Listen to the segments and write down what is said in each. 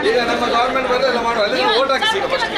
ಈಗ ನಮ್ಮ ಗವರ್ಮೆಂಟ್ ಬಂದ್ರೆ ಎಲ್ಲ ಮಾಡುವ ಅಲ್ಲಿ ವೋಟ್ ಹಾಕಿಸಿ ಈಗ ಫಸ್ಟ್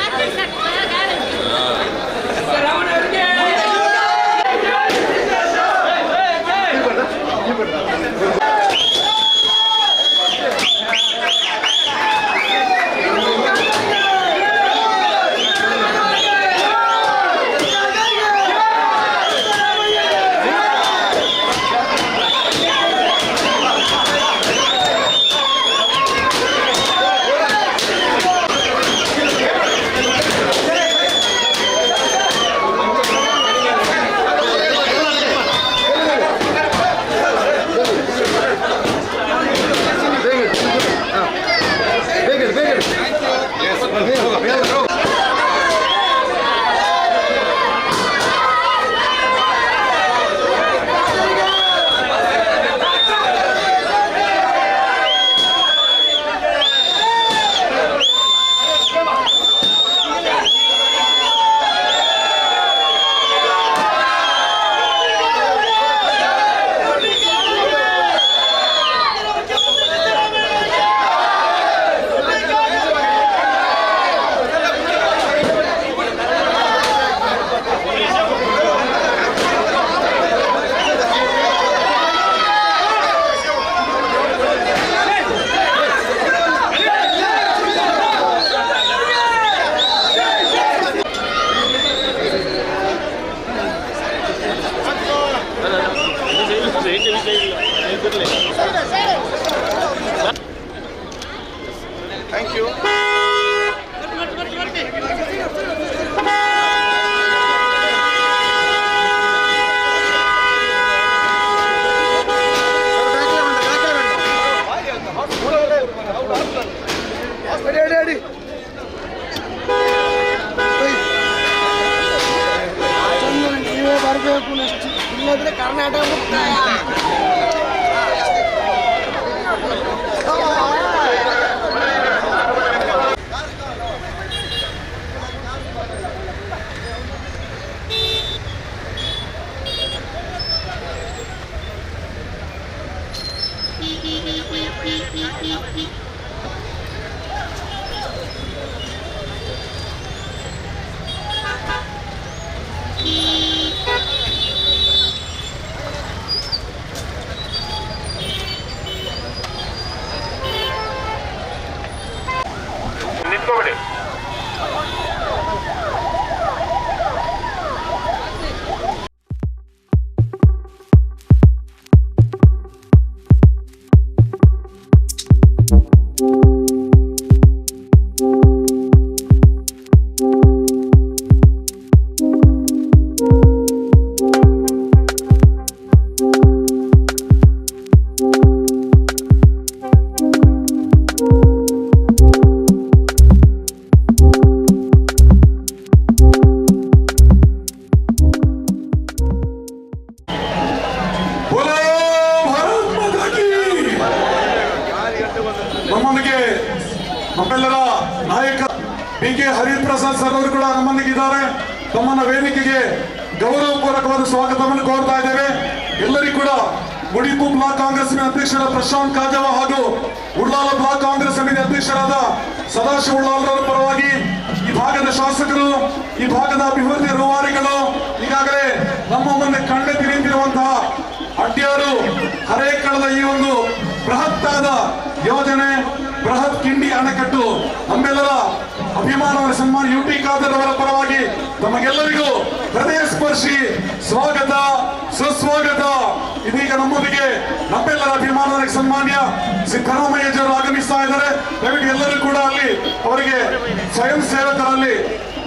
Thank you. ಬರಬೇಕು ನೆಕ್ಸ್ಟ್ ಇಲ್ಲದ್ರೆ ಕರ್ನಾಟಕ ಮುಕ್ತಾಯ. ನಿಂತ್ಕೊಬಿಡಿ. ನಮ್ಮೆಲ್ಲರ ನಾಯಕ ಡಿ.ಕೆ. ಹರಿಪ್ರಸಾದ್ ಸರ್ ಅವರು ಕೂಡ ನಮ್ಮೊಂದಿಗಿದ್ದಾರೆ. ತಮ್ಮನ್ನ ವೇದಿಕೆಗೆ ಗೌರವಪೂರ್ವಕವಾದ ಸ್ವಾಗತವನ್ನು ಕೋರ್ತಾ ಇದ್ದೇವೆ. ಎಲ್ಲರಿಗೂ ಕೂಡ ಮುಡಿಪು ಬ್ಲಾಕ್ ಕಾಂಗ್ರೆಸ್ನ ಅಧ್ಯಕ್ಷರ ಪ್ರಶಾಂತ್ ಕಾಜವ ಹಾಗೂ ಉಳ್ಳಾಲ ಬ್ಲಾಕ್ ಕಾಂಗ್ರೆಸ್ ಸಮಿತಿ ಅಧ್ಯಕ್ಷರಾದ ಸದಾಶಿವ ಉಳ್ಳಾಲರವರ ಪರವಾಗಿ ಈ ಭಾಗದ ಶಾಸಕರು, ಈ ಭಾಗದ ಅಭಿವೃದ್ಧಿ ರೂವಾರಿಗಳು, ಈಗಾಗಲೇ ನಮ್ಮ ಮುಂದೆ ಕಣ್ಣೆತ್ತಿ ನಿಂತಿರುವಂತಹ ಅಡ್ಯಾರು ಹರೇಕಳದ ಈ ಒಂದು ಬೃಹತ್ತಾದ ಯೋಜನೆ, ಬೃಹತ್ ಕಿಂಡಿ ಅಣೆಕಟ್ಟು ನಮ್ಮೆಲ್ಲರ ಅಭಿಮಾನವರ ಸನ್ಮಾನ ಯುಟಿ ಖಾದರ್ ಅವರ ಪರವಾಗಿ ತಮಗೆಲ್ಲರಿಗೂ ಹೃದಯ ಸ್ಪರ್ಶಿ ಸ್ವಾಗತ, ಸುಸ್ವಾಗತ. ಇದೀಗ ನಮ್ಮೊಂದಿಗೆ ನಮ್ಮೆಲ್ಲರ ಅಭಿಮಾನವರ ಸನ್ಮಾನ್ಯ ಸಿದ್ದರಾಮಯ್ಯಜರು ಆಗಮಿಸ್ತಾ ಇದ್ದಾರೆ. ದಯವಿಟ್ಟು ಎಲ್ಲರೂ ಕೂಡ ಅವರಿಗೆ ಸ್ವಯಂ ಸೇವಕರಲ್ಲಿ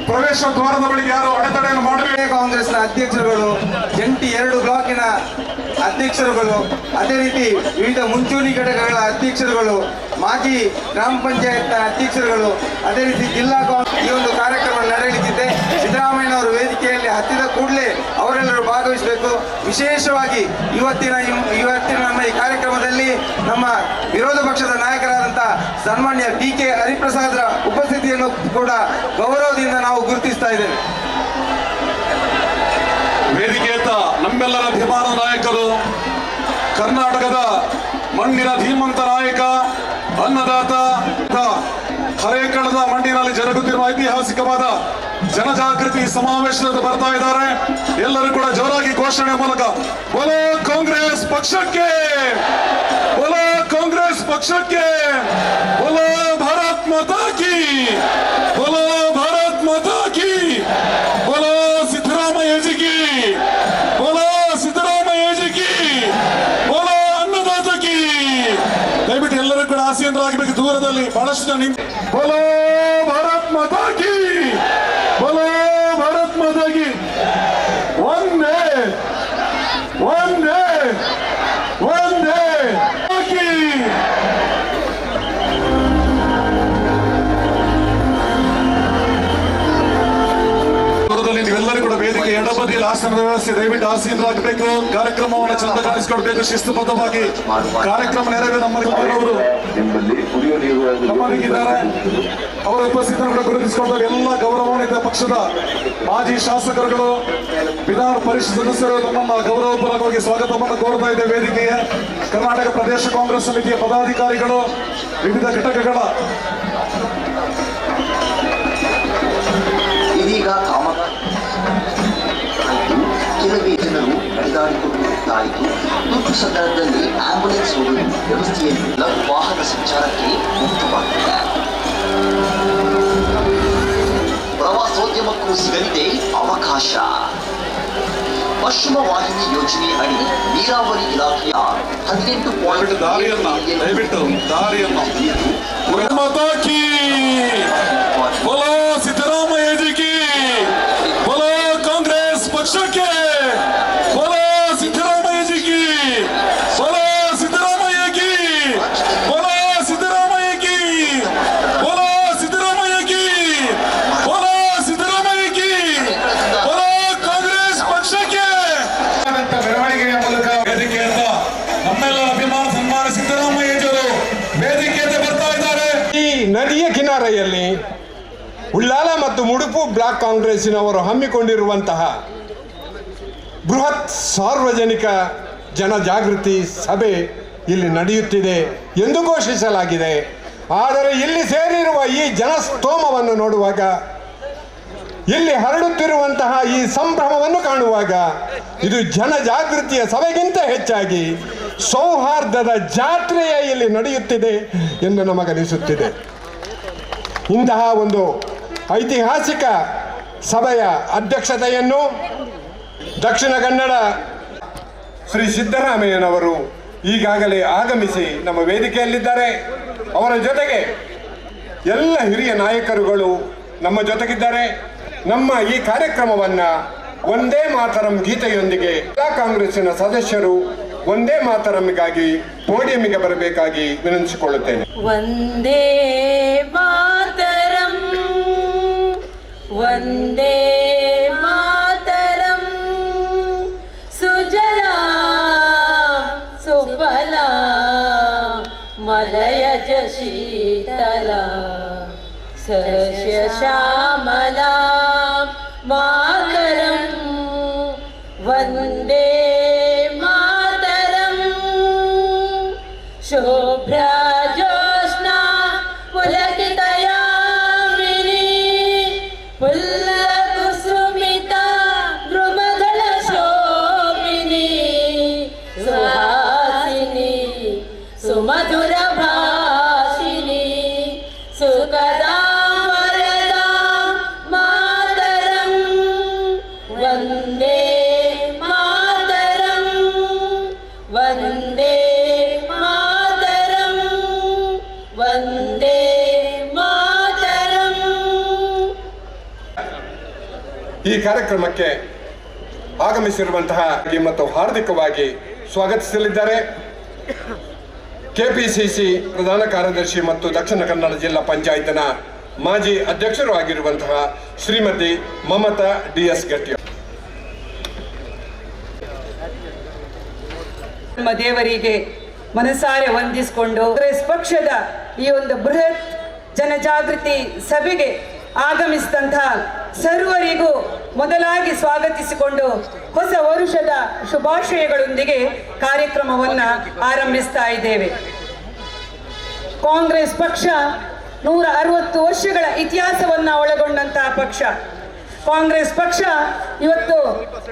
ಪ್ರವೇಶ ದ್ವಾರದ ಬಳಿಗೆ ಯಾರು ಅಡೆತಡೆಯನ್ನು ಮಾಡಬೇಕು. ಕಾಂಗ್ರೆಸ್ನ ಅಧ್ಯಕ್ಷರುಗಳು, ಜಂಟಿ 2 ಬ್ಲಾಕಿನ ಅಧ್ಯಕ್ಷರುಗಳು, ಅದೇ ರೀತಿ ವಿವಿಧ ಮುಂಚೂಣಿ ಘಟಕಗಳ ಅಧ್ಯಕ್ಷರುಗಳು, ಮಾಜಿ ಗ್ರಾಮ ಪಂಚಾಯತ್ ಅಧ್ಯಕ್ಷರುಗಳು, ಅದೇ ರೀತಿ ಜಿಲ್ಲಾ ಈ ಒಂದು ಕಾರ್ಯಕ್ರಮ ನಡೆಯಲಿದೆ. ಸಿದ್ದರಾಮಯ್ಯನವರು ವೇದಿಕೆಯಲ್ಲಿ ಹತ್ತಿದ ಕೂಡಲೇ ಅವರೆಲ್ಲರೂ ಭಾಗವಹಿಸಬೇಕು. ವಿಶೇಷವಾಗಿ ಇವತ್ತಿನ ನಮ್ಮ ಈ ಕಾರ್ಯಕ್ರಮದಲ್ಲಿ ನಮ್ಮ ವಿರೋಧ ಪಕ್ಷದ ನಾಯಕರಾದಂತಹ ಸನ್ಮಾನ್ಯ DK ಹರಿಪ್ರಸಾದ್ರ ಉಪಸ್ಥಿತಿಯನ್ನು ಕೂಡ ಗೌರವದಿಂದ ನಾವು ಗುರುತಿಸ್ತಾ ಇದ್ದೇವೆ. ವೇದಿಕೆಯತ್ತ ನಮ್ಮೆಲ್ಲರ ಅಭಿಮಾನ ನಾಯಕರು, ಕರ್ನಾಟಕದ ಮಣ್ಣಿನ ಧೀಮಂತ ನಾಯಕ, ಅನ್ನದಾತ, ಹರೇಕಳದ ಮಣ್ಣಿನಲ್ಲಿ ಜರುಗುತ್ತಿರುವ ಐತಿಹಾಸಿಕವಾದ ಜನಜಾಗೃತಿ ಸಮಾವೇಶದ ಬರ್ತಾ ಇದ್ದಾರೆ. ಎಲ್ಲರೂ ಕೂಡ ಜೋರಾಗಿ ಘೋಷಣೆ ಮೂಲಕ ಬೋಲೋ ಕಾಂಗ್ರೆಸ್ ಪಕ್ಷಕ್ಕೆ, ಬೋಲೋ ಕಾಂಗ್ರೆಸ್ ಪಕ್ಷಕ್ಕೆ, ಬೋಲೋ ಭಾರತ್ ಮಾತಾ ಕಿ, ಬೋಲೋ ಭಾರತ್ ಮಾತಾ ಕಿ, ಬೋಲೋ ಸಿದ್ದರಾಮಯ್ಯ ಜಿ ಕಿ, ಬೋಲೋ ಸಿದ್ದರಾಮಯ್ಯ ಜಿ ಕಿ, ಬೋಲೋ ಅನ್ನದಾತ ಕಿ. ದಯವಿಟ್ಟು ಎಲ್ಲರೂ ಕೂಡ ಆಸೀನರಾಗಬೇಕು. ದೂರದಲ್ಲಿ ಬಹಳಷ್ಟು ಜನ ಬೋಲೋ ಭಾರತ್ ಮಾತಾ ಕಿ, ಬೋಲೋ ಭಾರತ್ ಮಾತಾ ಕಿ. ಒಂದೇ ಒಂದೇ ಒಂದೇ ಕಿ. ನೀವೆಲ್ಲರೂ ಕೂಡ ವೇದಿಕೆ ಎಡಬದಿಯಲ್ಲಿ ಆಸನದ ವ್ಯವಸ್ಥೆ, ದಯವಿಟ್ಟು ಆಸೀನರಾಗಬೇಕು. ಕಾರ್ಯಕ್ರಮವನ್ನು ಚಂದ ಕಾಣಿಸಿಕೊಡ್ಬೇಕು. ಶಿಸ್ತುಬದ್ಧವಾಗಿ ಕಾರ್ಯಕ್ರಮ ನೆರವೇರಿ ನಮ್ಮಲ್ಲಿದ್ದಾರೆ. ಅವರ ಉಪಸ್ಥಿತಿಯನ್ನು ಕೂಡ ಗುರುತಿಸಿಕೊಂಡಾಗ ಎಲ್ಲ ಗೌರವಾನ್ವಿತ ಪಕ್ಷದ ಮಾಜಿ ಶಾಸಕರುಗಳು, ವಿಧಾನ ಪರಿಷತ್ ಸದಸ್ಯರು ನಮ್ಮನ್ನ ಗೌರವಪೂರ್ವಕವಾಗಿ ಸ್ವಾಗತವನ್ನು ಕೋರ್ತಾ ಇದೆ. ವೇದಿಕೆಯ ಕರ್ನಾಟಕ ಪ್ರದೇಶ ಕಾಂಗ್ರೆಸ್ ಸಮಿತಿಯ ಪದಾಧಿಕಾರಿಗಳು, ವಿವಿಧ ಘಟಕಗಳ ಇದೀಗ ಕೆಲವೇ ಜನರು ನಡೆದಾಡಿಕೊಂಡು ಹೋಗುತ್ತಾಯಿತು. ತುರ್ತು ಸಂದರ್ಭದಲ್ಲಿ ಆಂಬ್ಯುಲೆನ್ಸ್ ವ್ಯವಸ್ಥೆಯಲ್ಲಿಲ್ಲ, ವಾಹನ ಸಂಚಾರಕ್ಕೆ ಮುಕ್ತವಾಗಿದೆ. ಪ್ರವಾಸೋದ್ಯಮಕ್ಕೂ ಸಿಗಲಿದೆ ಅವಕಾಶ. ಪಶ್ಚಿಮ ವಾಹಿನಿ ಯೋಜನೆ ಅಡಿ ನೀರಾವರಿ ಇಲಾಖೆಯ 18 ದಾರಿಯನ್ನು ಬೋಲೋ ಸಿದ್ದರಾಮಯ್ಯ ಜಿ ಕಿ, ಬೋಲೋ ಕಾಂಗ್ರೆಸ್ ಪಕ್ಷಕ್ಕೆ, ಬೋಲೋ ಸಿದ್ದರಾಮಯ್ಯ ಜಿ ಕಿ, ಬೋಲೋ ಸಿದ್ದರಾಮಯ್ಯ ಕಿ, ಬೋಲೋ ಸಿದ್ದರಾಮಯ್ಯ ಕಿ, ಬೋಲೋ ಸಿದ್ದರಾಮಯ್ಯ ಕಿ, ಬೋಲೋ ಸಿದ್ದರಾಮಯ್ಯ ಕಿ, ಬೋಲೋ ಕಾಂಗ್ರೆಸ್ ಪಕ್ಷಕ್ಕೆ. ಮೆರವಣಿಗೆಯ ಮೂಲಕ ವೇದಿಕೆಯಿಂದ ನಮ್ಮೆಲ್ಲರ ಅಭಿಮಾನ ಸನ್ಮಾನ ಸಿದ್ದರಾಮಯ್ಯಜಿಯವರು ವೇದಿಕೆಯಿಂದ ಬರ್ತಾ ಇದ್ದಾರೆ. ಈ ನದಿಯ ಕಿನಾರೆಯಲ್ಲಿ ಉಳ್ಳಾಲ ಮತ್ತು ಮುಡುಪು ಬ್ಲಾಕ್ ಕಾಂಗ್ರೆಸ್ಸಿನವರು ಹಮ್ಮಿಕೊಂಡಿರುವಂತಹ ಬೃಹತ್ ಸಾರ್ವಜನಿಕ ಜನಜಾಗೃತಿ ಸಭೆ ಇಲ್ಲಿ ನಡೆಯುತ್ತಿದೆ ಎಂದು ಘೋಷಿಸಲಾಗಿದೆ. ಆದರೆ ಇಲ್ಲಿ ಸೇರಿರುವ ಈ ಜನಸ್ತೋಮವನ್ನು ನೋಡುವಾಗ, ಇಲ್ಲಿ ಹರಡುತ್ತಿರುವಂತಹ ಈ ಸಂಭ್ರಮವನ್ನು ಕಾಣುವಾಗ, ಇದು ಜನಜಾಗೃತಿಯ ಸಭೆಗಿಂತ ಹೆಚ್ಚಾಗಿ ಸೌಹಾರ್ದದ ಜಾತ್ರೆಯ ಇಲ್ಲಿ ನಡೆಯುತ್ತಿದೆ ಎಂದು ನಮಗನಿಸುತ್ತಿದೆ. ಇಂತಹ ಒಂದು ಐತಿಹಾಸಿಕ ಸಭೆಯ ಅಧ್ಯಕ್ಷತೆಯನ್ನು ದಕ್ಷಿಣ ಕನ್ನಡ ಶ್ರೀ ಸಿದ್ದರಾಮಯ್ಯನವರು ಈಗಾಗಲೇ ಆಗಮಿಸಿ ನಮ್ಮ ವೇದಿಕೆಯಲ್ಲಿದ್ದಾರೆ. ಅವರ ಜೊತೆಗೆ ಎಲ್ಲ ಹಿರಿಯ ನಾಯಕರುಗಳು ನಮ್ಮ ಜೊತೆಗಿದ್ದಾರೆ. ನಮ್ಮ ಈ ಕಾರ್ಯಕ್ರಮವನ್ನು ಒಂದೇ ಮಾತರಂ ಗೀತೆಯೊಂದಿಗೆ ಎಲ್ಲ ಕಾಂಗ್ರೆಸ್ಸಿನ ಸದಸ್ಯರು ಒಂದೇ ಮಾತರಂಗಾಗಿ ಪೋಡಿಯಂಗೆ ಬರಬೇಕಾಗಿ ವಿನಂತಿಸಿಕೊಳ್ಳುತ್ತೇನೆ. ವಂದೇ ಮಾತರಂ, ವಂದೇ ಮಾತರಂ, ಸುಜಲಾ ಸುಫಲಾ ಮಲಯಜ ಶೀತಲಾ ಸಸ್ಯ ಶ್ಯಾಮಲಾ ಮಾತರಂ, ವಂದೇ ಶೋಭ್ರಾ ಜ್ಯೋತ್ಸ್ನಾ ಪುಲಕಿತಯಾಮಿನಿ ಪುಲ್ಲಕುಸುಮಿತ ಧ್ರುವದಳ ಶೋಭಿನಿ ಸುಹಾಸಿನಿ ಸುಮಧುರ ಭಾಷಿನಿ ಸುಖದಾ ವರದಾ ಈ ಕಾರ್ಯಕ್ರಮಕ್ಕೆ ಆಗಮಿಸಿರುವಂತಹ ಮತ್ತು ಹಾರ್ದಿಕವಾಗಿ ಸ್ವಾಗತಿಸಲಿದ್ದಾರೆ. ಕೆಪಿಸಿಸಿ ಪ್ರಧಾನ ಕಾರ್ಯದರ್ಶಿ ಮತ್ತು ದಕ್ಷಿಣ ಕನ್ನಡ ಜಿಲ್ಲಾ ಪಂಚಾಯತ್ನ ಮಾಜಿ ಅಧ್ಯಕ್ಷರು ಆಗಿರುವಂತಹ ಶ್ರೀಮತಿ ಮಮತಾ DS ಗಟ್ಟಿ. ನಮ್ಮ ದೇವರಿಗೆ ಮನಸಾರೆ ವಂದಿಸಿಕೊಂಡು ಕಾಂಗ್ರೆಸ್ ಪಕ್ಷದ ಈ ಒಂದು ಬೃಹತ್ ಜನಜಾಗೃತಿ ಸಭೆಗೆ ಆಗಮಿಸಿದಂತಹ ಸರ್ವರಿಗೂ ಮೊದಲಾಗಿ ಸ್ವಾಗತಿಸಿಕೊಂಡು ಹೊಸ ವರುಷದ ಶುಭಾಶಯಗಳೊಂದಿಗೆ ಕಾರ್ಯಕ್ರಮವನ್ನು ಆರಂಭಿಸ್ತಾ ಇದ್ದೇವೆ. ಕಾಂಗ್ರೆಸ್ ಪಕ್ಷ 160 ವರ್ಷಗಳ ಇತಿಹಾಸವನ್ನು ಒಳಗೊಂಡಂತಹ ಪಕ್ಷ. ಕಾಂಗ್ರೆಸ್ ಪಕ್ಷ ಇವತ್ತು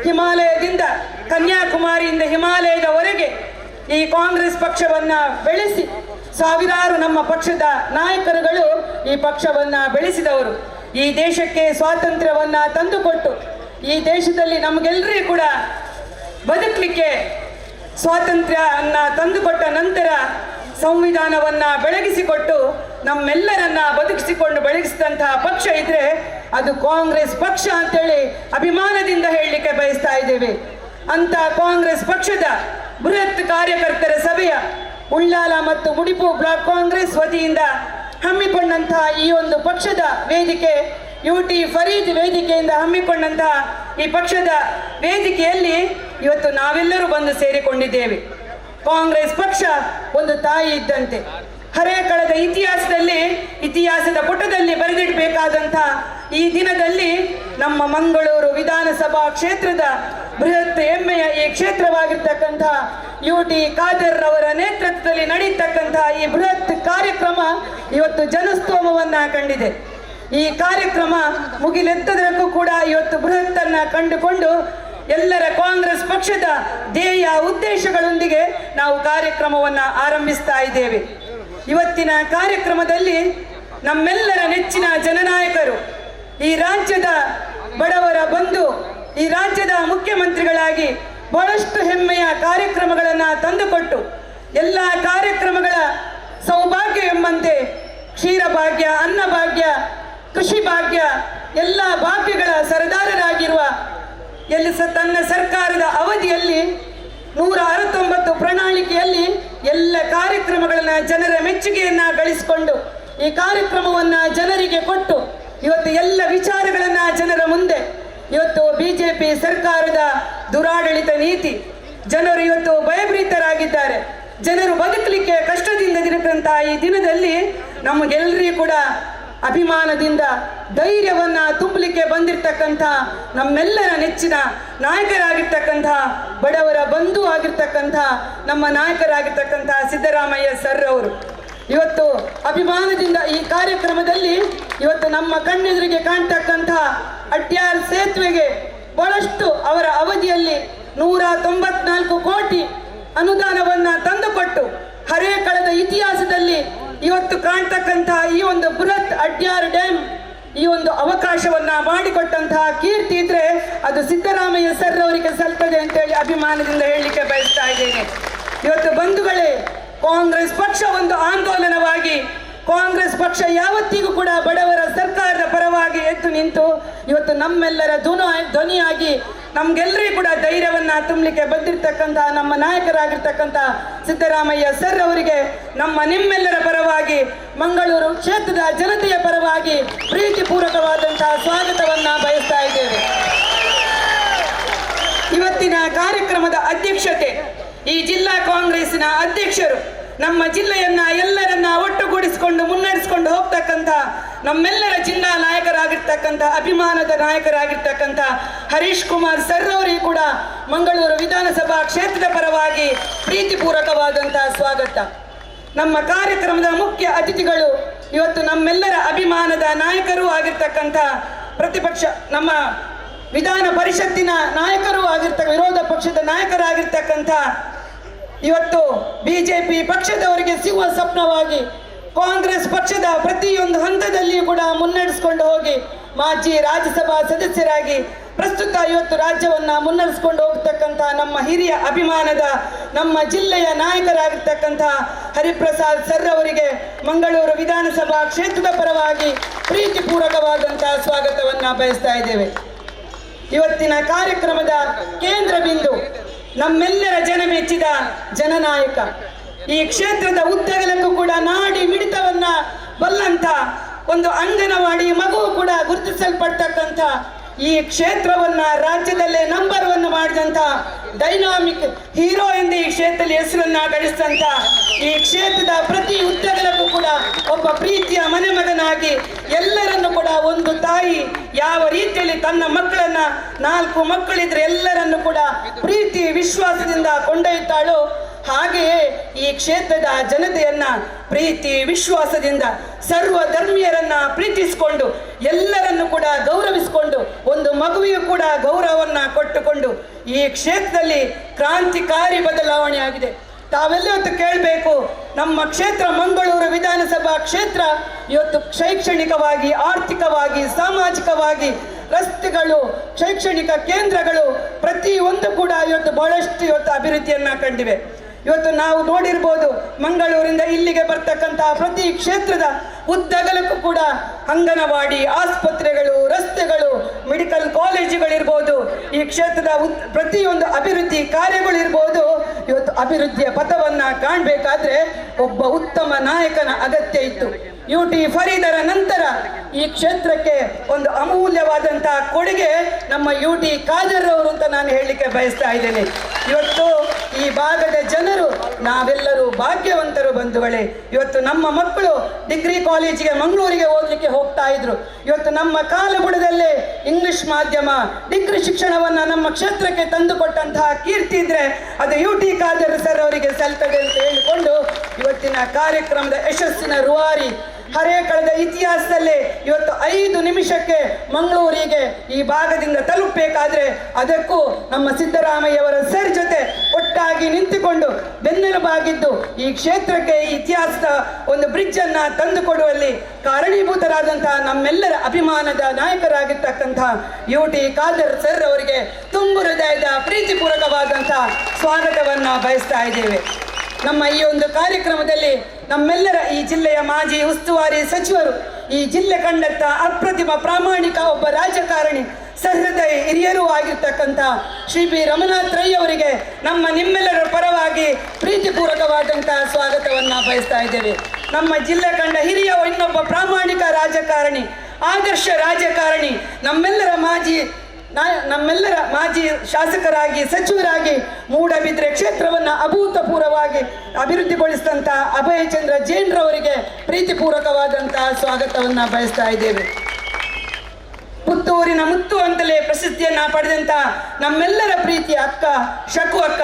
ಹಿಮಾಲಯದಿಂದ ಕನ್ಯಾಕುಮಾರಿಯಿಂದ ಹಿಮಾಲಯದವರೆಗೆ ಈ ಕಾಂಗ್ರೆಸ್ ಪಕ್ಷವನ್ನ ಬೆಳೆಸಿ ಸಾವಿರಾರು ನಮ್ಮ ಪಕ್ಷದ ನಾಯಕರುಗಳು ಈ ಪಕ್ಷವನ್ನ ಬೆಳೆಸಿದವರು. ಈ ದೇಶಕ್ಕೆ ಸ್ವಾತಂತ್ರ್ಯವನ್ನ ತಂದುಕೊಟ್ಟು ಈ ದೇಶದಲ್ಲಿ ನಮಗೆಲ್ಲರಿಗೂ ಕೂಡ ಬದುಕಲಿಕ್ಕೆ ಸ್ವಾತಂತ್ರ್ಯವನ್ನ ತಂದುಕೊಟ್ಟ ನಂತರ ಸಂವಿಧಾನವನ್ನ ಬೆಳಗಿಸಿಕೊಟ್ಟು ನಮ್ಮೆಲ್ಲರನ್ನ ಬದುಕಿಸಿಕೊಂಡು ಬೆಳಗಿಸಿದಂತಹ ಪಕ್ಷ ಇದ್ರೆ ಅದು ಕಾಂಗ್ರೆಸ್ ಪಕ್ಷ ಅಂತೇಳಿ ಅಭಿಮಾನದಿಂದ ಹೇಳಲಿಕ್ಕೆ ಬಯಸ್ತಾ ಇದ್ದೇವೆ. ಅಂತ ಕಾಂಗ್ರೆಸ್ ಪಕ್ಷದ ಬೃಹತ್ ಕಾರ್ಯಕರ್ತರ ಸಭೆಯ ಉಳ್ಳಾಲ ಮತ್ತು ಮುಡಿಪು ಬ್ಲಾಕ್ ಕಾಂಗ್ರೆಸ್ ವತಿಯಿಂದ ಹಮ್ಮಿಕೊಂಡಂತಹ ಈ ಒಂದು ಪಕ್ಷದ ವೇದಿಕೆ UT ಫರೀದ್ ವೇದಿಕೆಯಿಂದ ಹಮ್ಮಿಕೊಂಡಂತಹ ಈ ಪಕ್ಷದ ವೇದಿಕೆಯಲ್ಲಿ ಇವತ್ತು ನಾವೆಲ್ಲರೂ ಬಂದು ಸೇರಿಕೊಂಡಿದ್ದೇವೆ. ಕಾಂಗ್ರೆಸ್ ಪಕ್ಷ ಒಂದು ತಾಯಿ ಇದ್ದಂತೆ. ಹರೇಕಳದ ಇತಿಹಾಸದ ಪುಟದಲ್ಲಿ ಬರೆದಿಡಬೇಕಾದಂತಹ ಈ ದಿನದಲ್ಲಿ ನಮ್ಮ ಮಂಗಳೂರು ವಿಧಾನಸಭಾ ಕ್ಷೇತ್ರದ ಬೃಹತ್ ಹೆಮ್ಮೆಯ ಈ ಕ್ಷೇತ್ರವಾಗಿರ್ತಕ್ಕಂಥ UT ಖಾದರ್ ಅವರ ನೇತೃತ್ವದಲ್ಲಿ ನಡೆಯತಕ್ಕಂತಹ ಈ ಬೃಹತ್ ಕಾರ್ಯಕ್ರಮ ಇವತ್ತು ಜನಸ್ತೋಮವನ್ನ ಕಂಡಿದೆ. ಈ ಕಾರ್ಯಕ್ರಮ ಮುಗಿಲೆತ್ತದಕ್ಕೂ ಕೂಡ ಇವತ್ತು ಬೃಹತ್ತನ್ನ ಕಂಡುಕೊಂಡು ಎಲ್ಲರ ಕಾಂಗ್ರೆಸ್ ಪಕ್ಷದ ಧ್ಯೇಯ ಉದ್ದೇಶಗಳೊಂದಿಗೆ ನಾವು ಕಾರ್ಯಕ್ರಮವನ್ನು ಆರಂಭಿಸ್ತಾ ಇದ್ದೇವೆ. ಇವತ್ತಿನ ಕಾರ್ಯಕ್ರಮದಲ್ಲಿ ನಮ್ಮೆಲ್ಲರ ನೆಚ್ಚಿನ ಜನನಾಯಕರು, ಈ ರಾಜ್ಯದ ಬಡವರ ಬಂಧು, ಈ ರಾಜ್ಯದ ಮುಖ್ಯಮಂತ್ರಿಗಳಾಗಿ ಬಹಳಷ್ಟು ಹೆಮ್ಮೆಯ ಕಾರ್ಯಕ್ರಮಗಳನ್ನು ತಂದುಕೊಟ್ಟು ಎಲ್ಲ ಕಾರ್ಯಕ್ರಮಗಳ ಸೌಭಾಗ್ಯ ಎಂಬಂತೆ ಕ್ಷೀರಭಾಗ್ಯ, ಅನ್ನಭಾಗ್ಯ, ಕೃಷಿ ಭಾಗ್ಯ ಎಲ್ಲ ಭಾಗ್ಯಗಳ ಸರದಾರರಾಗಿರುವ ತನ್ನ ಸರ್ಕಾರದ ಅವಧಿಯಲ್ಲಿ 169 ಪ್ರಣಾಳಿಕೆಯಲ್ಲಿ ಎಲ್ಲ ಕಾರ್ಯಕ್ರಮಗಳನ್ನ ಜನರ ಮೆಚ್ಚುಗೆಯನ್ನ ಗಳಿಸಿಕೊಂಡು ಈ ಕಾರ್ಯಕ್ರಮವನ್ನ ಜನರಿಗೆ ಕೊಟ್ಟು ಇವತ್ತು ಎಲ್ಲ ವಿಚಾರಗಳನ್ನ ಜನರ ಮುಂದೆ ಇವತ್ತು BJP ಸರ್ಕಾರದ ದುರಾಡಳಿತ ನೀತಿ, ಜನರು ಇವತ್ತು ಭಯಭೀತರಾಗಿದ್ದಾರೆ. ಜನರು ಬದುಕಲಿಕ್ಕೆ ಕಷ್ಟದಿಂದ ಇರತಕ್ಕಂತಹ ಈ ದಿನದಲ್ಲಿ ನಮಗೆಲ್ಲರಿಗೂ ಕೂಡ ಅಭಿಮಾನದಿಂದ ಧೈರ್ಯವನ್ನ ತುಂಬಲಿಕ್ಕೆ ಬಂದಿರತಕ್ಕಂಥ ನಮ್ಮೆಲ್ಲರ ನೆಚ್ಚಿನ ನಾಯಕರಾಗಿರ್ತಕ್ಕಂಥ ಬಡವರ ಬಂಧು ಆಗಿರ್ತಕ್ಕಂಥ ನಮ್ಮ ನಾಯಕರಾಗಿರ್ತಕ್ಕಂಥ ಸಿದ್ದರಾಮಯ್ಯ ಸರ್ ಅವರು ಇವತ್ತು ಅಭಿಮಾನದಿಂದ ಈ ಕಾರ್ಯಕ್ರಮದಲ್ಲಿ ಇವತ್ತು ನಮ್ಮ ಕಣ್ಣೆದುರಿಗೆ ಕಾಣ್ತಕ್ಕಂಥ ಅಡ್ಯಾರ್ ಸೇತುವೆಗೆ ಬಹಳಷ್ಟು ಅವರ ಅವಧಿಯಲ್ಲಿ 194 ಕೋಟಿ ಅನುದಾನವನ್ನ ತಂದುಕೊಟ್ಟು ಹರೇಕಳದ ಇತಿಹಾಸದಲ್ಲಿ ಇವತ್ತು ಕಾಣ್ತಕ್ಕಂತಹ ಈ ಒಂದು ಬೃಹತ್ ಅಡ್ಯಾರ್ ಡ್ಯಾಮ್ ಈ ಒಂದು ಅವಕಾಶವನ್ನ ಮಾಡಿಕೊಟ್ಟಂತಹ ಕೀರ್ತಿ ಇದ್ರೆ ಅದು ಸಿದ್ದರಾಮಯ್ಯ ಸರ್ ಅವರಿಗೆ ಸಲ್ತದೆ ಅಂತೇಳಿ ಅಭಿಮಾನದಿಂದ ಹೇಳಲಿಕ್ಕೆ ಬಯಸ್ತಾ ಇದ್ದೇನೆ. ಇವತ್ತು ಬಂಧುಗಳೇ, ಕಾಂಗ್ರೆಸ್ ಪಕ್ಷ ಒಂದು ಆಂದೋಲನವಾಗಿ, ಕಾಂಗ್ರೆಸ್ ಪಕ್ಷ ಯಾವತ್ತಿಗೂ ಕೂಡ ಬಡವರ ಸರ್ಕಾರದ ಪರವಾಗಿ ಎದ್ದು ನಿಂತು ಇವತ್ತು ನಮ್ಮೆಲ್ಲರ ಧ್ವನಿಯಾಗಿ ನಮ್ಗೆಲ್ಲರಿಗೂ ಕೂಡ ಧೈರ್ಯವನ್ನ ತುಂಬಲಿಕ್ಕೆ ಬಂದಿರತಕ್ಕಂತಹ ನಮ್ಮ ನಾಯಕರಾಗಿರ್ತಕ್ಕಂಥ ಸಿದ್ದರಾಮಯ್ಯ ಸರ್ ಅವರಿಗೆ ನಿಮ್ಮೆಲ್ಲರ ಪರವಾಗಿ, ಮಂಗಳೂರು ಕ್ಷೇತ್ರದ ಜನತೆಯ ಪರವಾಗಿ ಪ್ರೀತಿಪೂರ್ವಕವಾದಂತಹ ಸ್ವಾಗತವನ್ನ ಬಯಸ್ತಾ ಇದ್ದೇವೆ. ಇವತ್ತಿನ ಕಾರ್ಯಕ್ರಮದ ಅಧ್ಯಕ್ಷತೆ ಈ ಜಿಲ್ಲಾ ಕಾಂಗ್ರೆಸ್ಸಿನ ಅಧ್ಯಕ್ಷರು, ನಮ್ಮ ಜಿಲ್ಲೆಯನ್ನ ಎಲ್ಲರನ್ನ ಒಟ್ಟುಗೂಡಿಸಿಕೊಂಡು ಮುನ್ನಡೆಸಿಕೊಂಡು ಹೋಗ್ತಕ್ಕಂಥ ನಮ್ಮೆಲ್ಲರ ಜಿಲ್ಲಾ ನಾಯಕರಾಗಿರ್ತಕ್ಕಂಥ ಅಭಿಮಾನದ ನಾಯಕರಾಗಿರ್ತಕ್ಕಂಥ ಹರೀಶ್ ಕುಮಾರ್ ಸರ್ ಅವರಿಗೂ ಕೂಡ ಮಂಗಳೂರು ವಿಧಾನಸಭಾ ಕ್ಷೇತ್ರದ ಪರವಾಗಿ ಪ್ರೀತಿಪೂರ್ವಕವಾದಂತಹ ಸ್ವಾಗತ. ನಮ್ಮ ಕಾರ್ಯಕ್ರಮದ ಮುಖ್ಯ ಅತಿಥಿಗಳು ಇವತ್ತು ನಮ್ಮೆಲ್ಲರ ಅಭಿಮಾನದ ನಾಯಕರೂ ಆಗಿರ್ತಕ್ಕಂಥ ಪ್ರತಿಪಕ್ಷ ನಮ್ಮ ವಿಧಾನ ಪರಿಷತ್ತಿನ ನಾಯಕರೂ ವಿರೋಧ ಪಕ್ಷದ ನಾಯಕರಾಗಿರ್ತಕ್ಕಂಥ ಇವತ್ತು BJP ಪಕ್ಷದವರಿಗೆ ಸಿಗುವ ಸ್ವಪ್ನವಾಗಿ ಕಾಂಗ್ರೆಸ್ ಪಕ್ಷದ ಪ್ರತಿಯೊಂದು ಹಂತದಲ್ಲಿಯೂ ಕೂಡ ಮುನ್ನಡೆಸಿಕೊಂಡು ಹೋಗಿ ಮಾಜಿ ರಾಜ್ಯಸಭಾ ಸದಸ್ಯರಾಗಿ ಪ್ರಸ್ತುತ ಇವತ್ತು ರಾಜ್ಯವನ್ನ ಮುನ್ನಡೆಸಿಕೊಂಡು ಹೋಗ್ತಕ್ಕಂಥ ನಮ್ಮ ಹಿರಿಯ ಅಭಿಮಾನದ ನಮ್ಮ ಜಿಲ್ಲೆಯ ನಾಯಕರಾಗಿರ್ತಕ್ಕಂಥ ಹರಿಪ್ರಸಾದ್ ಸರ್ ಅವರಿಗೆ ಮಂಗಳೂರು ವಿಧಾನಸಭಾ ಕ್ಷೇತ್ರದ ಪರವಾಗಿ ಪ್ರೀತಿಪೂರ್ವಕವಾದಂತಹ ಸ್ವಾಗತವನ್ನ ಬಯಸ್ತಾ ಇದ್ದೇವೆ. ಇವತ್ತಿನ ಕಾರ್ಯಕ್ರಮದ ಕೇಂದ್ರ ಬಿಂದು ನಮ್ಮೆಲ್ಲರ ಜನ ಮೆಚ್ಚಿದ ಜನನಾಯಕ. ಈ ಕ್ಷೇತ್ರದ ಉದ್ದಗಲಕ್ಕೂ ಕೂಡ ನಾಡಿ ಮಿಡಿತವನ್ನ ಬಲ್ಲಂತ ಒಂದು ಅಂಗನವಾಡಿ ಮಗು ಕೂಡ ಗುರುತಿಸಲ್ಪಡ್ತಕ್ಕಂಥ ಈ ಕ್ಷೇತ್ರವನ್ನ ರಾಜ್ಯದಲ್ಲೇ ನಂಬರ್ 1 ಮಾಡಿದಂತ ಡೈನಾಮಿಕ್ ಹೀರೋ ಎಂದು ಈ ಕ್ಷೇತ್ರದಲ್ಲಿ ಹೆಸರನ್ನ ಗಳಿಸಿದಂತ ಈ ಕ್ಷೇತ್ರದ ಪ್ರತಿ ಉದ್ದಗಲಕ್ಕೂ ಕೂಡ ಒಬ್ಬ ಪ್ರೀತಿಯ ಮನೆಮಗನಾಗಿ ಎಲ್ಲರನ್ನು ಕೂಡ ಒಂದು ತಾಯಿ ಯಾವ ರೀತಿಯಲ್ಲಿ ತನ್ನ ಮಕ್ಕಳನ್ನ 4 ಮಕ್ಕಳಿದ್ರೆ ಎಲ್ಲರನ್ನು ಕೂಡ ಪ್ರೀತಿ ವಿಶ್ವಾಸದಿಂದ ಕೊಂಡೊಯ್ತಾಳೋ ಹಾಗೆಯೇ ಈ ಕ್ಷೇತ್ರದ ಜನತೆಯನ್ನ ಪ್ರೀತಿ ವಿಶ್ವಾಸದಿಂದ ಸರ್ವ ಧರ್ಮೀಯರನ್ನ ಪ್ರೀತಿಸಿಕೊಂಡು ಎಲ್ಲರನ್ನು ಕೂಡ ಗೌರವಿಸಿಕೊಂಡು ಒಂದು ಮಗುವಿಗೂ ಕೂಡ ಗೌರವವನ್ನ ಕೊಟ್ಟುಕೊಂಡು ಈ ಕ್ಷೇತ್ರದಲ್ಲಿ ಕ್ರಾಂತಿಕಾರಿ ಬದಲಾವಣೆ ಆಗಿದೆ. ತಾವೆಲ್ಲ ಇವತ್ತು ಕೇಳಬೇಕು, ನಮ್ಮ ಕ್ಷೇತ್ರ ಮಂಗಳೂರು ವಿಧಾನಸಭಾ ಕ್ಷೇತ್ರ ಇವತ್ತು ಶೈಕ್ಷಣಿಕವಾಗಿ, ಆರ್ಥಿಕವಾಗಿ, ಸಾಮಾಜಿಕವಾಗಿ, ರಸ್ತೆಗಳು, ಶೈಕ್ಷಣಿಕ ಕೇಂದ್ರಗಳು ಪ್ರತಿಯೊಂದು ಕೂಡ ಬಹಳಷ್ಟು ಅಭಿವೃದ್ಧಿಯನ್ನ ಕಂಡಿವೆ. ಇವತ್ತು ನಾವು ನೋಡಿರ್ಬೋದು, ಮಂಗಳೂರಿಂದ ಇಲ್ಲಿಗೆ ಬರ್ತಕ್ಕಂತಹ ಪ್ರತಿ ಕ್ಷೇತ್ರದ ಉದ್ದಗಲಕ್ಕೂ ಕೂಡ ಅಂಗನವಾಡಿ, ಆಸ್ಪತ್ರೆಗಳು, ರಸ್ತೆಗಳು, ಮೆಡಿಕಲ್ ಕಾಲೇಜುಗಳಿರ್ಬೋದು, ಈ ಕ್ಷೇತ್ರದ ಪ್ರತಿಯೊಂದು ಅಭಿವೃದ್ಧಿ ಕಾರ್ಯಗಳಿರ್ಬೋದು. ಇವತ್ತು ಅಭಿವೃದ್ಧಿಯ ಪಥವನ್ನ ಕಾಣಬೇಕಾದ್ರೆ ಒಬ್ಬ ಉತ್ತಮ ನಾಯಕನ ಅಗತ್ಯ ಇತ್ತು. UT ಫರೀದರ ನಂತರ ಈ ಕ್ಷೇತ್ರಕ್ಕೆ ಒಂದು ಅಮೂಲ್ಯವಾದಂತಹ ಕೊಡುಗೆ ನಮ್ಮ UT ಖಾದರ್ ಅವರು ಅಂತ ನಾನು ಹೇಳಲಿಕ್ಕೆ ಬಯಸ್ತಾ ಇದ್ದೇನೆ. ಇವತ್ತು ಈ ಭಾಗದ ಜನರು ನಾವೆಲ್ಲರೂ ಭಾಗ್ಯವಂತರು ಬಂಧುಗಳೇ. ಇವತ್ತು ನಮ್ಮ ಮಕ್ಕಳು ಡಿಗ್ರಿ ಕಾಲೇಜಿಗೆ ಮಂಗಳೂರಿಗೆ ಓದಲಿಕ್ಕೆ ಹೋಗ್ತಾ ಇದ್ರು. ಇವತ್ತು ನಮ್ಮ ಕಾಲಬುಡದಲ್ಲೇ ಇಂಗ್ಲಿಷ್ ಮಾಧ್ಯಮ ಡಿಗ್ರಿ ಶಿಕ್ಷಣವನ್ನ ನಮ್ಮ ಕ್ಷೇತ್ರಕ್ಕೆ ತಂದುಕೊಟ್ಟಂತಹ ಕೀರ್ತಿ ಇದ್ರೆ ಅದು UT ಖಾದರ್ ಸರ್ ಅವರಿಗೆ ಸಲ್ತದೆ ಅಂತ ಹೇಳಿಕೊಂಡು ಇವತ್ತಿನ ಕಾರ್ಯಕ್ರಮದ ಯಶಸ್ಸಿನ ರೂವಾರಿ ಹರೇ ಕಳೆದ ಇತಿಹಾಸದಲ್ಲಿ ಇವತ್ತು 5 ನಿಮಿಷಕ್ಕೆ ಮಂಗಳೂರಿಗೆ ಈ ಭಾಗದಿಂದ ತಲುಪಬೇಕಾದ್ರೆ ಅದಕ್ಕೂ ನಮ್ಮ ಸಿದ್ದರಾಮಯ್ಯವರ ಸರ್ ಜೊತೆ ಒಟ್ಟಾಗಿ ನಿಂತುಕೊಂಡು ಬೆನ್ನೆಲುಬಾಗಿದ್ದು ಈ ಕ್ಷೇತ್ರಕ್ಕೆ ಈ ಇತಿಹಾಸದ ಒಂದು ಬ್ರಿಡ್ಜ್ ಅನ್ನ ತಂದುಕೊಡುವಲ್ಲಿ ಕಾರಣೀಭೂತರಾದಂತಹ ನಮ್ಮೆಲ್ಲರ ಅಭಿಮಾನದ ನಾಯಕರಾಗಿರ್ತಕ್ಕಂತಹ UT ಖಾದರ್ ಸರ್ ಅವರಿಗೆ ತುಂಬು ಹೃದಯದ ಪ್ರೀತಿಪೂರ್ವಕವಾದಂತಹ ಸ್ವಾಗತವನ್ನ ಬಯಸ್ತಾ ಇದ್ದೇವೆ. ನಮ್ಮ ಈ ಒಂದು ಕಾರ್ಯಕ್ರಮದಲ್ಲಿ ನಮ್ಮೆಲ್ಲರ ಈ ಜಿಲ್ಲೆಯ ಮಾಜಿ ಉಸ್ತುವಾರಿ ಸಚಿವರು, ಈ ಜಿಲ್ಲೆ ಕಂಡಂತ ಅಪ್ರತಿಮ ಪ್ರಾಮಾಣಿಕ ಒಬ್ಬ ರಾಜಕಾರಣಿ, ಸಹೃದಯ ಹಿರಿಯರೂ ಆಗಿರ್ತಕ್ಕಂಥ ಶ್ರೀ ಬಿ ರಮನಾಥ್ ರೈ ಅವರಿಗೆ ನಿಮ್ಮೆಲ್ಲರ ಪರವಾಗಿ ಪ್ರೀತಿಪೂರ್ವಕವಾದಂತಹ ಸ್ವಾಗತವನ್ನ ಬಯಸ್ತಾ ಇದ್ದೇವೆ. ನಮ್ಮ ಜಿಲ್ಲೆ ಕಂಡ ಹಿರಿಯ ಇನ್ನೊಬ್ಬ ಪ್ರಾಮಾಣಿಕ ರಾಜಕಾರಣಿ, ಆದರ್ಶ ರಾಜಕಾರಣಿ, ನಮ್ಮೆಲ್ಲರ ಮಾಜಿ ಶಾಸಕರಾಗಿ, ಸಚಿವರಾಗಿ ಮೂಡಬಿದ್ರೆ ಕ್ಷೇತ್ರವನ್ನು ಅಭೂತಪೂರ್ವವಾಗಿ ಅಭಿವೃದ್ಧಿಗೊಳಿಸಿದಂಥ ಅಭಯ ಚಂದ್ರ ಜೈನ್ ರವರಿಗೆ ಪ್ರೀತಿಪೂರ್ವಕವಾದಂತಹ ಸ್ವಾಗತವನ್ನ ಬಯಸ್ತಾ ಇದ್ದೇವೆ. ಪುತ್ತೂರಿನ ಮುತ್ತು ಅಂತಲೇ ಪ್ರಸಿದ್ಧಿಯನ್ನ ಪಡೆದಂತ ನಮ್ಮೆಲ್ಲರ ಪ್ರೀತಿಯ ಅಕ್ಕ ಶಕು ಅಕ್ಕ,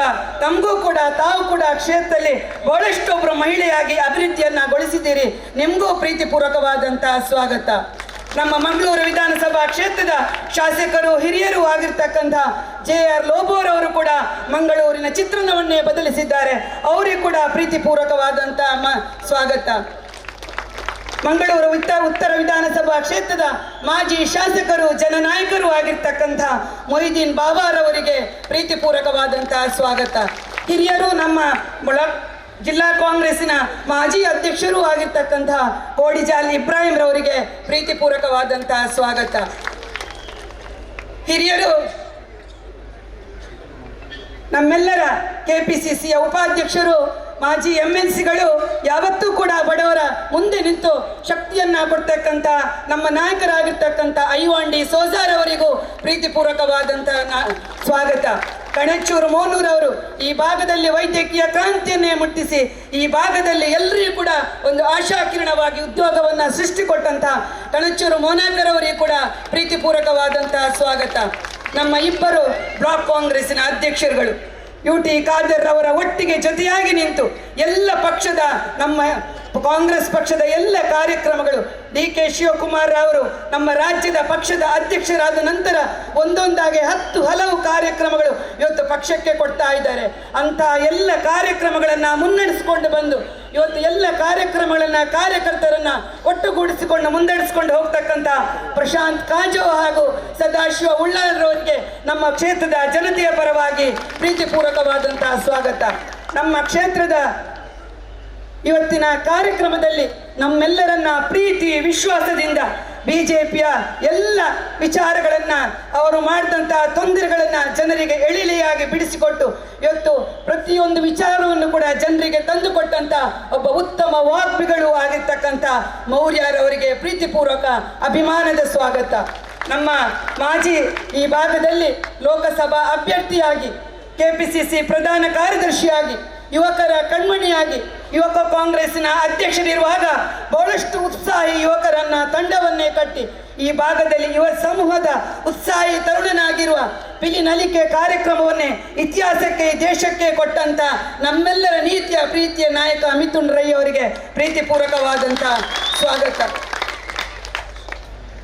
ತಾವು ಕೂಡ ಕ್ಷೇತ್ರದಲ್ಲಿ ಬಹಳಷ್ಟು ಒಬ್ಬರು ಮಹಿಳೆಯಾಗಿ ಅಭಿವೃದ್ಧಿಯನ್ನ ಗೊಳಿಸಿದ್ದೀರಿ. ನಿಮಗೂ ಪ್ರೀತಿಪೂರ್ವಕವಾದಂತಹ ಸ್ವಾಗತ. ನಮ್ಮ ಮಂಗಳೂರು ವಿಧಾನಸಭಾ ಕ್ಷೇತ್ರದ ಶಾಸಕರು, ಹಿರಿಯರು ಆಗಿರ್ತಕ್ಕಂಥ JR ಲೋಬೋರ್ ಅವರು ಕೂಡ ಮಂಗಳೂರಿನ ಚಿತ್ರಣವನ್ನೇ ಬದಲಿಸಿದ್ದಾರೆ. ಅವರಿಗೂ ಕೂಡ ಪ್ರೀತಿಪೂರ್ವಕವಾದಂತಹ ಸ್ವಾಗತ. ಮಂಗಳೂರು ಉತ್ತರ ವಿಧಾನಸಭಾ ಕ್ಷೇತ್ರದ ಮಾಜಿ ಶಾಸಕರು, ಜನನಾಯಕರು ಆಗಿರ್ತಕ್ಕಂಥ ಮೊಹಿದೀನ್ ಬಾಬಾರ್ ಅವರಿಗೆ ಪ್ರೀತಿಪೂರ್ವಕವಾದಂತಹ ಸ್ವಾಗತ. ಹಿರಿಯರು ನಮ್ಮ ಜಿಲ್ಲಾ ಕಾಂಗ್ರೆಸ್ಸಿನ ಮಾಜಿ ಅಧ್ಯಕ್ಷರೂ ಆಗಿರ್ತಕ್ಕಂತಹ ಕೋಡಿಜಾಲ್ ಇಬ್ರಾಹಿಂ ರವರಿಗೆ ಪ್ರೀತಿಪೂರ್ವಕವಾದಂತಹ ಸ್ವಾಗತ. ಹಿರಿಯರು ನಮ್ಮೆಲ್ಲರ KPCCಯ ಉಪಾಧ್ಯಕ್ಷರು, ಮಾಜಿ MLCಗಳು ಯಾವತ್ತೂ ಕೂಡ ಬಡವರ ಮುಂದೆ ನಿಂತು ಶಕ್ತಿಯನ್ನ ಕೊಡ್ತಕ್ಕಂಥ ನಮ್ಮ ನಾಯಕರಾಗಿರ್ತಕ್ಕಂಥ ಐವಾಂಡಿ ಸೋಜಾರ್ ಅವರಿಗೂ ಪ್ರೀತಿಪೂರ್ವಕವಾದಂತಹ ಸ್ವಾಗತ. ಕಣಚೂರು ಮೋನೂರ್ ಅವರು ಈ ಭಾಗದಲ್ಲಿ ವೈದ್ಯಕೀಯ ಕ್ರಾಂತಿಯನ್ನೇ ಮುಟ್ಟಿಸಿ ಈ ಭಾಗದಲ್ಲಿ ಎಲ್ಲರಿಗೂ ಕೂಡ ಒಂದು ಆಶಾಕಿರಣವಾಗಿ ಉದ್ಯೋಗವನ್ನ ಸೃಷ್ಟಿಕೊಟ್ಟಂತಹ ಕಣಚೂರು ಮೋನಾಕರ್ ಅವರಿಗೂ ಕೂಡ ಪ್ರೀತಿಪೂರ್ವಕವಾದಂತಹ ಸ್ವಾಗತ. ನಮ್ಮ ಇಬ್ಬರು ಬ್ಲಾಕ್ ಕಾಂಗ್ರೆಸ್ಸಿನ ಅಧ್ಯಕ್ಷರುಗಳು UT ಖಾದರ್ ಅವರ ಒಟ್ಟಿಗೆ ಜೊತೆಯಾಗಿ ನಿಂತು ಎಲ್ಲ ಪಕ್ಷದ, ನಮ್ಮ ಕಾಂಗ್ರೆಸ್ ಪಕ್ಷದ ಎಲ್ಲ ಕಾರ್ಯಕ್ರಮಗಳು, DK ಶಿವಕುಮಾರ್ ಅವರು ನಮ್ಮ ರಾಜ್ಯದ ಪಕ್ಷದ ಅಧ್ಯಕ್ಷರಾದ ನಂತರ ಒಂದೊಂದಾಗಿ 10 ಹಲವು ಕಾರ್ಯಕ್ರಮಗಳು ಇವತ್ತು ಪಕ್ಷಕ್ಕೆ ಕೊಡ್ತಾ ಇದ್ದಾರೆ. ಅಂತ ಎಲ್ಲ ಕಾರ್ಯಕ್ರಮಗಳನ್ನ ಮುನ್ನಡೆಸಿಕೊಂಡು ಬಂದು ಇವತ್ತು ಎಲ್ಲ ಕಾರ್ಯಕ್ರಮಗಳನ್ನ, ಕಾರ್ಯಕರ್ತರನ್ನ ಒಟ್ಟುಗೂಡಿಸಿಕೊಂಡು ಮುನ್ನಡೆಸಿಕೊಂಡು ಹೋಗ್ತಕ್ಕಂಥ ಪ್ರಶಾಂತ್ ಕಾಜೋ ಹಾಗೂ ಸದಾಶಿವ ಉಳ್ಳಾರವರಿಗೆ ನಮ್ಮ ಕ್ಷೇತ್ರದ ಜನತೆಯ ಪರವಾಗಿ ಪ್ರೀತಿಪೂರ್ವಕವಾದಂತಹ ಸ್ವಾಗತ. ನಮ್ಮ ಕ್ಷೇತ್ರದ ಇವತ್ತಿನ ಕಾರ್ಯಕ್ರಮದಲ್ಲಿ ನಮ್ಮೆಲ್ಲರನ್ನ ಪ್ರೀತಿ ವಿಶ್ವಾಸದಿಂದ ಬಿಜೆಪಿಯ ಎಲ್ಲ ವಿಚಾರಗಳನ್ನು ಅವರು ಮಾಡಿದಂತಹ ತೊಂದರೆಗಳನ್ನು ಜನರಿಗೆ ಎಳಿಲಿಯಾಗಿ ಬಿಡಿಸಿಕೊಟ್ಟು ಇವತ್ತು ಪ್ರತಿಯೊಂದು ವಿಚಾರವನ್ನು ಕೂಡ ಜನರಿಗೆ ತಂದುಕೊಟ್ಟಂತ ಒಬ್ಬ ಉತ್ತಮ ವಾಗ್ಮಿಗಳು ಆಗಿರ್ತಕ್ಕಂಥ ಮೌರ್ಯರವರಿಗೆ ಪ್ರೀತಿಪೂರ್ವಕ ಅಭಿಮಾನದ ಸ್ವಾಗತ. ನಮ್ಮ ಮಾಜಿ ಈ ಭಾಗದಲ್ಲಿ ಲೋಕಸಭಾ ಅಭ್ಯರ್ಥಿಯಾಗಿ, ಕೆಪಿಸಿಸಿ ಪ್ರಧಾನ ಕಾರ್ಯದರ್ಶಿಯಾಗಿ, ಯುವಕರ ಕಣ್ಮಣಿಯಾಗಿ, ಯುವಕ ಕಾಂಗ್ರೆಸ್ಸಿನ ಅಧ್ಯಕ್ಷರಿರುವಾಗ ಬಹಳಷ್ಟು ಉತ್ಸಾಹಿ ಯುವಕರನ್ನ ತಂಡವನ್ನೇ ಕಟ್ಟಿ ಈ ಭಾಗದಲ್ಲಿ ಯುವ ಸಮೂಹದ ಉತ್ಸಾಹಿ ತರುಣನಾಗಿರುವ ಪಿಲಿನಲಿಕೆ ಕಾರ್ಯಕ್ರಮವನ್ನೇ ಇತಿಹಾಸಕ್ಕೆ, ದೇಶಕ್ಕೆ ಕೊಟ್ಟಂತ ನಮ್ಮೆಲ್ಲರ ನೀತಿಯ ಪ್ರೀತಿಯ ನಾಯಕ ಮಿಥುನ್ ರೈ ಅವರಿಗೆ ಪ್ರೀತಿಪೂರ್ವಕವಾದಂಥ ಸ್ವಾಗತ.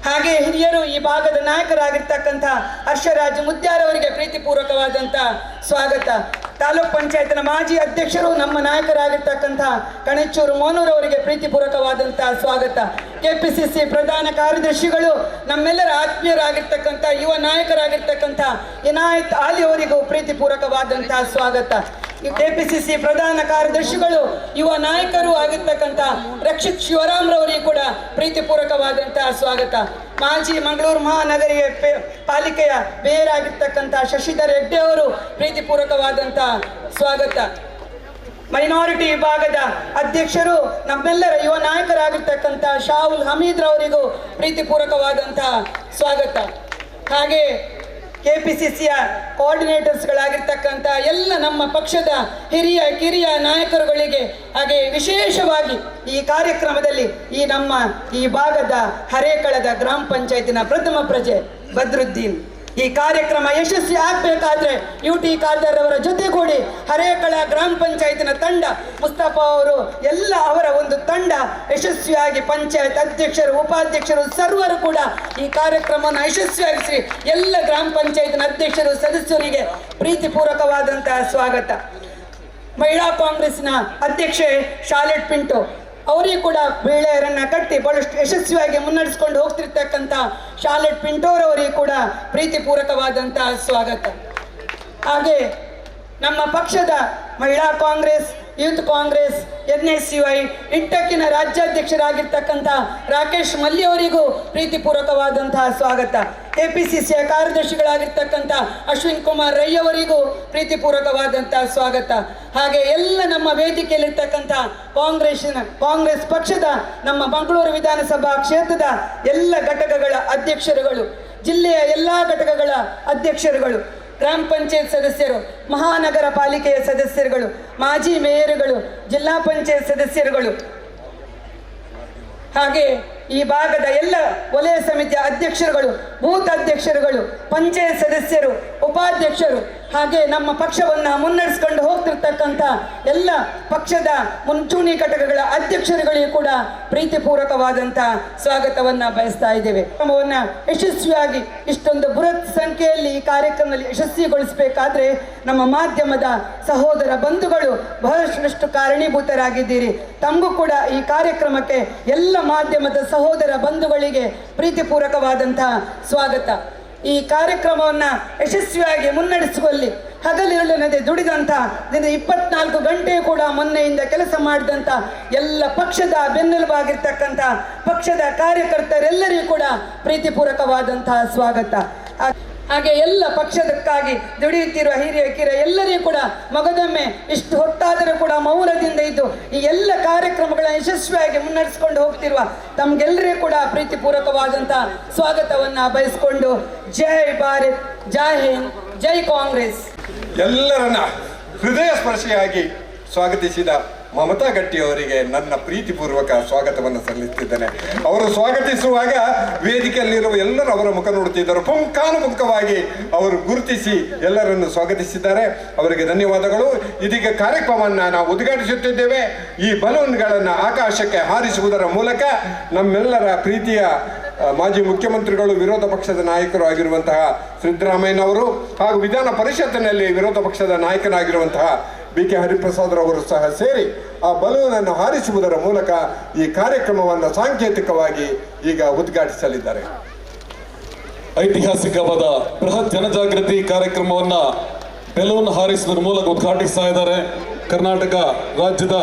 ಹಾಗೆ ಹಿರಿಯರು ಈ ಭಾಗದ ನಾಯಕರಾಗಿರ್ತಕ್ಕಂಥ ಹರ್ಷರಾಜ್ ಮುದ್ಯಾರ್ ಅವರಿಗೆ ಪ್ರೀತಿಪೂರ್ವಕವಾದಂಥ ಸ್ವಾಗತ. ತಾಲೂಕ್ ಪಂಚಾಯತ್ನ ಮಾಜಿ ಅಧ್ಯಕ್ಷರು ನಮ್ಮ ನಾಯಕರಾಗಿರ್ತಕ್ಕಂಥ ಕಣೆಚ್ಚೂರು ಮೋನೂರ್ ಅವರಿಗೆ ಪ್ರೀತಿಪೂರ್ವಕವಾದಂಥ ಸ್ವಾಗತ. ಕೆಪಿಸಿಸಿ ಪ್ರಧಾನ ಕಾರ್ಯದರ್ಶಿಗಳು ನಮ್ಮೆಲ್ಲರ ಆತ್ಮೀಯರಾಗಿರ್ತಕ್ಕಂಥ ಯುವ ನಾಯಕರಾಗಿರ್ತಕ್ಕಂಥ ಇನಾಯತ್ ಆಲಿ ಅವರಿಗೂ ಪ್ರೀತಿಪೂರ್ವಕವಾದಂಥ ಸ್ವಾಗತ. ಕೆಪಿಸಿಸಿ ಪ್ರಧಾನ ಕಾರ್ಯದರ್ಶಿಗಳು ಯುವ ನಾಯಕರು ಆಗಿರ್ತಕ್ಕಂಥ ರಕ್ಷಿತ್ ಶಿವರಾಮ್ರವರಿಗೆ ಕೂಡ ಪ್ರೀತಿಪೂರ್ವಕವಾದಂತಹ ಸ್ವಾಗತ. ಮಾಜಿ ಮಂಗಳೂರು ಮಹಾನಗರ ಪಾಲಿಕೆಯ ಮೇಯರ್ ಆಗಿರ್ತಕ್ಕಂಥ ಶಶಿಧರ್ ಹೆಗ್ಡೆ ಅವರು ಪ್ರೀತಿಪೂರ್ವಕವಾದಂಥ ಸ್ವಾಗತ. ಮೈನಾರಿಟಿ ವಿಭಾಗದ ಅಧ್ಯಕ್ಷರು ನಮ್ಮೆಲ್ಲರ ಯುವ ನಾಯಕರಾಗಿರ್ತಕ್ಕಂಥ ಶಾಹುಲ್ ಹಮೀದ್ ರವರಿಗೂ ಪ್ರೀತಿಪೂರ್ವಕವಾದಂತಹ ಸ್ವಾಗತ. ಹಾಗೆ ಕೆಪಿಸಿಸಿಯ ಕೋಆರ್ಡಿನೇಟರ್ಸ್ಗಳಾಗಿರ್ತಕ್ಕಂಥ ಎಲ್ಲ ನಮ್ಮ ಪಕ್ಷದ ಹಿರಿಯ ಕಿರಿಯ ನಾಯಕರುಗಳಿಗೆ, ಹಾಗೆ ವಿಶೇಷವಾಗಿ ಈ ಕಾರ್ಯಕ್ರಮದಲ್ಲಿ ಈ ಭಾಗದ ಹರೇಕಳದ ಗ್ರಾಮ ಪಂಚಾಯತಿನ ಪ್ರಥಮ ಪ್ರಜೆ ಬದ್ರುದ್ದೀನ್. ಈ ಕಾರ್ಯಕ್ರಮ ಯಶಸ್ವಿ ಆಗಬೇಕಾದ್ರೆ UT ಖಾದರ್ ಅವರ ಜೊತೆಗೂಡಿ ಹರೇಕಳ ಗ್ರಾಮ ಪಂಚಾಯತಿನ ತಂಡ, ಮುಸ್ತಫಾ ಅವರು ಎಲ್ಲ ಅವರ ಒಂದು ತಂಡ ಯಶಸ್ವಿಯಾಗಿ ಪಂಚಾಯತ್ ಅಧ್ಯಕ್ಷರು, ಉಪಾಧ್ಯಕ್ಷರು ಸರ್ವರು ಕೂಡ ಈ ಕಾರ್ಯಕ್ರಮವನ್ನು ಯಶಸ್ವಿಯಾಗಿಸಿ ಎಲ್ಲ ಗ್ರಾಮ ಪಂಚಾಯತ್ನ ಅಧ್ಯಕ್ಷರು, ಸದಸ್ಯರಿಗೆ ಪ್ರೀತಿಪೂರ್ವಕವಾದಂತಹ ಸ್ವಾಗತ. ಮಹಿಳಾ ಕಾಂಗ್ರೆಸ್ನ ಅಧ್ಯಕ್ಷೆ ಶಾಲೆಟ್ ಪಿಂಟೋ ಅವರಿಗೂ ಕೂಡ ಮಹಿಳೆಯರನ್ನ ಕಟ್ಟಿ ಬಹಳಷ್ಟು ಯಶಸ್ವಿಯಾಗಿ ಮುನ್ನಡೆಸ್ಕೊಂಡು ಹೋಗ್ತಿರ್ತಕ್ಕಂಥ ಶಾಲೆಟ್ ಪಿಂಟೋರವರಿಗೂ ಕೂಡ ಪ್ರೀತಿಪೂರ್ವಕವಾದಂತಹ ಸ್ವಾಗತ. ಹಾಗೆ ನಮ್ಮ ಪಕ್ಷದ ಮಹಿಳಾ ಕಾಂಗ್ರೆಸ್, ಯೂತ್ ಕಾಂಗ್ರೆಸ್, NSUI ಇಟ್ಟಕ್ಕಿನ ರಾಜ್ಯಾಧ್ಯಕ್ಷರಾಗಿರ್ತಕ್ಕಂಥ ರಾಕೇಶ್ ಮಲ್ಲಿ ಅವರಿಗೂ ಪ್ರೀತಿಪೂರ್ವಕವಾದಂತಹ ಸ್ವಾಗತ. ಕೆಪಿಸಿಸಿಯ ಕಾರ್ಯದರ್ಶಿಗಳಾಗಿರ್ತಕ್ಕಂಥ ಅಶ್ವಿನ್ ಕುಮಾರ್ ರೈ ಅವರಿಗೂ ಪ್ರೀತಿಪೂರ್ವಕವಾದಂತಹ ಸ್ವಾಗತ. ಹಾಗೆ ಎಲ್ಲ ನಮ್ಮ ವೇದಿಕೆಯಲ್ಲಿರ್ತಕ್ಕಂಥ ಕಾಂಗ್ರೆಸ್ ಪಕ್ಷದ ನಮ್ಮ ಮಂಗಳೂರು ವಿಧಾನಸಭಾ ಕ್ಷೇತ್ರದ ಎಲ್ಲ ಘಟಕಗಳ ಅಧ್ಯಕ್ಷರುಗಳು, ಜಿಲ್ಲೆಯ ಎಲ್ಲ ಘಟಕಗಳ ಅಧ್ಯಕ್ಷರುಗಳು, ಗ್ರಾಮ ಪಂಚಾಯತ್ ಸದಸ್ಯರು, ಮಹಾನಗರ ಪಾಲಿಕೆಯ ಸದಸ್ಯರುಗಳು, ಮಾಜಿ ಮೇಯರ್ಗಳು, ಜಿಲ್ಲಾ ಪಂಚಾಯತ್ ಸದಸ್ಯರುಗಳು, ಹಾಗೆ ಈ ಭಾಗದ ಎಲ್ಲ ವಲಯ ಸಮಿತಿಯ ಅಧ್ಯಕ್ಷರುಗಳು, ಬೂತ್ ಅಧ್ಯಕ್ಷರುಗಳು, ಪಂಚಾಯತ್ ಸದಸ್ಯರು, ಉಪಾಧ್ಯಕ್ಷರು, ಹಾಗೆ ನಮ್ಮ ಪಕ್ಷವನ್ನು ಮುನ್ನಡೆಸ್ಕೊಂಡು ಹೋಗ್ತಿರ್ತಕ್ಕಂಥ ಎಲ್ಲ ಪಕ್ಷದ ಮುಂಚೂಣಿ ಘಟಕಗಳ ಅಧ್ಯಕ್ಷರುಗಳಿಗೂ ಕೂಡ ಪ್ರೀತಿಪೂರ್ವಕವಾದಂಥ ಸ್ವಾಗತವನ್ನು ಬಯಸ್ತಾ ಇದ್ದೇವೆ. ಕಾರ್ಯಕ್ರಮವನ್ನು ಯಶಸ್ವಿಯಾಗಿ ಇಷ್ಟೊಂದು ಬೃಹತ್ ಸಂಖ್ಯೆಯಲ್ಲಿ ಈ ಕಾರ್ಯಕ್ರಮದಲ್ಲಿ ಯಶಸ್ವಿಗೊಳಿಸಬೇಕಾದ್ರೆ ನಮ್ಮ ಮಾಧ್ಯಮದ ಸಹೋದರ ಬಂಧುಗಳು ಬಹಳಷ್ಟು ಕಾರಣೀಭೂತರಾಗಿದ್ದೀರಿ. ತಮಗೂ ಕೂಡ ಈ ಕಾರ್ಯಕ್ರಮಕ್ಕೆ ಎಲ್ಲ ಮಾಧ್ಯಮದ ಸಹೋದರ ಬಂಧುಗಳಿಗೆ ಪ್ರೀತಿಪೂರ್ವಕವಾದಂತಹ ಸ್ವಾಗತ. ಈ ಕಾರ್ಯಕ್ರಮವನ್ನು ಯಶಸ್ವಿಯಾಗಿ ಮುನ್ನಡೆಸುವಲ್ಲಿ ಹಗಲಿರುಳೆನ್ನದೆ ದುಡಿದಂಥ 24 ಗಂಟೆ ಕೂಡ ಮೊನ್ನೆಯಿಂದ ಕೆಲಸ ಮಾಡಿದಂಥ ಎಲ್ಲ ಪಕ್ಷದ ಬೆನ್ನೆಲುಬಾಗಿರ್ತಕ್ಕಂಥ ಪಕ್ಷದ ಕಾರ್ಯಕರ್ತರೆಲ್ಲರಿಗೂ ಕೂಡ ಪ್ರೀತಿಪೂರ್ವಕವಾದಂತಹ ಸ್ವಾಗತ. ಹಾಗೆ ಎಲ್ಲ ಪಕ್ಷದಕ್ಕಾಗಿ ದುಡಿಯುತ್ತಿರುವ ಹಿರಿಯ ಕಿರಿಯ ಎಲ್ಲರಿಗೂ ಕೂಡ ಮಗದೊಮ್ಮೆ ಇಷ್ಟು ಹೊತ್ತಾದರೂ ಕೂಡ ಮೌನದಿಂದ ಇದ್ದು ಈ ಎಲ್ಲ ಕಾರ್ಯಕ್ರಮಗಳನ್ನು ಯಶಸ್ವಿಯಾಗಿ ಮುನ್ನಡೆಸಿಕೊಂಡು ಹೋಗ್ತಿರುವ ತಮ್ಗೆಲ್ಲರಿಗೂ ಕೂಡ ಪ್ರೀತಿಪೂರ್ವಕವಾದಂಥ ಸ್ವಾಗತವನ್ನು ಬಯಸಿಕೊಂಡು ಜೈ ಭಾರತ್, ಜೈ ಹಿಂದ್, ಜೈ ಕಾಂಗ್ರೆಸ್. ಎಲ್ಲರನ್ನ ಹೃದಯ ಸ್ಪರ್ಶಿಯಾಗಿ ಸ್ವಾಗತಿಸಿದ ಮಮತಾ ಗಟ್ಟಿ ಅವರಿಗೆ ನನ್ನ ಪ್ರೀತಿಪೂರ್ವಕ ಸ್ವಾಗತವನ್ನು ಸಲ್ಲಿಸುತ್ತಿದ್ದೇನೆ. ಅವರು ಸ್ವಾಗತಿಸುವಾಗ ವೇದಿಕೆಯಲ್ಲಿರುವ ಎಲ್ಲರೂ ಅವರ ಮುಖ ನೋಡುತ್ತಿದ್ದರು. ಪುಂಖಾನುಪುಂಖವಾಗಿ ಅವರು ಗುರುತಿಸಿ ಎಲ್ಲರನ್ನು ಸ್ವಾಗತಿಸಿದ್ದಾರೆ. ಅವರಿಗೆ ಧನ್ಯವಾದಗಳು. ಇದೀಗ ಕಾರ್ಯಕ್ರಮವನ್ನು ನಾವು ಉದ್ಘಾಟಿಸುತ್ತಿದ್ದೇವೆ. ಈ ಬಲೂನ್ಗಳನ್ನು ಆಕಾಶಕ್ಕೆ ಹಾರಿಸುವುದರ ಮೂಲಕ ನಮ್ಮೆಲ್ಲರ ಪ್ರೀತಿಯ ಮಾಜಿ ಮುಖ್ಯಮಂತ್ರಿಗಳು, ವಿರೋಧ ಪಕ್ಷದ ನಾಯಕರು ಆಗಿರುವಂತಹ ಸಿದ್ದರಾಮಯ್ಯನವರು ಹಾಗೂ ವಿಧಾನ ಪರಿಷತ್ತಿನಲ್ಲಿ ವಿರೋಧ ಪಕ್ಷದ ನಾಯಕನಾಗಿರುವಂತಹ BK ಹರಿಪ್ರಸಾದ್ ರವರು ಸಹ ಸೇರಿ ಆ ಬಲೂನನ್ನು ಹಾರಿಸುವುದರ ಮೂಲಕ ಈ ಕಾರ್ಯಕ್ರಮವನ್ನು ಸಾಂಕೇತಿಕವಾಗಿ ಈಗ ಉದ್ಘಾಟಿಸಲಿದ್ದಾರೆ. ಐತಿಹಾಸಿಕವಾದ ಬೃಹತ್ ಜನಜಾಗೃತಿ ಕಾರ್ಯಕ್ರಮವನ್ನ ಬೆಲೂನ್ ಹಾರಿಸುವುದರ ಮೂಲಕ ಉದ್ಘಾಟಿಸ್ತಾ ಇದ್ದಾರೆ. ಕರ್ನಾಟಕ ರಾಜ್ಯದ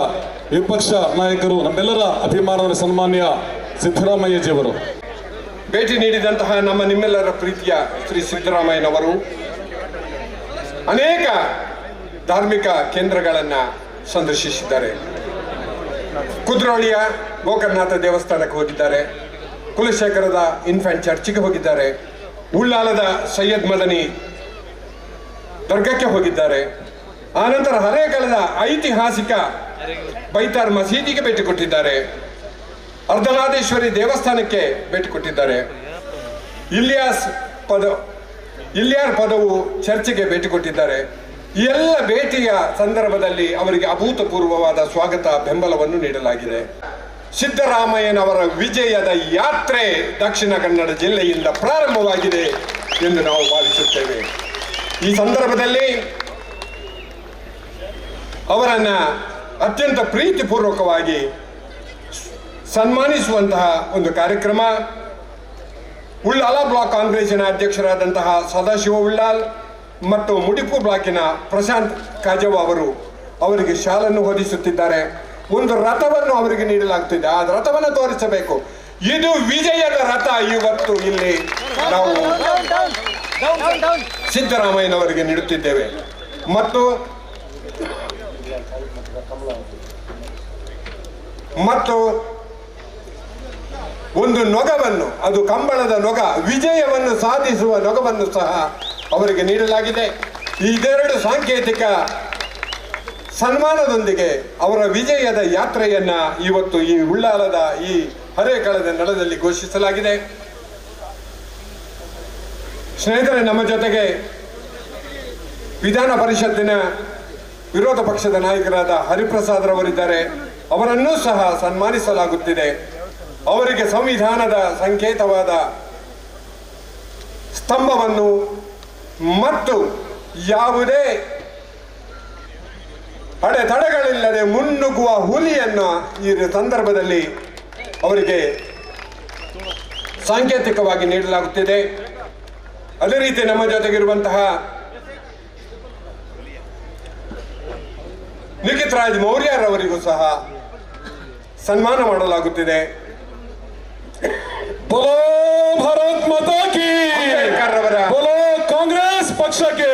ವಿಪಕ್ಷ ನಾಯಕರು, ನಮ್ಮೆಲ್ಲರ ಅಭಿಮಾನದ ಸನ್ಮಾನ್ಯ ಸಿದ್ದರಾಮಯ್ಯಜಿಯವರು. ಭೇಟಿ ನೀಡಿದಂತಹ ನಮ್ಮ ನಿಮ್ಮೆಲ್ಲರ ಪ್ರೀತಿಯ ಶ್ರೀ ಸಿದ್ದರಾಮಯ್ಯನವರು ಅನೇಕ ಧಾರ್ಮಿಕ ಕೇಂದ್ರಗಳನ್ನು ಸಂದರ್ಶಿಸಿದ್ದಾರೆ. ಕುದ್ರೋಳಿಯ ಗೋಕರ್ಣನಾಥ ದೇವಸ್ಥಾನಕ್ಕೆ ಹೋಗಿದ್ದಾರೆ, ಕುಲಶೇಖರದ ಇನ್ಫ್ಯಾಂಟ್ ಚರ್ಚಿಗೆ ಹೋಗಿದ್ದಾರೆ, ಉಳ್ಳಾಲದ ಸೈಯದ್ ಮದನಿ ದರ್ಗಕ್ಕೆ ಹೋಗಿದ್ದಾರೆ. ಆನಂತರ ಹರೇಕಳದ ಐತಿಹಾಸಿಕ ಬೈತಾರ್ ಮಸೀದಿಗೆ ಭೇಟಿ ಕೊಟ್ಟಿದ್ದಾರೆ, ಅರ್ಧನಾದೇಶ್ವರಿ ದೇವಸ್ಥಾನಕ್ಕೆ ಭೇಟಿ ಕೊಟ್ಟಿದ್ದಾರೆ, ಇಲ್ಲಿಯಾರ್ ಪದವು ಚರ್ಚಿಗೆ ಭೇಟಿ ಕೊಟ್ಟಿದ್ದಾರೆ. ಈ ಎಲ್ಲ ಭೇಟಿಯ ಸಂದರ್ಭದಲ್ಲಿ ಅವರಿಗೆ ಅಭೂತಪೂರ್ವವಾದ ಸ್ವಾಗತ ಬೆಂಬಲವನ್ನು ನೀಡಲಾಗಿದೆ. ಸಿದ್ದರಾಮಯ್ಯನವರ ವಿಜಯದ ಯಾತ್ರೆ ದಕ್ಷಿಣ ಕನ್ನಡ ಜಿಲ್ಲೆಯಿಂದ ಪ್ರಾರಂಭವಾಗಿದೆ ಎಂದು ನಾವು ಭಾವಿಸುತ್ತೇವೆ. ಈ ಸಂದರ್ಭದಲ್ಲಿ ಅವರನ್ನು ಅತ್ಯಂತ ಪ್ರೀತಿಪೂರ್ವಕವಾಗಿ ಸನ್ಮಾನಿಸುವಂತಹ ಒಂದು ಕಾರ್ಯಕ್ರಮ ಉಳ್ಳಾಲ ಬ್ಲಾಕ್ ಕಾಂಗ್ರೆಸ್ಸಿನ ಅಧ್ಯಕ್ಷರಾದಂತಹ ಸದಾಶಿವ ಉಳ್ಳಾಲ್ ಮತ್ತು ಮುಡಿಪು ಬ್ಲಾಕಿನ ಪ್ರಶಾಂತ್ ಕಾಜವ್ ಅವರು ಅವರಿಗೆ ಶಾಲನ್ನು ಹೊದಿಸುತ್ತಿದ್ದಾರೆ. ಒಂದು ರಥವನ್ನು ಅವರಿಗೆ ನೀಡಲಾಗುತ್ತಿದೆ, ಆ ರಥವನ್ನು ತೋರಿಸಬೇಕು. ಇದು ವಿಜಯದ ರಥ. ಇವತ್ತು ಇಲ್ಲಿ ನಾವು ಸಿದ್ದರಾಮಯ್ಯನವರಿಗೆ ನೀಡುತ್ತಿದ್ದೇವೆ. ಮತ್ತು ಒಂದು ನೊಗವನ್ನು, ಅದು ಕಂಬಳದ ನೊಗ, ವಿಜಯವನ್ನು ಸಾಧಿಸುವ ನೊಗವನ್ನು ಸಹ ಅವರಿಗೆ ನೀಡಲಾಗಿದೆ. ಇದೆರಡು ಸಾಂಕೇತಿಕ ಸನ್ಮಾನದೊಂದಿಗೆ ಅವರ ವಿಜಯದ ಯಾತ್ರೆಯನ್ನ ಇವತ್ತು ಈ ಉಳ್ಳಾಲದ ಈ ಹರೇಕಳದ ನೆಲದಲ್ಲಿ ಘೋಷಿಸಲಾಗಿದೆ. ಸ್ನೇಹಿತರೆ, ನಮ್ಮ ಜೊತೆಗೆ ವಿಧಾನ ಪರಿಷತ್ತಿನ ವಿರೋಧ ಪಕ್ಷದ ನಾಯಕರಾದ ಹರಿಪ್ರಸಾದ್ ರವರಿದ್ದಾರೆ. ಅವರನ್ನೂ ಸಹ ಸನ್ಮಾನಿಸಲಾಗುತ್ತಿದೆ. ಅವರಿಗೆ ಸಂವಿಧಾನದ ಸಂಕೇತವಾದ ಸ್ತಂಭವನ್ನು ಮತ್ತು ಯಾವುದೇ ಅಡೆತಡೆಗಳಿಲ್ಲದೆ ಮುನ್ನುಗ್ಗುವ ಹುಲಿಯನ್ನು ಈ ಸಂದರ್ಭದಲ್ಲಿ ಅವರಿಗೆ ಸಾಂಕೇತಿಕವಾಗಿ ನೀಡಲಾಗುತ್ತಿದೆ. ಅದೇ ರೀತಿ ನಮ್ಮ ಜೊತೆಗಿರುವಂತಹ ನಿಖಿತ್ ರಾಜ್ ಮೌರ್ಯರವರಿಗೂ ಸಹ ಸನ್ಮಾನ ಮಾಡಲಾಗುತ್ತಿದೆ. ಬೋಲೋ ಭಾರತ್ ಮಾತಾ ಕಿ, ಬೋಲೋ ಕಾಂಗ್ರೆಸ್ ಪಕ್ಷಕ್ಕೆ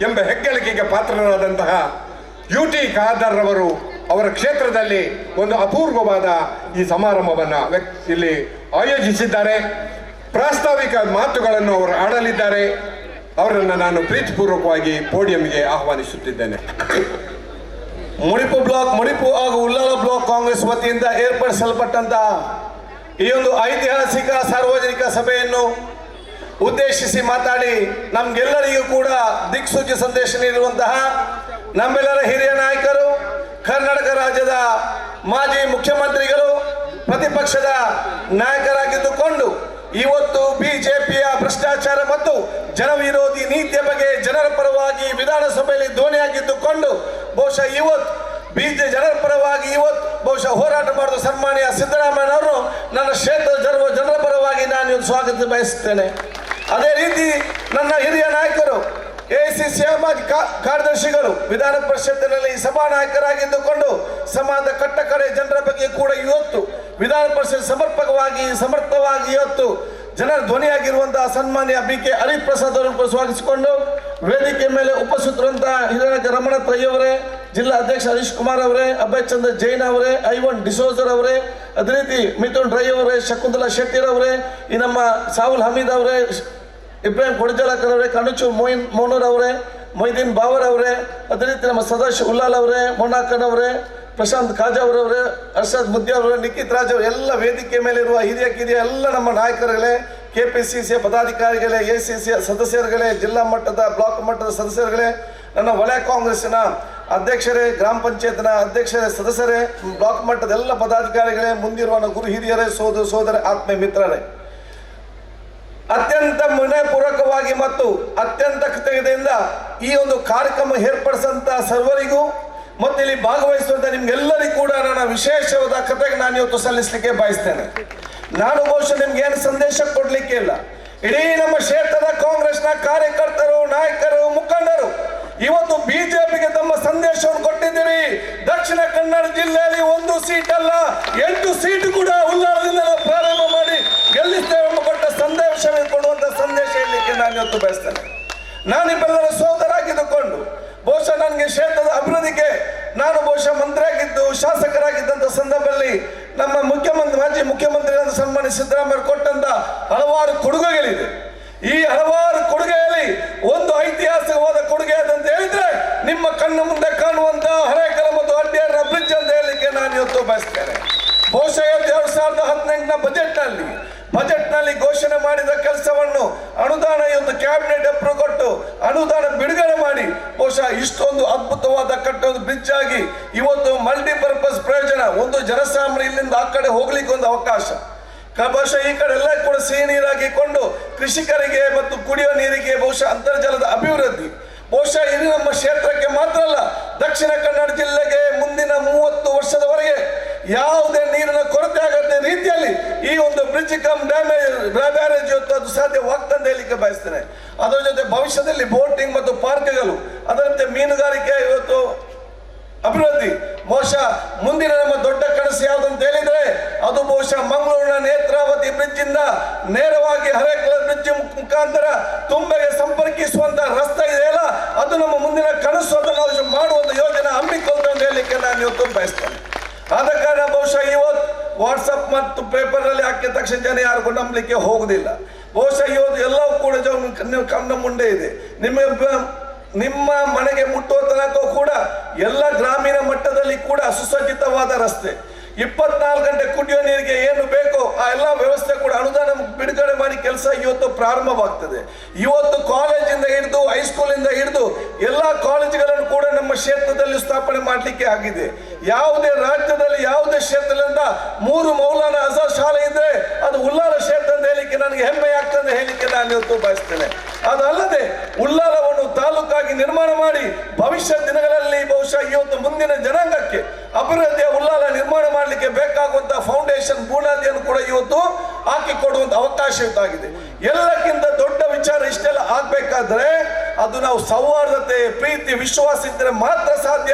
ಎಂಬ ಹೆಗ್ಗಳಿಕೆಗೆ ಪಾತ್ರರಾದಂತಹ ಯುಟಿ ಖಾದರ್ ರವರು ಅವರ ಕ್ಷೇತ್ರದಲ್ಲಿ ಒಂದು ಅಪೂರ್ವವಾದ ಈ ಸಮಾರಂಭವನ್ನು ಇಲ್ಲಿ ಆಯೋಜಿಸಿದ್ದಾರೆ. ಪ್ರಾಸ್ತಾವಿಕ ಮಾತುಗಳನ್ನು ಅವರು ಆಡಲಿದ್ದಾರೆ. ಅವರನ್ನು ನಾನು ಪ್ರೀತಿಪೂರ್ವಕವಾಗಿ ಪೋಡಿಯಂಗೆ ಆಹ್ವಾನಿಸುತ್ತಿದ್ದೇನೆ. ಮುಡಿಪು ಹಾಗೂ ಉಳ್ಳಾಲ ಬ್ಲಾಕ್ ಕಾಂಗ್ರೆಸ್ ವತಿಯಿಂದ ಏರ್ಪಡಿಸಲ್ಪಟ್ಟಂತಹ ಈ ಒಂದು ಐತಿಹಾಸಿಕ ಸಾರ್ವಜನಿಕ ಸಭೆಯನ್ನು ಉದ್ದೇಶಿಸಿ ಮಾತಾಡಿ ನಮ್ಗೆಲ್ಲರಿಗೂ ಕೂಡ ದಿಕ್ಸೂಚಿ ಸಂದೇಶ ನೀಡುವಂತಹ ನಮ್ಮೆಲ್ಲರ ಹಿರಿಯ ನಾಯಕರು, ಕರ್ನಾಟಕ ರಾಜ್ಯದ ಮಾಜಿ ಮುಖ್ಯಮಂತ್ರಿಗಳು, ಪ್ರತಿಪಕ್ಷದ ನಾಯಕರಾಗಿದ್ದುಕೊಂಡು ಇವತ್ತು ಬಿಜೆಪಿಯ ಭ್ರಷ್ಟಾಚಾರ ಮತ್ತು ಜನವಿರೋಧಿ ನೀತಿಯ ಬಗ್ಗೆ ಜನರ ಪರವಾಗಿ ವಿಧಾನಸಭೆಯಲ್ಲಿ ಧ್ವನಿಯಾಗಿದ್ದುಕೊಂಡು ಬಹುಶಃ ಇವತ್ತು ಜನರ ಪರವಾಗಿ ಬಹುಶಃ ಹೋರಾಟ ಮಾಡಿದ ಸನ್ಮಾನ್ಯ ಸಿದ್ದರಾಮಯ್ಯನವರು ನನ್ನ ಕ್ಷೇತ್ರದ ಜನರ ಪರವಾಗಿ ನಾನು ಸ್ವಾಗತ ಬಯಸುತ್ತೇನೆ. ಅದೇ ರೀತಿ ನನ್ನ ಹಿರಿಯ ನಾಯಕರು, ಎಐಸಿಸಿ ಮಾಜಿ ಕಾರ್ಯದರ್ಶಿಗಳು, ವಿಧಾನ ಪರಿಷತ್ತಿನಲ್ಲಿ ಸಭಾ ನಾಯಕರಾಗಿದ್ದುಕೊಂಡು ಸಮಾಜದ ಕಟ್ಟಕಡೆ ಜನರ ಬಗ್ಗೆ ಕೂಡ ಇವತ್ತು ವಿಧಾನ ಪರಿಷತ್ ಸಮರ್ಥವಾಗಿ ಇವತ್ತು ಜನರ ಧ್ವನಿಯಾಗಿರುವಂತಹ ಸನ್ಮಾನ್ಯ BK ಹರಿಪ್ರಸಾದ್ ಅವರನ್ನು ಸ್ವಾಗತಿಸಿಕೊಂಡು ವೇದಿಕೆ ಮೇಲೆ ಉಪಸ್ಥಿತರಂತಹ ಹಿರಿಯ ರಮಣ ತ್ರೈ ಅವರೇ, ಜಿಲ್ಲಾ ಅಧ್ಯಕ್ಷ ಹರೀಶ್ ಕುಮಾರ್ ಅವರೇ, ಅಭಯ್ ಚಂದ್ರ ಜೈನ್ ಅವರೇ, ಐವನ್ ಡಿಸೋಜರ್ ಅವರೇ, ಅದೇ ರೀತಿ ಮಿಥುನ್ ರೈ ಅವರೇ, ಶಕುಂತಲಾ ಶೆಟ್ಟಿರ್ ಅವರೇ, ಈ ನಮ್ಮ ಸಾವುಲ್ ಹಮೀದ್ ಅವರೇ, ಇಬ್ರಾಹಿಂ ಕೊಡಜಲಕರ್ ಅವರೇ, ಕಣಚು ಮೋನೂರ್ ಅವರೇ, ಮೊಯ್ದೀನ್ ಬಾವರ್ ಅವರೇ, ಅದೇ ರೀತಿ ನಮ್ಮ ಸದಾಶಿವ ಉಳ್ಳಾಲ್ ಅವರೇ, ಮೊನಾಕನ್ ಅವರೇ, ಪ್ರಶಾಂತ್ ಕಾಜಾವರ್ ಅವರೇ, ಹರ್ಷದ್ ಮುದ್ದೆ ಅವರೇ, ನಿಖಿತ್ ರಾಜ್ ಅವರು, ಎಲ್ಲ ವೇದಿಕೆ ಮೇಲಿರುವ ಹಿರಿಯ ಎಲ್ಲ ನಮ್ಮ ನಾಯಕರುಗಳೇ, KPCC ಪದಾಧಿಕಾರಿಗಳೇ, ACC ಸದಸ್ಯರುಗಳೇ, ಜಿಲ್ಲಾ ಮಟ್ಟದ ಬ್ಲಾಕ್ ಮಟ್ಟದ ಸದಸ್ಯರುಗಳೇ, ನನ್ನ ವಲಯ ಕಾಂಗ್ರೆಸ್ಸಿನ ಅಧ್ಯಕ್ಷರೇ, ಗ್ರಾಮ ಪಂಚಾಯತ್ನ ಅಧ್ಯಕ್ಷರೇ, ಸದಸ್ಯರೇ, ಬ್ಲಾಕ್ ಮಟ್ಟದ ಎಲ್ಲ ಪದಾಧಿಕಾರಿಗಳೇ, ಮುಂದಿರುವ ಗುರು ಹಿರಿಯರೇ, ಸೋದರ ಆತ್ಮೀಯ ಮಿತ್ರರೇ, ಅತ್ಯಂತ ವಿನಯಪೂರ್ವಕವಾಗಿ ಮತ್ತು ಅತ್ಯಂತ ಕೃತಜ್ಞತೆಯಿಂದ ಈ ಒಂದು ಕಾರ್ಯಕ್ರಮ ಏರ್ಪಡಿಸಿದಂತ ಸರ್ವರಿಗೂ ಮತ್ತು ಇಲ್ಲಿ ಭಾಗವಹಿಸುವಂತ ನಿಮ್ಗೆಲ್ಲರಿಗೂ ಕೂಡ ನನ್ನ ವಿಶೇಷವಾದ ಕೃತಜ್ಞತೆ ನಾನು ಇವತ್ತು ಸಲ್ಲಿಸಲಿಕ್ಕೆ ಬಯಸ್ತೇನೆ. ನಾನು ಬಹುಶಃ ನಿಮ್ಗೆ ಏನು ಸಂದೇಶ ಕೊಡ್ಲಿಕ್ಕೆ ಇಲ್ಲ. ಇಡೀ ನಮ್ಮ ಕ್ಷೇತ್ರದ ಕಾಂಗ್ರೆಸ್ನ ಕಾರ್ಯಕರ್ತರು, ನಾಯಕರು, ಮುಖಂಡರು ಇವತ್ತು ಬಿಜೆಪಿಗೆ ತಮ್ಮ ಸಂದೇಶವನ್ನು ಕೊಟ್ಟಿದ್ದೀರಿ. ದಕ್ಷಿಣ ಕನ್ನಡ ಜಿಲ್ಲೆಯಲ್ಲಿ 1 ಸೀಟ್ ಅಲ್ಲ 8 ಸೀಟ್ ಕೂಡ ಉಳ್ಳಾಲದಿಂದ ನಾನು ಬಹುಶಃ ಮಂತ್ರಿಯಾಗಿದ್ದು ಶಾಸಕರಾಗಿದ್ದಂಥ ಸಂದರ್ಭದಲ್ಲಿ ನಮ್ಮ ಮಾಜಿ ಮುಖ್ಯಮಂತ್ರಿಗಳನ್ನು ಸನ್ಮಾನ್ಯ ಸಿದ್ದರಾಮಯ್ಯ ಕೊಟ್ಟಂತ ಹಲವಾರು ಕೊಡುಗೆಗಳಿದೆ. ಈ ಹಲವಾರು ಕೊಡುಗೆಯಲ್ಲಿ ಒಂದು ಐತಿಹಾಸಿಕವಾದ ಕೊಡುಗೆ ಅಂತ ಹೇಳಿದ್ರೆ ನಿಮ್ಮ ಕಣ್ಣು ಮುಂದೆ ಕಾಣುವಂತ ಹರೇಕಲ ಮತ್ತು ಅಡ್ಡಿಯಾರ ಬ್ರಿಡ್ಜ್ ಅಂತ ಹೇಳಲಿಕ್ಕೆ ನಾನು ಇವತ್ತು ಬಯಸ್ತೇನೆ. ಬಹುಶಃ 2018ನ ಬಜೆಟ್ನಲ್ಲಿ ಘೋಷಣೆ ಮಾಡಿದ ಕೆಲಸವನ್ನು ಅನುದಾನ ಇವತ್ತು ಕ್ಯಾಬಿನೆಟ್ ಅಪ್ರೂವ್ ಕೊಟ್ಟು ಅನುದಾನ ಬಿಡುಗಡೆ ಮಾಡಿ ಬಹುಶಃ ಇಷ್ಟೊಂದು ಅದ್ಭುತವಾದ ಕಟ್ಟೋದು ಬ್ರಿಡ್ಜ್ ಆಗಿ ಇವತ್ತು ಮಲ್ಟಿಪರ್ಪಸ್ ಪ್ರಯೋಜನ, ಒಂದು ಜನಸಾಮಾನ್ಯ ಇಲ್ಲಿಂದ ಆ ಕಡೆ ಹೋಗ್ಲಿಕ್ಕೆ ಒಂದು ಅವಕಾಶ, ಬಹುಶಃ ಈ ಕಡೆ ಎಲ್ಲ ಕೂಡ ಸಿಹಿ ನೀರಾಗಿಕೊಂಡು ಕೃಷಿಕರಿಗೆ ಮತ್ತು ಕುಡಿಯುವ ನೀರಿಗೆ ಬಹುಶಃ ಅಂತರ್ಜಲದ ಅಭಿವೃದ್ಧಿ, ಬಹುಶಃ ಇದು ನಮ್ಮ ಕ್ಷೇತ್ರಕ್ಕೆ ಮಾತ್ರ ಅಲ್ಲ, ದಕ್ಷಿಣ ಕನ್ನಡ ಜಿಲ್ಲೆಗೆ ಮುಂದಿನ 30 ವರ್ಷದವರೆಗೆ ಯಾವುದೇ ನೀರಿನ ಕೊರತೆ ಆಗದ ರೀತಿಯಲ್ಲಿ ಈ ಒಂದು ಬ್ರಿಡ್ಜ್ ಕಮ್ ಬ್ಯಾರೇಜ್ ಇವತ್ತು ಅದು ಸಾಧ್ಯವಾಗ್ತಂತ ಹೇಳಲಿಕ್ಕೆ ಬಯಸ್ತೇನೆ. ಅದರ ಜೊತೆ ಭವಿಷ್ಯದಲ್ಲಿ ಬೋಟಿಂಗ್ ಮತ್ತು ಪಾರ್ಕ್ಗಳು, ಅದರಂತೆ ಮೀನುಗಾರಿಕೆ ಇವತ್ತು ಅಭಿವೃದ್ಧಿ, ಬಹುಶಃ ಮುಂದಿನ ನಮ್ಮ ದೊಡ್ಡ ಕನಸು ಯಾವುದಂತ ಹೇಳಿದ್ರೆ ಅದು ಬಹುಶಃ ಮಂಗಳೂರಿನ ನೇತ್ರಾವತಿ ಬ್ರಿಡ್ಜ್ ಇಂದ ನೇರವಾಗಿ ಹರೇಕಲ ಬ್ರಿಡ್ಜ್ ಮುಖಾಂತರ ತುಂಬೆಗೆ ಸಂಪರ್ಕಿಸುವಂತ ರಸ್ತೆ ಇದೆಯಲ್ಲ, ಅದು ನಮ್ಮ ಮುಂದಿನ ಕನಸು. ಅದನ್ನು ನಾವು ಮಾಡುವಂತ ಯೋಜನೆ ಹಮ್ಮಿಕೊಳ್ತಾ ಅಂತ ಹೇಳಲಿಕ್ಕೆ ನಾನು ಇವತ್ತು ಬಯಸ್ತೇನೆ. ಆದ ಕಾರಣ ಬಹುಶಃ ಇವತ್ತು ವಾಟ್ಸಪ್ ಮತ್ತು ಪೇಪರ್ ನಲ್ಲಿ ಹಾಕಿದ ತಕ್ಷಣ ಜನ ಯಾರಿಗೂ ನಂಬಲಿಕ್ಕೆ ಹೋಗುದಿಲ್ಲ. ಬಹುಶಃ ಇವತ್ತು ಎಲ್ಲವೂ ಕೂಡ ಕಣ್ಣ ಮುಂದೆ ಇದೆ. ನಿಮ್ಮ ಮನೆಗೆ ಮುಟ್ಟುವ ತನಕ ಕೂಡ ಎಲ್ಲ ಗ್ರಾಮೀಣ ಮಟ್ಟದಲ್ಲಿ ಕೂಡ ಸುಸಜ್ಜಿತವಾದ ರಸ್ತೆ, 24 ಗಂಟೆ ಕುಡಿಯುವ ನೀರಿಗೆ ಏನು ಬೇಕೋ ಆ ಎಲ್ಲ ವ್ಯವಸ್ಥೆ ಕೂಡ ಅನುದಾನ ಬಿಡುಗಡೆ ಮಾಡಿ ಕೆಲಸ ಇವತ್ತು ಪ್ರಾರಂಭವಾಗ್ತದೆ. ಇವತ್ತು ಕಾಲೇಜಿಂದ ಹಿಡಿದು ಹೈಸ್ಕೂಲಿಂದ ಹಿಡಿದು ಎಲ್ಲ ಕಾಲೇಜುಗಳನ್ನು ಕೂಡ ನಮ್ಮ ಕ್ಷೇತ್ರದಲ್ಲಿ ಸ್ಥಾಪನೆ ಮಾಡಲಿಕ್ಕೆ ಆಗಿದೆ. ಯಾವುದೇ ರಾಜ್ಯದಲ್ಲಿ ಯಾವುದೇ ಕ್ಷೇತ್ರದಿಂದ 3 ಮೌಲಾನಾ ಆಜಾದ್ ಶಾಲೆ ಇದ್ರೆ ಅದು ಉಲ್ಲಾಲ ಕ್ಷೇತ್ರ ಅಂತ ಹೇಳಲಿಕ್ಕೆ ನನಗೆ ಹೆಮ್ಮೆ ಆಗ್ತದೆ ಹೇಳಲಿಕ್ಕೆ ನಾನು ಇವತ್ತು ಬಯಸ್ತೇನೆ. ಅದಲ್ಲದೆ ಉಲ್ಲಾಲವನ್ನು ತಾಲೂಕಾಗಿ ನಿರ್ಮಾಣ ಮಾಡಿ ಭವಿಷ್ಯ ದಿನಗಳಲ್ಲಿ ಬಹುಶಃ ಇವತ್ತು ಮುಂದಿನ ಜನಾಂಗಕ್ಕೆ ಅಭಿವೃದ್ಧಿಯ ಉಲ್ಲಾಲ ನಿರ್ಮಾಣ ಮಾಡಲಿಕ್ಕೆ ಬೇಕಾಗುವಂತಹ ಫೌಂಡೇಶನ್ ಬುನಾದಿಯನ್ನು ಕೂಡ ಇವತ್ತು ಹಾಕಿಕೊಡುವಂತ ಅವಕಾಶ ಇದಾಗಿದೆ. ಎಲ್ಲಕ್ಕಿಂತ ದೊಡ್ಡ ವಿಚಾರ ಇಷ್ಟೆಲ್ಲ ಆಗ್ಬೇಕಾದ್ರೆ ಅದು ನಾವು ಸೌಹಾರ್ದತೆ, ಪ್ರೀತಿ, ವಿಶ್ವಾಸ ಇದ್ದರೆ ಮಾತ್ರ ಸಾಧ್ಯ.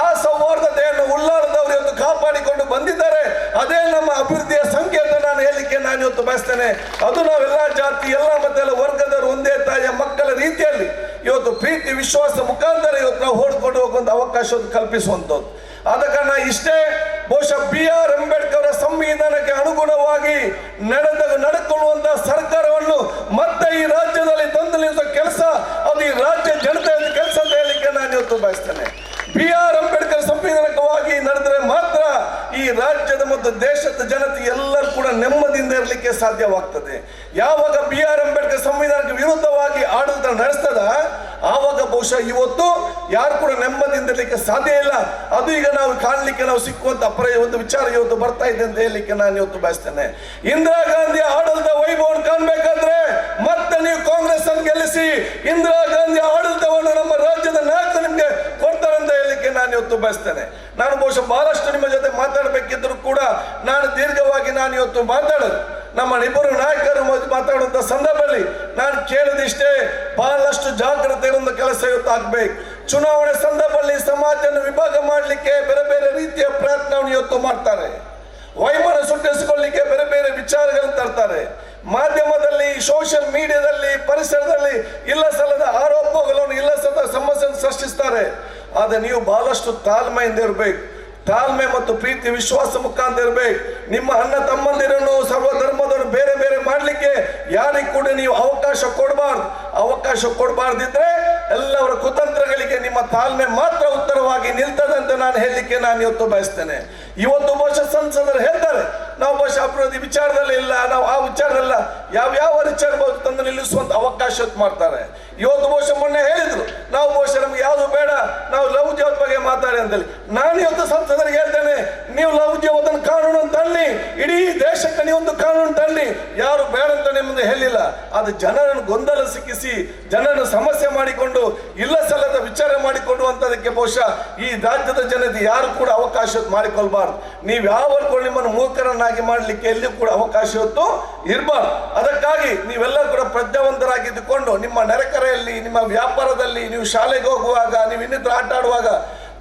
ಆ ಸೌಹಾರ್ದತೆಯನ್ನು ಉಲ್ಲಾಲದವರು ಇವತ್ತು ಕಾಪಾಡಿಕೊಂಡು ಬಂದಿದ್ದಾರೆ. ಅದೇ ನಮ್ಮ ಅಭಿವೃದ್ಧಿಯ ಸಂಕೇತ ನಾನು ಹೇಳಲಿಕ್ಕೆ ನಾನು ಇವತ್ತು ಬಯಸ್ತೇನೆ. ಅದು ನಾವೆಲ್ಲ ಜಾತಿ, ಎಲ್ಲ ಮತ್ತೆಲ್ಲ ವರ್ಗದವರು ಒಂದೇ ತಾಯಿಯ ಮಕ್ಕಳ ರೀತಿಯಲ್ಲಿ ಇವತ್ತು ಪ್ರೀತಿ ವಿಶ್ವಾಸ ಮುಖಾಂತರ ಇವತ್ತು ನಾವು ಓಡಿಕೊಂಡು ಹೋಗುವಂತ ಅವಕಾಶವನ್ನು ಕಲ್ಪಿಸುವಂಥದ್ದು. ಆದ ಕಾರಣ ಇಷ್ಟೇ ಬಹುಶಃ BR ಅಂಬೇಡ್ಕರ್ ಅವರ ಸಂವಿಧಾನಕ್ಕೆ ಅನುಗುಣವಾಗಿ ನಡೆದುಕೊಳ್ಳುವಂತಹ ಸರ್ಕಾರವನ್ನು ಮತ್ತೆ ಈ ರಾಜ್ಯದಲ್ಲಿ ತಂದು ನಿಲ್ಲಿಸುವ ಕೆಲಸ ಅದು ಈ ರಾಜ್ಯ ಜನತೆಯ ಕೆಲಸ ಅಂತ ಹೇಳಲಿಕ್ಕೆ ನಾನು ಇವತ್ತು ಬಯಸ್ತೇನೆ. BR ಅಂಬೇಡ್ಕರ್ ಸಂವಿಧಾನಕವಾಗಿ ನಡೆದರೆ ಮಾತ್ರ ಈ ರಾಜ್ಯದ ಮತ್ತು ದೇಶದ ಜನತೆ ಎಲ್ಲರೂ ಕೂಡ ನೆಮ್ಮದಿಯಿಂದ ಇರಲಿಕ್ಕೆ ಸಾಧ್ಯವಾಗ್ತದೆ. ಯಾವಾಗ BR ಅಂಬೇಡ್ಕರ್ ಸಂವಿಧಾನಕ್ಕೆ ವಿರುದ್ಧವಾಗಿ ಆಡಳಿತ ನಡೆಸ್ತದ ಆವಾಗ ಬಹುಶಃ ಇವತ್ತು ಯಾರು ಕೂಡ ನೆಮ್ಮದಿಯಿಂದ ಇರಲಿಕ್ಕೆ ಸಾಧ್ಯ ಇಲ್ಲ. ಅದು ಈಗ ನಾವು ಕಾಣಲಿಕ್ಕೆ ನಾವು ಸಿಕ್ಕುವಂತ ಒಂದು ವಿಚಾರ ಇವತ್ತು ಬರ್ತಾ ಇದೆ ಅಂತ ಹೇಳಲಿಕ್ಕೆ ನಾನು ಇವತ್ತು ಬಯಸ್ತೇನೆ. ಇಂದಿರಾ ಗಾಂಧಿ ಆಡಳಿತ ವೈಭವವನ್ನು ಕಾಣಬೇಕಾದ್ರೆ ಮತ್ತೆ ನೀವು ಕಾಂಗ್ರೆಸ್ ಅನ್ನು ಗೆಲ್ಲಿಸಿ ಇಂದಿರಾ ಗಾಂಧಿ ಆಡಳಿತವನ್ನು ನಮ್ಮ ರಾಜ್ಯದ ನಾಯಕರು ನಿಮ್ಗೆ ಕೊಡ್ತಾರೆ ಅಂತ ಹೇಳಲಿಕ್ಕೆ ನಾನು ಇವತ್ತು ಬಯಸ್ತೇನೆ. ನಾನು ಬಹುಶಃ ಬಹಳಷ್ಟು ನಿಮ್ಮ ಜೊತೆ ಮಾತಾಡಬೇಕಿದ್ರು ಕೂಡ ನಾನು ದೀರ್ಘವಾಗಿ ನಾನು ಇವತ್ತು ಮಾತಾಡೋದು ನಮ್ಮ ಇಬ್ಬರು ನಾಯಕರು ಮಾತಾಡುವಂತ ಸಂದರ್ಭದಲ್ಲಿ ನಾನು ಕೇಳಿದಿಷ್ಟೇ, ಬಹಳಷ್ಟು ಜಾಗೃತಿ ಇರುವಂತ ಕೆಲಸ ಇವತ್ತು ಆಗ್ಬೇಕು. ಚುನಾವಣೆ ಸಂದರ್ಭದಲ್ಲಿ ಸಮಾಜವನ್ನು ವಿಭಾಗ ಮಾಡಲಿಕ್ಕೆ ಬೇರೆ ಬೇರೆ ರೀತಿಯ ಪ್ರಯತ್ನವನ್ನು ಇವತ್ತು ಮಾಡ್ತಾರೆ. ವೈಮನ ಸೃಷ್ಟಿಸಿಕೊಳ್ಳಲಿಕ್ಕೆ ಬೇರೆ ಬೇರೆ ವಿಚಾರಗಳನ್ನು ತರ್ತಾರೆ. ಮಾಧ್ಯಮದಲ್ಲಿ, ಸೋಷಿಯಲ್ ಮೀಡಿಯಾದಲ್ಲಿ, ಪರಿಸರದಲ್ಲಿ ಇಲ್ಲ ಸಲ್ಲದ ಆರೋಪಗಳನ್ನು, ಇಲ್ಲ ಸಲ್ಲದ ಸಮಸ್ಯೆಯನ್ನು ಸೃಷ್ಟಿಸ್ತಾರೆ. ಆದರೆ ನೀವು ಬಹಳಷ್ಟು ತಾಳ್ಮೆಯಿಂದ ಇರಬೇಕು. ತಾಳ್ಮೆ ಮತ್ತು ಪ್ರೀತಿ ವಿಶ್ವಾಸ ಮುಖಾಂತರ ಇರಬೇಕು. ನಿಮ್ಮ ಅಣ್ಣ ತಮ್ಮಂದಿರನ್ನು ಸರ್ವಧರ್ಮದವರು ಬೇರೆ ಬೇರೆ ಮಾಡಲಿಕ್ಕೆ ಯಾರಿಗೂ ಕೂಡ ನೀವು ಅವಕಾಶ ಕೊಡಬಾರ್ದು. ಅವಕಾಶ ಕೊಡಬಾರ್ದಿದ್ರೆ ಎಲ್ಲವರ ಕುತಂತ್ರಗಳಿಗೆ ನಿಮ್ಮ ತಾಳ್ಮೆ ಮಾತ್ರ ಉತ್ತರವಾಗಿ ನಿಲ್ತದೆ ಅಂತ ನಾನು ಹೇಳಲಿಕ್ಕೆ ನಾನು ಇವತ್ತು ಬಯಸ್ತೇನೆ. ಇವತ್ತು ಬಹುಶಃ ಸಂಸದರು ಹೇಳ್ತಾರೆ ನಾವು ಬಹುಶಃ ಅಭಿವೃದ್ಧಿ ವಿಚಾರದಲ್ಲಿ ಇಲ್ಲ, ನಾವು ಆ ವಿಚಾರದಲ್ಲ, ಯಾವ ವಿಚಾರ ತಂದು ನಿಲ್ಲಿಸುವಂತ ಅವಕಾಶ ಮಾಡ್ತಾರೆ. ಇವತ್ತು ಬಹುಶಃ ಮೊನ್ನೆ ಹೇಳಿದ್ರು ನಾವು ಬಹುಶಃ ನಮ್ಗೆ ಯಾವುದು ಬೇಡ, ನಾವು ಲವ್ ಜಿಹಾದ್ ಬಗ್ಗೆ ಮಾತಾಡಿ ಅಂತೇಳಿ. ನಾನು ಇವತ್ತು ಸಂಸದರಿಗೆ ಹೇಳ್ತೇನೆ, ನೀವು ಲವ್ ಜಿಹಾದ್ ಕಾನೂನು ತನ್ನಿ, ಇಡೀ ದೇಶಕ್ಕೆ ನೀವೊಂದು ಕಾನೂನು ತನ್ನಿ. ಯಾರು ಬೇಡ ಅಂತ ನಿಮ್ಮದು ಹೇಳಿಲ್ಲ. ಅದು ಜನರನ್ನು ಗೊಂದಲ ಸಿಕ್ಕಿಸಿ ಜನರನ್ನು ಸಮಸ್ಯೆ ಮಾಡಿಕೊಂಡು ಇಲ್ಲ ಸಲ್ಲದ ವಿಚಾರ ಮಾಡಿಕೊಳ್ಳುವಂತದಕ್ಕೆ ಬಹುಶಃ ಈ ರಾಜ್ಯದ ಜನತೆ ಯಾರು ಕೂಡ ಅವಕಾಶ ಮಾಡಿಕೊಳ್ಬಾರ್ದು. ನೀವು ಯಾವತ್ತೂ ನಿಮ್ಮನ್ನು ಮೂರ್ಖರನ್ನಾಗಿ ಮಾಡಲಿಕ್ಕೆ ಎಲ್ಲಿಯೂ ಕೂಡ ಅವಕಾಶ ಇವತ್ತು ಇರಬಾರ್ದು. ಅದಕ್ಕಾಗಿ ನೀವೆಲ್ಲ ಕೂಡ ಪ್ರಜ್ಞಾವಂತರಾಗಿದ್ದುಕೊಂಡು ನಿಮ್ಮ ನೆರೆಕರೆಯಲ್ಲಿ, ನಿಮ್ಮ ವ್ಯಾಪಾರದಲ್ಲಿ, ನೀವು ಶಾಲೆಗೆ ಹೋಗುವಾಗ, ನೀವು ಇನ್ನಿತರ ಆಟ ಆಡುವಾಗ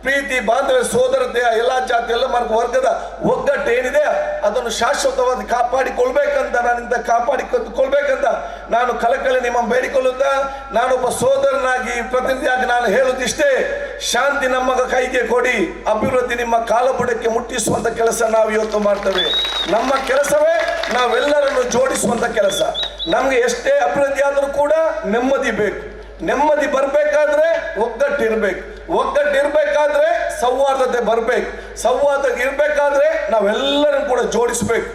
ಪ್ರೀತಿ ಬಾಂಧವ್ಯ ಸೋದರತೆಯ ಎಲ್ಲ ಜಾತಿ ಎಲ್ಲ ವರ್ಗದ ಒಗ್ಗಟ್ಟು ಏನಿದೆ ಅದನ್ನು ಶಾಶ್ವತವಾಗಿ ಕಾಪಾಡಿಕೊಳ್ಬೇಕಂತ ಕಾಪಾಡಿಕೊಳ್ಬೇಕಂತ ನಾನು ಕಳಕಳಿ ನಿಮ್ಮ ಬೇಡಿಕೊಳ್ಳುತ್ತಾ ನಾನೊಬ್ಬ ಸೋದರನಾಗಿ ಪ್ರತಿನಿಧಿಯಾಗಿ ನಾನು ಹೇಳುತ್ತಿಷ್ಟೇ, ಶಾಂತಿ ನಮ್ಮ ಕೈಗೆ ಕೊಡಿ, ಅಭಿವೃದ್ಧಿ ನಿಮ್ಮ ಕಾಲಬುಡಕ್ಕೆ ಮುಟ್ಟಿಸುವಂತ ಕೆಲಸ ನಾವು ಇವತ್ತು ಮಾಡ್ತೇವೆ. ನಮ್ಮ ಕೆಲಸವೇ ನಾವೆಲ್ಲರನ್ನು ಜೋಡಿಸುವಂತ ಕೆಲಸ. ನಮ್ಗೆ ಎಷ್ಟೇ ಅಭಿವೃದ್ಧಿ ಆದರೂ ಕೂಡ ನೆಮ್ಮದಿ ಬೇಕು. ನೆಮ್ಮದಿ ಬರ್ಬೇಕಾದ್ರೆ ಒಗ್ಗಟ್ಟಿರ್ಬೇಕು. ಒಗ್ಗಟ್ಟಿರ್ಬೇಕಾದ್ರೆ ಸೌಹಾರ್ದತೆ ಬರ್ಬೇಕು. ಸೌಹಾರ್ದ ಇರ್ಬೇಕಾದ್ರೆ ನಾವೆಲ್ಲರನ್ನು ಕೂಡ ಜೋಡಿಸ್ಬೇಕು.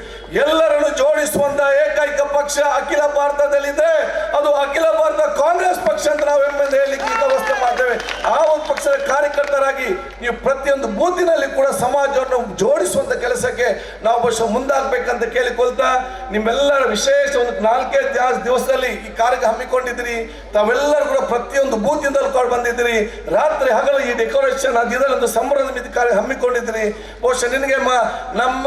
ಎಲ್ಲರನ್ನು ಜೋಡಿಸುವಂತ ಏಕೈಕ ಪಕ್ಷ ಅಖಿಲ ಭಾರತದಲ್ಲಿದೆ, ಅದು ಅಖಿಲ ಭಾರತ ಕಾಂಗ್ರೆಸ್ ಪಕ್ಷ ಅಂತ ನಾವು ಹೆಮ್ಮೆಯಿಂದ ಹೇಳಲಿಕ್ಕೆ ವ್ಯವಸ್ಥೆ ಮಾಡ್ತೇವೆ. ಆ ಒಂದು ಪಕ್ಷದ ಕಾರ್ಯಕರ್ತರಾಗಿ ನೀವು ಪ್ರತಿಯೊಂದು ಬೂತಿನಲ್ಲಿ ಕೂಡ ಸಮಾಜವನ್ನು ಜೋಡಿಸುವಂತ ಕೆಲಸಕ್ಕೆ ನಾವು ಬಹುಶಃ ಮುಂದಾಗಬೇಕಂತ ಕೇಳಿಕೊಳ್ತಾ, ನಿಮ್ಮೆಲ್ಲರ ವಿಶೇಷ ಒಂದು 4 ದಿವಸದಲ್ಲಿ ಈ ಕಾರ್ಯ ಹಮ್ಮಿಕೊಂಡಿದ್ದೀರಿ. ತಾವೆಲ್ಲರೂ ಕೂಡ ಪ್ರತಿಯೊಂದು ಬೂತಿಂದಲೂ ಕೂಡ ಬಂದಿದ್ದೀರಿ. ರಾತ್ರಿ ಹಗಲು ಈ ಡೆಕೋರೇಷನ್ ಅದೊಂದು ಸಂಭ್ರಮದ ಕಾರ್ಯ ಹಮ್ಮಿಕೊಂಡಿದ್ದೀರಿ. ಬಹುಶಃ ನಿನಗೆ ನಮ್ಮ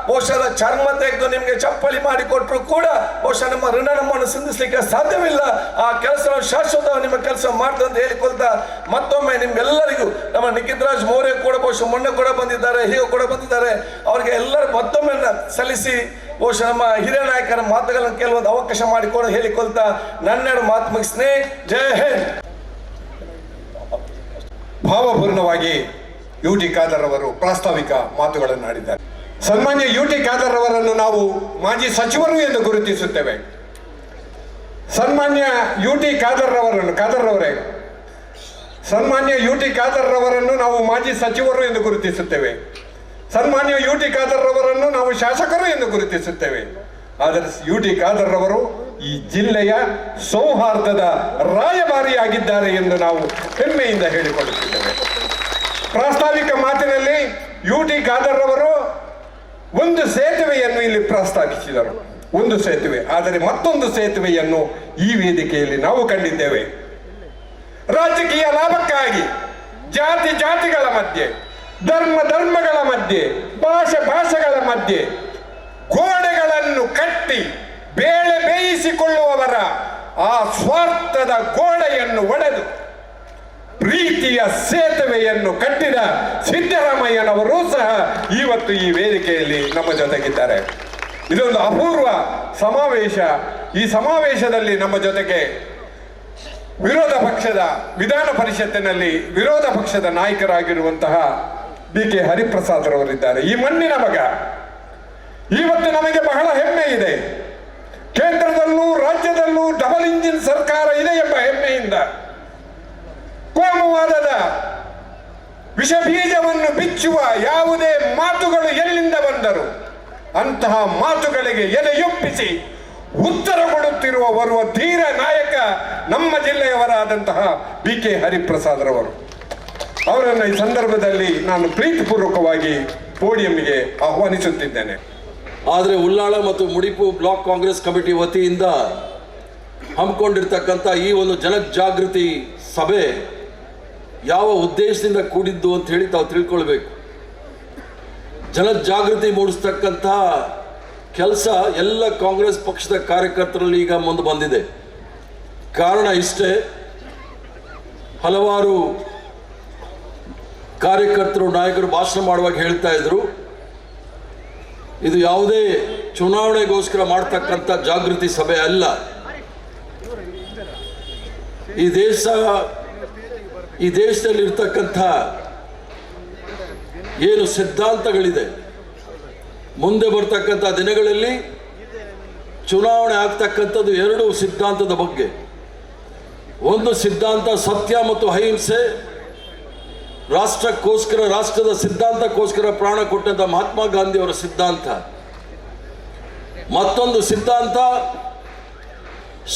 ಬಹುಶಃ ಚರ್ಮ ತೆಗೆದು ನಿಮಗೆ ಚಪ್ಪಲಿ ಮಾಡಿ ಕೊಟ್ಟರು ಕೂಡ ಬಹುಶಃ ನಮ್ಮ ಋಣ ನಮ್ಮನ್ನು ಸಿಂಧಿಸಲಿಕ್ಕೆ ಸಾಧ್ಯವಿಲ್ಲ. ಆ ಕೆಲಸ ಶಾಶ್ವತವಾಗಿ ನಿಮ್ಮ ಕೆಲಸ ಮಾಡ್ತದೆ ಅಂತ ಹೇಳಿಕೊಳ್ತಾ, ಮತ್ತೊಮ್ಮೆ ನಿಮ್ಗೆಲ್ಲರಿಗೂ ನಮ್ಮ ನಿಖಿತ್ ರಾಜ್ ಮೌರ್ಯ ಕೂಡ ಬಹುಶಃ ಮೊನ್ನೆ ಕೂಡ ಬಂದಿದ್ದಾರೆ, ಹೀಗೆ ಕೂಡ ಬಂದಿದ್ದಾರೆ. ಅವರಿಗೆ ಎಲ್ಲರೂ ಮತ್ತೊಮ್ಮೆ ಸಲ್ಲಿಸಿ ಬಹುಶಃ ನಮ್ಮ ಹಿರಿಯ ನಾಯಕರ ಮಾತುಗಳನ್ನು ಕೇಳುವಂತ ಅವಕಾಶ ಮಾಡಿಕೊಂಡು ಹೇಳಿಕೊಳ್ತಾ ನನ್ನೆರಡು ಮಾತು ಮುಗಿಸ್ನೇ. ಜೈ ಹಿಂದ್. ಭಾವಪೂರ್ಣವಾಗಿ UT ಖಾದರ್ ಅವರು ಪ್ರಾಸ್ತಾವಿಕ ಮಾತುಗಳನ್ನು ಆಡಿದ್ದಾರೆ. ಸನ್ಮಾನ್ಯ UT ಖಾದರ್ ಅವರನ್ನು ನಾವು ಮಾಜಿ ಸಚಿವರು ಎಂದು ಗುರುತಿಸುತ್ತೇವೆ. ಸನ್ಮಾನ್ಯ UT ಖಾದರ್ ಅವರೇ ಸನ್ಮಾನ್ಯ UT ಖಾದರ್ ಅವರನ್ನು ನಾವು ಮಾಜಿ ಸಚಿವರು ಎಂದು ಗುರುತಿಸುತ್ತೇವೆ. ಸನ್ಮಾನ್ಯ UT ಖಾದರ್ ಅವರನ್ನು ನಾವು ಶಾಸಕರು ಎಂದು ಗುರುತಿಸುತ್ತೇವೆ. ಆದರೆ UT ಖಾದರ್ ಅವರು ಈ ಜಿಲ್ಲೆಯ ಸೌಹಾರ್ದದ ರಾಯಭಾರಿಯಾಗಿದ್ದಾರೆ ಎಂದು ನಾವು ಹೆಮ್ಮೆಯಿಂದ ಹೇಳಿಕೊಳ್ಳುತ್ತಿದ್ದೇವೆ. ಪ್ರಾಸ್ತಾವಿಕ ಮಾತಿನಲ್ಲಿ UT ಖಾದರ್ ಅವರು ಒಂದು ಸೇತುವೆಯನ್ನು ಇಲ್ಲಿ ಪ್ರಸ್ತಾಪಿಸಿದರು. ಒಂದು ಸೇತುವೆ, ಆದರೆ ಮತ್ತೊಂದು ಸೇತುವೆಯನ್ನು ಈ ವೇದಿಕೆಯಲ್ಲಿ ನಾವು ಕಂಡಿದ್ದೇವೆ. ರಾಜಕೀಯ ಲಾಭಕ್ಕಾಗಿ ಜಾತಿಗಳ ಮಧ್ಯೆ, ಧರ್ಮಗಳ ಮಧ್ಯೆ, ಭಾಷೆಗಳ ಮಧ್ಯೆ ಗೋಡೆಗಳನ್ನು ಕಟ್ಟಿ ಬೇಯಿಸಿಕೊಳ್ಳುವವರ ಆ ಸ್ವಾರ್ಥದ ಗೋಡೆಯನ್ನು ಒಡೆದು ಪ್ರೀತಿಯ ಸೇತುವೆಯನ್ನು ಕಟ್ಟಿದ ಸಿದ್ದರಾಮಯ್ಯನವರು ಸಹ ಇವತ್ತು ಈ ವೇದಿಕೆಯಲ್ಲಿ ನಮ್ಮ ಜೊತೆಗಿದ್ದಾರೆ. ಇದೊಂದು ಅಪೂರ್ವ ಸಮಾವೇಶ. ಈ ಸಮಾವೇಶದಲ್ಲಿ ನಮ್ಮ ಜೊತೆಗೆ ವಿಧಾನ ಪರಿಷತ್ತಿನಲ್ಲಿ ವಿರೋಧ ಪಕ್ಷದ ನಾಯಕರಾಗಿರುವಂತಹ BK ಹರಿಪ್ರಸಾದ್ ರವರಿದ್ದಾರೆ. ಈ ಮಣ್ಣಿನ ಮಗ. ಇವತ್ತು ನಮಗೆ ಬಹಳ ಹೆಮ್ಮೆ ಇದೆ. ಕೇಂದ್ರದಲ್ಲೂ ರಾಜ್ಯದಲ್ಲೂ ಡಬಲ್ ಇಂಜಿನ್ ಸರ್ಕಾರ ಇದೆ ಎಂಬ ಹೆಮ್ಮೆಯಿಂದ ಕೋಮುವಾದದ ವಿಷ ಬೀಜವನ್ನು ಬಿಚ್ಚುವ ಯಾವುದೇ ಮಾತುಗಳು ಎಲ್ಲಿಂದ ಬಂದರು ಅಂತಹ ಮಾತುಗಳಿಗೆ ಎದೆಯೊಪ್ಪಿಸಿ ಉತ್ತರ ಕೊಡುತ್ತಿರುವ ಓರ್ವ ಧೀರ ನಾಯಕ ನಮ್ಮ ಜಿಲ್ಲೆಯವರಾದಂತಹ BK ಹರಿಪ್ರಸಾದ್ ರವರು. ಅವರನ್ನು ಈ ಸಂದರ್ಭದಲ್ಲಿ ನಾನು ಪ್ರೀತಿಪೂರ್ವಕವಾಗಿ ಪೋಡಿಯಂಗೆ ಆಹ್ವಾನಿಸುತ್ತಿದ್ದೇನೆ. ಆದರೆ ಉಳ್ಳಾಳ ಮತ್ತು ಮುಡಿಪು ಬ್ಲಾಕ್ ಕಾಂಗ್ರೆಸ್ ಕಮಿಟಿ ವತಿಯಿಂದ ಹಮ್ಮಿಕೊಂಡಿರ್ತಕ್ಕಂಥ ಈ ಒಂದು ಜನಜಾಗೃತಿ ಸಭೆ ಯಾವ ಉದ್ದೇಶದಿಂದ ಕೂಡಿದ್ದು ಅಂತ ಹೇಳಿ ತಾವು ತಿಳ್ಕೊಳ್ಬೇಕು. ಜನಜಾಗೃತಿ ಮೂಡಿಸ್ತಕ್ಕಂಥ ಕೆಲಸ ಎಲ್ಲ ಕಾಂಗ್ರೆಸ್ ಪಕ್ಷದ ಕಾರ್ಯಕರ್ತರಲ್ಲಿ ಈಗ ಮುಂದೆ ಬಂದಿದೆ. ಕಾರಣ ಇಷ್ಟೇ, ಹಲವಾರು ಕಾರ್ಯಕರ್ತರು ನಾಯಕರು ಭಾಷಣ ಮಾಡುವಾಗ ಹೇಳ್ತಾ ಇದ್ರು, ಇದು ಯಾವುದೇ ಚುನಾವಣೆಗೋಸ್ಕರ ಮಾಡ್ತಕ್ಕಂಥ ಜಾಗೃತಿ ಸಭೆ ಅಲ್ಲ. ಈ ದೇಶದಲ್ಲಿ ಇರ್ತಕ್ಕಂಥ ಏನು ಸಿದ್ಧಾಂತಗಳಿದೆ, ಮುಂದೆ ಬರ್ತಕ್ಕಂಥ ದಿನಗಳಲ್ಲಿ ಚುನಾವಣೆ ಆಗ್ತಕ್ಕಂಥದ್ದು 2 ಸಿದ್ಧಾಂತದ ಬಗ್ಗೆ. ಒಂದು ಸಿದ್ಧಾಂತ ಸತ್ಯ ಮತ್ತು ಅಹಿಂಸೆ, ರಾಷ್ಟ್ರಕ್ಕೋಸ್ಕರ ರಾಷ್ಟ್ರದ ಸಿದ್ಧಾಂತಕ್ಕೋಸ್ಕರ ಪ್ರಾಣ ಕೊಟ್ಟಂತ ಮಹಾತ್ಮ ಗಾಂಧಿ ಅವರ ಸಿದ್ಧಾಂತ. ಮತ್ತೊಂದು ಸಿದ್ಧಾಂತ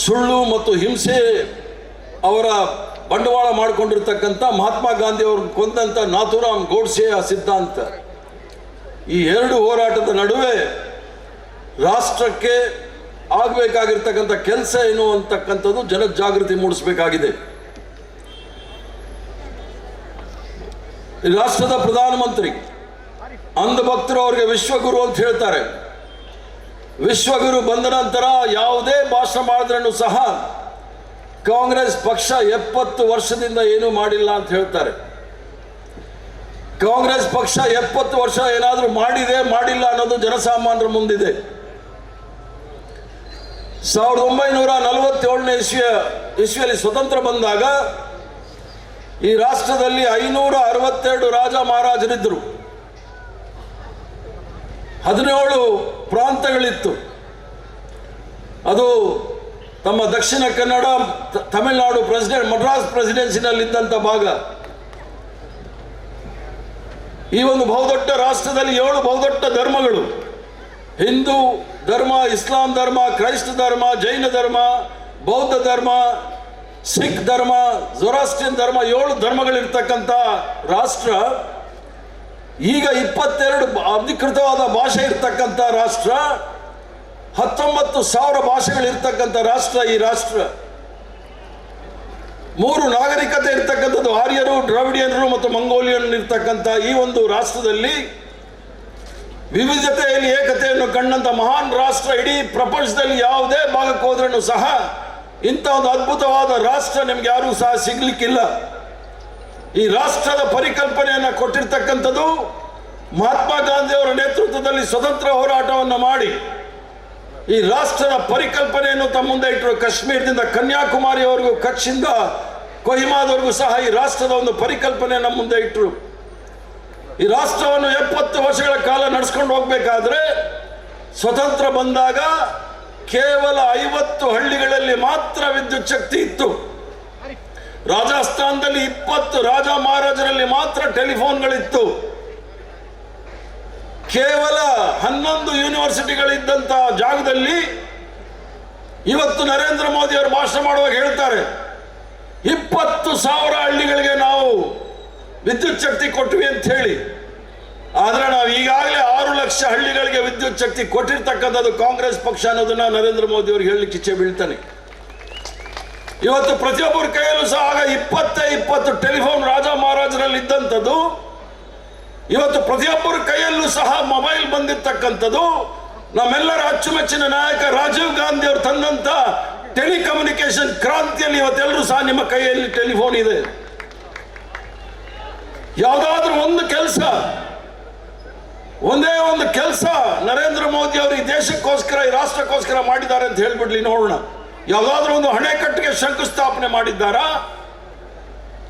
ಸುಳ್ಳು ಮತ್ತು ಹಿಂಸೆ ಅವರ ಬಂಡವಾಳ ಮಾಡಿಕೊಂಡಿರ್ತಕ್ಕಂಥ ಮಹಾತ್ಮ ಗಾಂಧಿ ಅವ್ರನ್ನ ಕೊಂದಂತ ನಾಥೂರಾಮ್ ಗೋಡ್ಸೆಯ ಸಿದ್ಧಾಂತ. ಈ 2 ಹೋರಾಟದ ನಡುವೆ ರಾಷ್ಟ್ರಕ್ಕೆ ಆಗಬೇಕಾಗಿರ್ತಕ್ಕಂಥ ಕೆಲಸ ಏನು ಅಂತಕ್ಕಂಥದ್ದು ಜನಜಾಗೃತಿ ಮೂಡಿಸಬೇಕಾಗಿದೆ. ರಾಷ್ಟ್ರದ ಪ್ರಧಾನಮಂತ್ರಿ ಅಂಧಭಕ್ತರು ಅವರಿಗೆ ವಿಶ್ವಗುರು ಅಂತ ಹೇಳ್ತಾರೆ. ವಿಶ್ವಗುರು ಬಂದ ನಂತರ ಯಾವುದೇ ಭಾಷಣ ಮಾಡಿದ್ರೂ ಸಹ ಕಾಂಗ್ರೆಸ್ ಪಕ್ಷ 70 ವರ್ಷದಿಂದ ಏನೂ ಮಾಡಿಲ್ಲ ಅಂತ ಹೇಳ್ತಾರೆ. ಕಾಂಗ್ರೆಸ್ ಪಕ್ಷ 70 ವರ್ಷ ಏನಾದರೂ ಮಾಡಿದೆ ಮಾಡಿಲ್ಲ ಅನ್ನೋದು ಜನಸಾಮಾನ್ಯರ ಮುಂದಿದೆ. 1947ನೇ ಇಸ್ವಿಯಲ್ಲಿ ಸ್ವತಂತ್ರ ಬಂದಾಗ ಈ ರಾಷ್ಟ್ರದಲ್ಲಿ 562 ರಾಜ ಮಹಾರಾಜರಿದ್ದರು. 17 ಪ್ರಾಂತಗಳಿತ್ತು. ಅದು ತಮ್ಮ ದಕ್ಷಿಣ ಕನ್ನಡ, ತಮಿಳುನಾಡು ಮದ್ರಾಸ್ ಪ್ರೆಸಿಡೆನ್ಸಿನಲ್ಲಿದ್ದಂಥ ಭಾಗ. ಈ ಒಂದು ಬಹುದೊಡ್ಡ ರಾಷ್ಟ್ರದಲ್ಲಿ 7 ಬಹುದೊಡ್ಡ ಧರ್ಮಗಳು, ಹಿಂದೂ ಧರ್ಮ, ಇಸ್ಲಾಂ ಧರ್ಮ, ಕ್ರೈಸ್ತ ಧರ್ಮ, ಜೈನ ಧರ್ಮ, ಬೌದ್ಧ ಧರ್ಮ, ಸಿಖ್ ಧರ್ಮ, ಜೊರಾಸ್ಟ್ರಿಯನ್ ಧರ್ಮ, 7 ಧರ್ಮಗಳಿರ್ತಕ್ಕಂಥ ರಾಷ್ಟ್ರ. ಈಗ 22 ಅಧಿಕೃತವಾದ ಭಾಷೆ ಇರ್ತಕ್ಕಂಥ ರಾಷ್ಟ್ರ, 19,000 ಭಾಷೆಗಳಿರ್ತಕ್ಕಂಥ ರಾಷ್ಟ್ರ ಈ ರಾಷ್ಟ್ರ. 3 ನಾಗರಿಕತೆ ಇರ್ತಕ್ಕಂಥದ್ದು, ಆರ್ಯರು, ದ್ರಾವಿಡಿಯನರು ಮತ್ತು ಮಂಗೋಲಿಯನ್ ಇರ್ತಕ್ಕಂಥ ಈ ಒಂದು ರಾಷ್ಟ್ರದಲ್ಲಿ ವಿವಿಧತೆಯಲ್ಲಿ ಏಕತೆಯನ್ನು ಕಂಡಂಥ ಮಹಾನ್ ರಾಷ್ಟ್ರ. ಇಡೀ ಪ್ರಪಂಚದಲ್ಲಿ ಯಾವುದೇ ಭಾಗಕ್ಕೆ ಹೋದ್ರೂ ಸಹ ಇಂಥ ಒಂದು ಅದ್ಭುತವಾದ ರಾಷ್ಟ್ರ ನಿಮ್ಗೆ ಯಾರೂ ಸಹ ಸಿಗ್ಲಿಕ್ಕಿಲ್ಲ. ಈ ರಾಷ್ಟ್ರದ ಪರಿಕಲ್ಪನೆಯನ್ನು ಕೊಟ್ಟಿರ್ತಕ್ಕಂಥದ್ದು ಮಹಾತ್ಮ ಗಾಂಧಿಯವರ ನೇತೃತ್ವದಲ್ಲಿ ಸ್ವತಂತ್ರ ಹೋರಾಟವನ್ನು ಮಾಡಿ ಈ ರಾಷ್ಟ್ರದ ಪರಿಕಲ್ಪನೆಯನ್ನು ತಮ್ಮ ಮುಂದೆ ಇಟ್ಟರು. ಕಾಶ್ಮೀರದಿಂದ ಕನ್ಯಾಕುಮಾರಿಯವರೆಗೂ, ಕಚ್ಚಿಂದ ಕೊಹಿಮಾದವರೆಗೂ ಸಹ ಈ ರಾಷ್ಟ್ರದ ಒಂದು ಪರಿಕಲ್ಪನೆಯನ್ನು ಮುಂದೆ ಇಟ್ಟರು. ಈ ರಾಷ್ಟ್ರವನ್ನು 70 ವರ್ಷಗಳ ಕಾಲ ನಡೆಸ್ಕೊಂಡು ಹೋಗಬೇಕಾದ್ರೆ ಸ್ವತಂತ್ರ ಬಂದಾಗ ಕೇವಲ 50 ಹಳ್ಳಿಗಳಲ್ಲಿ ಮಾತ್ರ ವಿದ್ಯುತ್ ಶಕ್ತಿ ಇತ್ತು. ರಾಜಸ್ಥಾನದಲ್ಲಿ 20 ರಾಜ ಮಹಾರಾಜರಲ್ಲಿ ಮಾತ್ರ ಟೆಲಿಫೋನ್ಗಳಿತ್ತು. ಕೇವಲ 11 ಯೂನಿವರ್ಸಿಟಿಗಳಿದ್ದಂಥ ಜಾಗದಲ್ಲಿ ಇವತ್ತು ನರೇಂದ್ರ ಮೋದಿ ಅವರು ಭಾಷಣ ಮಾಡುವಾಗ ಹೇಳ್ತಾರೆ 20,000 ಹಳ್ಳಿಗಳಿಗೆ ನಾವು ವಿದ್ಯುತ್ ಶಕ್ತಿ ಕೊಟ್ವಿ ಅಂತ ಹೇಳಿ. ಆದರೆ ನಾವು ಈಗಾಗಲೇ 6 ಲಕ್ಷ ಹಳ್ಳಿಗಳಿಗೆ ವಿದ್ಯುತ್ ಶಕ್ತಿ ಕೊಟ್ಟಿರ್ತಕ್ಕಂಥದ್ದು ಕಾಂಗ್ರೆಸ್ ಪಕ್ಷ ಅನ್ನೋದನ್ನ ನರೇಂದ್ರ ಮೋದಿ ಅವರು ಹೇಳಲಿಕ್ಕೆ ಇಚ್ಛೆ ಬೀಳ್ತಾನೆ. ಇವತ್ತು ಪ್ರತಿಯೊಬ್ಬರ ಕೈಯಲ್ಲೂ ಸಹ ಆಗ 20 ಟೆಲಿಫೋನ್ ರಾಜ ಮಹಾರಾಜರಲ್ಲಿ ಇದ್ದಂಥದ್ದು ಇವತ್ತು ಪ್ರತಿಯೊಬ್ಬರ ಕೈಯಲ್ಲೂ ಸಹ ಮೊಬೈಲ್ ಬಂದಿರ್ತಕ್ಕಂಥದ್ದು. ನಮ್ಮೆಲ್ಲರ ಅಚ್ಚುಮೆಚ್ಚಿನ ನಾಯಕ ರಾಜೀವ್ ಗಾಂಧಿ ಅವರು ತಂದಂತ ಟೆಲಿಕಮ್ಯುನಿಕೇಶನ್ ಕ್ರಾಂತಿಯಲ್ಲಿ ಇವತ್ತೆಲ್ಲರೂ ಸಹ ನಿಮ್ಮ ಕೈಯಲ್ಲಿ ಟೆಲಿಫೋನ್ ಇದೆ. ಯಾವುದಾದ್ರೂ ಒಂದು ಕೆಲಸ, ಒಂದೇ ಒಂದು ಕೆಲಸ ನರೇಂದ್ರ ಮೋದಿ ಅವರು ಈ ದೇಶಕ್ಕೋಸ್ಕರ, ಈ ರಾಷ್ಟ್ರಕ್ಕೋಸ್ಕರ ಮಾಡಿದ್ದಾರೆ ಅಂತ ಹೇಳ್ಬಿಡ್ಲಿ ನೋಡೋಣ. ಯಾವುದಾದ್ರೂ ಒಂದು ಅಣೆಕಟ್ಟಿಗೆ ಶಂಕುಸ್ಥಾಪನೆ ಮಾಡಿದ್ದಾರಾ?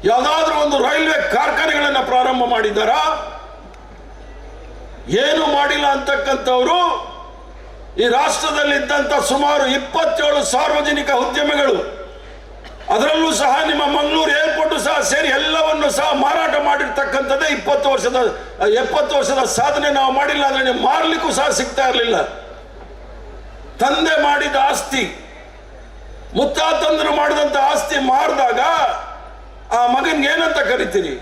ಯಾವುದಾದ್ರೂ ಒಂದು ರೈಲ್ವೆ ಕಾರ್ಖಾನೆಗಳನ್ನು ಪ್ರಾರಂಭ ಮಾಡಿದ್ದಾರಾ? ಏನು ಮಾಡಿಲ್ಲ ಅಂತಕ್ಕಂಥವರು ಈ ರಾಷ್ಟ್ರದಲ್ಲಿದ್ದಂಥ ಸುಮಾರು 27 ಸಾರ್ವಜನಿಕ ಉದ್ಯಮಗಳು, ಅದರಲ್ಲೂ ಸಹ ನಿಮ್ಮ ಮಂಗಳೂರು ಏರ್ಪೋರ್ಟ್ ಸಹ ಸೇರಿ ಎಲ್ಲವನ್ನು ಸಹ ಮಾರಾಟ ಮಾಡಿರ್ತಕ್ಕಂಥದ್ದೇ 70 ವರ್ಷದ ಸಾಧನೆ ನಾವು ಮಾಡಿಲ್ಲ ಅಂದ್ರೆ ನೀವು ಮಾರಲಿಕ್ಕೂ ಸಹ ಸಿಗ್ತಾ ಇರಲಿಲ್ಲ. ತಂದೆ ಮಾಡಿದ ಆಸ್ತಿ, ಮುತ್ತಾತಂದ್ರು ಮಾಡಿದಂಥ ಆಸ್ತಿ ಮಾರಿದಾಗ ಆ ಮಗನ್ಗೆ ಏನಂತ ಕರಿತೀರಿ?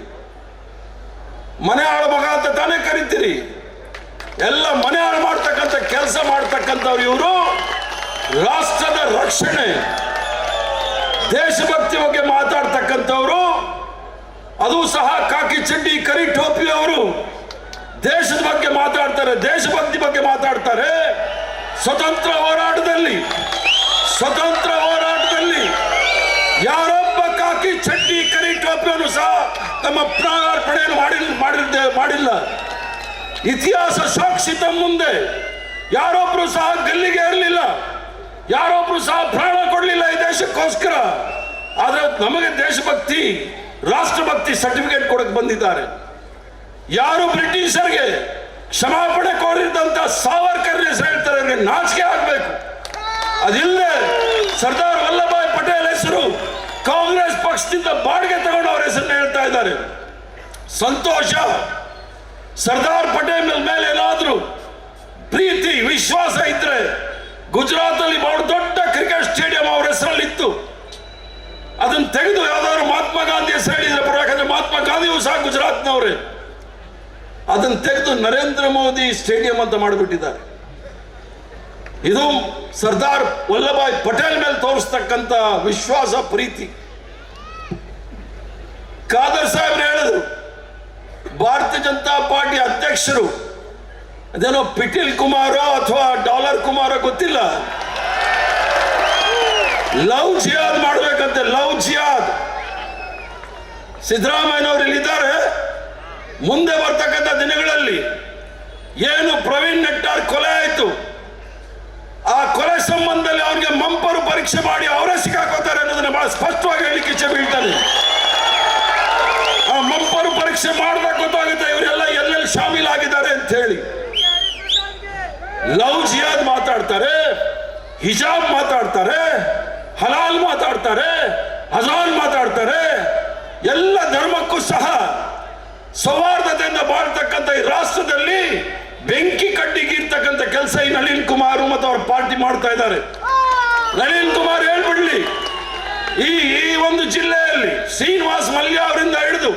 ಮನೆ ಹಾಳು ಮಗ ಅಂತ ತಾನೇ ಕರಿತೀರಿ. ಎಲ್ಲ ಮನೆ ಹಾಳು ಮಾಡ್ತಕ್ಕಂಥ ಕೆಲಸ ಮಾಡ್ತಕ್ಕಂಥವ್ರು ಇವರು. ರಾಷ್ಟ್ರದ ರಕ್ಷಣೆ, ದೇಶಭಕ್ತಿ ಬಗ್ಗೆ ಮಾತಾಡ್ತಕ್ಕಂಥವ್ರು, ಅದು ಸಹ ಕಾಕಿ ಚಡ್ಡಿ ಕರಿ ಟೋಪಿಯವರು ದೇಶದ ಬಗ್ಗೆ ಮಾತಾಡ್ತಾರೆ, ದೇಶಭಕ್ತಿ ಬಗ್ಗೆ ಮಾತಾಡ್ತಾರೆ. ಸ್ವತಂತ್ರ ಹೋರಾಟದಲ್ಲಿ ಯಾರೊಬ್ಬ ಕಾಕಿ ಚಡ್ಡಿ ಕರಿ ಟೋಪಿಯನ್ನು ಸಹ ತಮ್ಮ ಪ್ರಾಣಾರ್ಪಣೆಯನ್ನು ಮಾಡಿಲ್ಲ. ಇತಿಹಾಸ ಸಾಕ್ಷಿ ತಮ್ಮ ಮುಂದೆ. ಯಾರೊಬ್ರು ಸಹ ಗಲ್ಲಿಗೆ ಇರಲಿಲ್ಲ, ಯಾರೊಬ್ರು ಸಹ ಪ್ರಾಣ ಕೊಡಲಿಲ್ಲ ಈ ದೇಶಕ್ಕೋಸ್ಕರ. ಆದ್ರೆ ನಮಗೆ ದೇಶಭಕ್ತಿ, ರಾಷ್ಟ್ರಭಕ್ತಿ ಸರ್ಟಿಫಿಕೇಟ್ ಕೊಡಕ್ಕೆ ಬಂದಿದ್ದಾರೆ. ಯಾರು ಬ್ರಿಟಿಷರಿಗೆ ಕ್ಷಮಾಪಣೆ ಕೋರಿದಂತ ಸಾವರ್ಕರ್ ಹೆಸರು ಹೇಳ್ತಾರೆ, ಅವ್ರಿಗೆ ನಾಚಿಕೆ ಆಗ್ಬೇಕು. ಅದಿಲ್ಲದೆ ಸರ್ದಾರ್ ವಲ್ಲಭಾಯ್ ಪಟೇಲ್ ಹೆಸರು ಕಾಂಗ್ರೆಸ್ ಪಕ್ಷದಿಂದ ಬಾಡಿಗೆ ತಗೊಂಡು ಅವರ ಹೆಸರನ್ನ ಹೇಳ್ತಾ ಇದ್ದಾರೆ. ಸಂತೋಷ. ಸರ್ದಾರ್ ಪಟೇಲ್ ಮೇಲೆ ಏನಾದ್ರೂ ಪ್ರೀತಿ, ವಿಶ್ವಾಸ ಇದ್ರೆ ಗುಜರಾತ್ ಅಲ್ಲಿ ಬಹಳ ದೊಡ್ಡ ಕ್ರಿಕೆಟ್ ಸ್ಟೇಡಿಯಂ ಅವರ ಹೆಸರಲ್ಲಿ ಇತ್ತು. ಅದನ್ನು ತೆಗೆದು ಯಾವ್ದಾದ್ರು ಮಹಾತ್ಮ ಗಾಂಧಿ ಹೆಸರು ಹೇಳಿದ್ರೆ ಪರವಾಗಿಲ್ಲ, ಮಹಾತ್ಮ ಗಾಂಧಿಯೂ ಸಹ ಗುಜರಾತ್ನವರೇ. ಅದನ್ನು ತೆಗೆದು ನರೇಂದ್ರ ಮೋದಿ ಸ್ಟೇಡಿಯಂ ಅಂತ ಮಾಡಿಬಿಟ್ಟಿದ್ದಾರೆ. ಇದು ಸರ್ದಾರ್ ವಲ್ಲಭಾಯ್ ಪಟೇಲ್ ಮೇಲೆ ತೋರಿಸ್ತಕ್ಕಂಥ ವಿಶ್ವಾಸ, ಪ್ರೀತಿ. ಖಾದರ್ ಸಾಹೇಬ್ರು ಹೇಳಿದ್ರು, ಭಾರತೀಯ ಜನತಾ ಪಾರ್ಟಿ ಅಧ್ಯಕ್ಷರು ಅದೇನೋ ಪಿಟೀಲ್ ಕುಮಾರೋ ಅಥವಾ ಡಾಲರ್ ಕುಮಾರೋ ಗೊತ್ತಿಲ್ಲ, ಲವ್ ಜಿಹಾದ್ ಮಾಡ್ಬೇಕಂತೆ. ಲವ್ ಜಿಹಾದ್. ಸಿದ್ದರಾಮಯ್ಯನವರು ಇಲ್ಲಿದ್ದಾರೆ, ಮುಂದೆ ಬರ್ತಕ್ಕಂಥ ದಿನಗಳಲ್ಲಿ ಏನು ಪ್ರವೀಣ್ ನೆಟ್ಟಾರ್ ಕೊಲೆ ಆಯಿತು, ಆ ಕೊಲೆ ಸಂಬಂಧದಲ್ಲಿ ಅವನಿಗೆ ಮಂಪರು ಪರೀಕ್ಷೆ ಮಾಡಿ ಅವರೇ ಸಿಕ್ಕಾಕೋತಾರೆ ಅನ್ನೋದನ್ನ ಬಹಳ ಸ್ಪಷ್ಟವಾಗಿ ಹೇಳಿಕ್ಕೆ ಇಚ್ಛೆ ಬೀಳ್ತಾನೆ. ಆ ಮಂಪರು ಪರೀಕ್ಷೆ ಮಾಡಿದಾಗ ಗೊತ್ತಾಗುತ್ತೆ ಇವರೆಲ್ಲ ಎಲ್ಲೆಲ್ಲಿ ಶಾಮೀಲಾಗಿದ್ದಾರೆ ಅಂತ ಹೇಳಿ. ಲವ್ ಜಿಹಾದ್ ಮಾತಾಡ್ತಾರೆ, ಹಿಜಾಬ್ ಮಾತಾಡ್ತಾರೆ, ಹಲಾಲ್ ಮಾತಾಡ್ತಾರೆ, ಅಜಾನ್ ಮಾತಾಡ್ತಾರೆ. ಎಲ್ಲ ಧರ್ಮಕ್ಕೂ ಸಹ ಸೌಹಾರ್ದತೆಯಿಂದ ಬಾಳ್ತಕ್ಕಂಥ ಈ ರಾಷ್ಟ್ರದಲ್ಲಿ ಬೆಂಕಿ ಕಡ್ಡಿಗಿರ್ತಕ್ಕಂಥ ಕೆಲಸ ಈ ನಳಿನ್ ಕುಮಾರ್ ಮತ್ತು ಅವ್ರ ಪಾರ್ಟಿ ಮಾಡ್ತಾ ಇದ್ದಾರೆ. ನಳಿನ್ ಕುಮಾರ್ ಹೇಳ್ಬಿಡ್ಲಿ, ಈ ಒಂದು ಜಿಲ್ಲೆಯಲ್ಲಿ ಶ್ರೀನಿವಾಸ್ ಮಲ್ಯ ಅವರಿಂದ ಹಿಡಿದು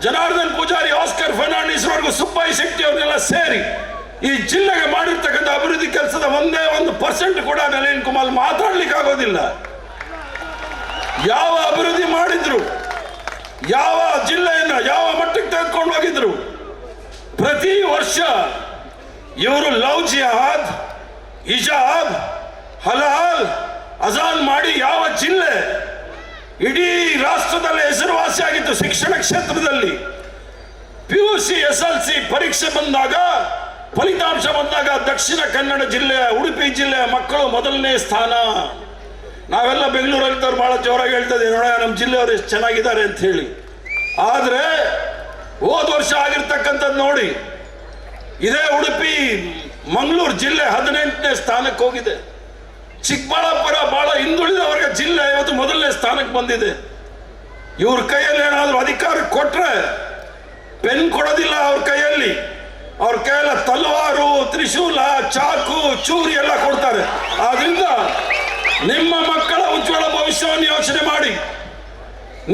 ಜನಾರ್ದನ್ ಪೂಜಾರಿ, ಆಸ್ಕರ್ ಫರ್ನಾಂಡಿಸ್ ವರೆಗೂ ಸುಬ್ಬಾಯಿ ಶೆಟ್ಟಿ ಅವರೆಲ್ಲ ಸೇರಿ ಈ ಜಿಲ್ಲೆಗೆ ಮಾಡಿರ್ತಕ್ಕಂಥ ಅಭಿವೃದ್ಧಿ ಕೆಲಸದ ಒಂದೇ 1% ಕೂಡ ನಳಿನ್ ಕುಮಾರ್ ಮಾತಾಡ್ಲಿಕ್ಕೆ ಆಗೋದಿಲ್ಲ. ಯಾವ ಅಭಿವೃದ್ಧಿ ಮಾಡಿದ್ರು, ಯಾವ ಜಿಲ್ಲೆಯನ್ನ ಯಾವ ಮಟ್ಟಕ್ಕೆ ತೆಗೆದುಕೊಂಡು ಹೋಗಿದ್ರು. ಪ್ರತಿ ವರ್ಷ ಇವರು ಲವ್ ಜಿಹಾದ್, ಹಿಜಾಬ್, ಹಲಾಲ್, ಅಜಾನ್ ಮಾಡಿ ಯಾವ ಜಿಲ್ಲೆ ಇಡೀ ರಾಷ್ಟ್ರದಲ್ಲಿ ಹೆಸರುವಾಸಿಯಾಗಿತ್ತು ಶಿಕ್ಷಣ ಕ್ಷೇತ್ರದಲ್ಲಿ. PUC SLC ಪರೀಕ್ಷೆ ಬಂದಾಗ, ಫಲಿತಾಂಶ ಬಂದಾಗ ದಕ್ಷಿಣ ಕನ್ನಡ ಜಿಲ್ಲೆಯ, ಉಡುಪಿ ಜಿಲ್ಲೆಯ ಮಕ್ಕಳು ಮೊದಲನೇ ಸ್ಥಾನ. ನಾವೆಲ್ಲ ಬೆಂಗಳೂರಲ್ಲಿದ್ದವ್ರು ಬಹಳ ಜೋರಾಗಿ ಹೇಳ್ತದೆ, ನೋಡ ನಮ್ಮ ಜಿಲ್ಲೆಯವರು ಎಷ್ಟು ಚೆನ್ನಾಗಿದ್ದಾರೆ ಅಂತ ಹೇಳಿ. ಆದರೆ ಹೋದ ವರ್ಷ ಆಗಿರ್ತಕ್ಕಂಥದ್ದು ನೋಡಿ, ಇದೇ ಉಡುಪಿ ಮಂಗಳೂರು ಜಿಲ್ಲೆ 18ನೇ ಸ್ಥಾನಕ್ಕೆ ಹೋಗಿದೆ. ಚಿಕ್ಕಬಳ್ಳಾಪುರ ಬಹಳ ಹಿಂದುಳಿದ ವರ್ಗ ಜಿಲ್ಲೆ ಇವತ್ತು ಮೊದಲನೇ ಸ್ಥಾನಕ್ಕೆ ಬಂದಿದೆ. ಇವ್ರ ಕೈಯಲ್ಲಿ ಏನಾದರೂ ಅಧಿಕಾರ ಕೊಟ್ರೆ ಪೆನ್ ಕೊಡೋದಿಲ್ಲ. ಅವ್ರ ಕೈಯಲ್ಲಿ ತಲವಾರು, ತ್ರಿಶೂಲ, ಚಾಕು, ಚೂರಿ ಎಲ್ಲ ಕೊಡ್ತಾರೆ. ಆದ್ರಿಂದ ನಿಮ್ಮ ಮಕ್ಕಳ ಉಜ್ವಲ ಭವಿಷ್ಯವನ್ನು ಯೋಚನೆ ಮಾಡಿ,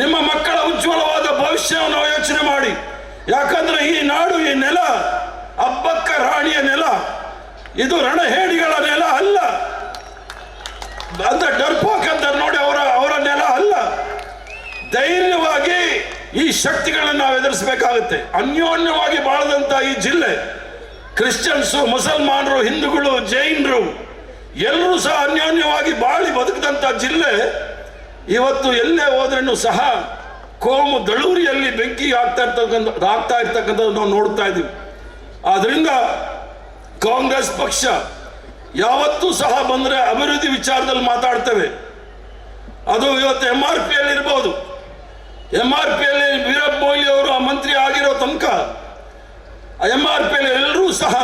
ನಿಮ್ಮ ಮಕ್ಕಳ ಉಜ್ವಲವಾದ ಭವಿಷ್ಯವನ್ನು ಯೋಚನೆ ಮಾಡಿ. ಯಾಕಂದ್ರೆ ಈ ನಾಡು, ಈ ನೆಲ ಅಬ್ಬಕ್ಕ ರಾಣಿಯ ನೆಲ, ಇದು ರಣಹೇಡಿಗಳ ನೆಲ ಅಲ್ಲ. ಅಂತ ಡರ್ಪೋಕ್ ಅಂತ ನೋಡಿ ಅವರ ನೆಲ ಅಲ್ಲ. ಧೈರ್ಯವಾಗಿ ಈ ಶಕ್ತಿಗಳನ್ನು ನಾವು ಎದುರಿಸಬೇಕಾಗುತ್ತೆ. ಅನ್ಯೋನ್ಯವಾಗಿ ಬಾಳದಂತ ಈ ಜಿಲ್ಲೆ, ಕ್ರಿಶ್ಚಿಯನ್ಸು, ಮುಸಲ್ಮಾನರು, ಹಿಂದೂಗಳು, ಜೈನರು ಎಲ್ಲರೂ ಸಹ ಅನ್ಯೋನ್ಯವಾಗಿ ಬಾಳಿ ಬದುಕಿದಂಥ ಜಿಲ್ಲೆ ಇವತ್ತು ಎಲ್ಲೇ ಹೋದ್ರೂ ಸಹ ಕೋಮು ದಳೂರಿಯಲ್ಲಿ ಬೆಂಕಿ ಆಗ್ತಾ ಇರ್ತಕ್ಕಂಥದ್ದು ನಾವು ನೋಡ್ತಾ ಇದ್ದೀವಿ. ಆದ್ರಿಂದ ಕಾಂಗ್ರೆಸ್ ಪಕ್ಷ ಯಾವತ್ತೂ ಸಹ ಬಂದರೆ ಅಭಿವೃದ್ಧಿ ವಿಚಾರದಲ್ಲಿ ಮಾತಾಡ್ತೇವೆ. ಅದು ಇವತ್ತು MRP ಯಲ್ಲಿ ಇರ್ಬೋದು. MRP ಯಲ್ಲಿ ವೀರಪ್ಪ ಮೊಯ್ಲಿ ಅವರು ಮಂತ್ರಿ ಆಗಿರೋ ತನಕ MRP ಯಲ್ಲಿ ಎಲ್ಲರೂ ಸಹ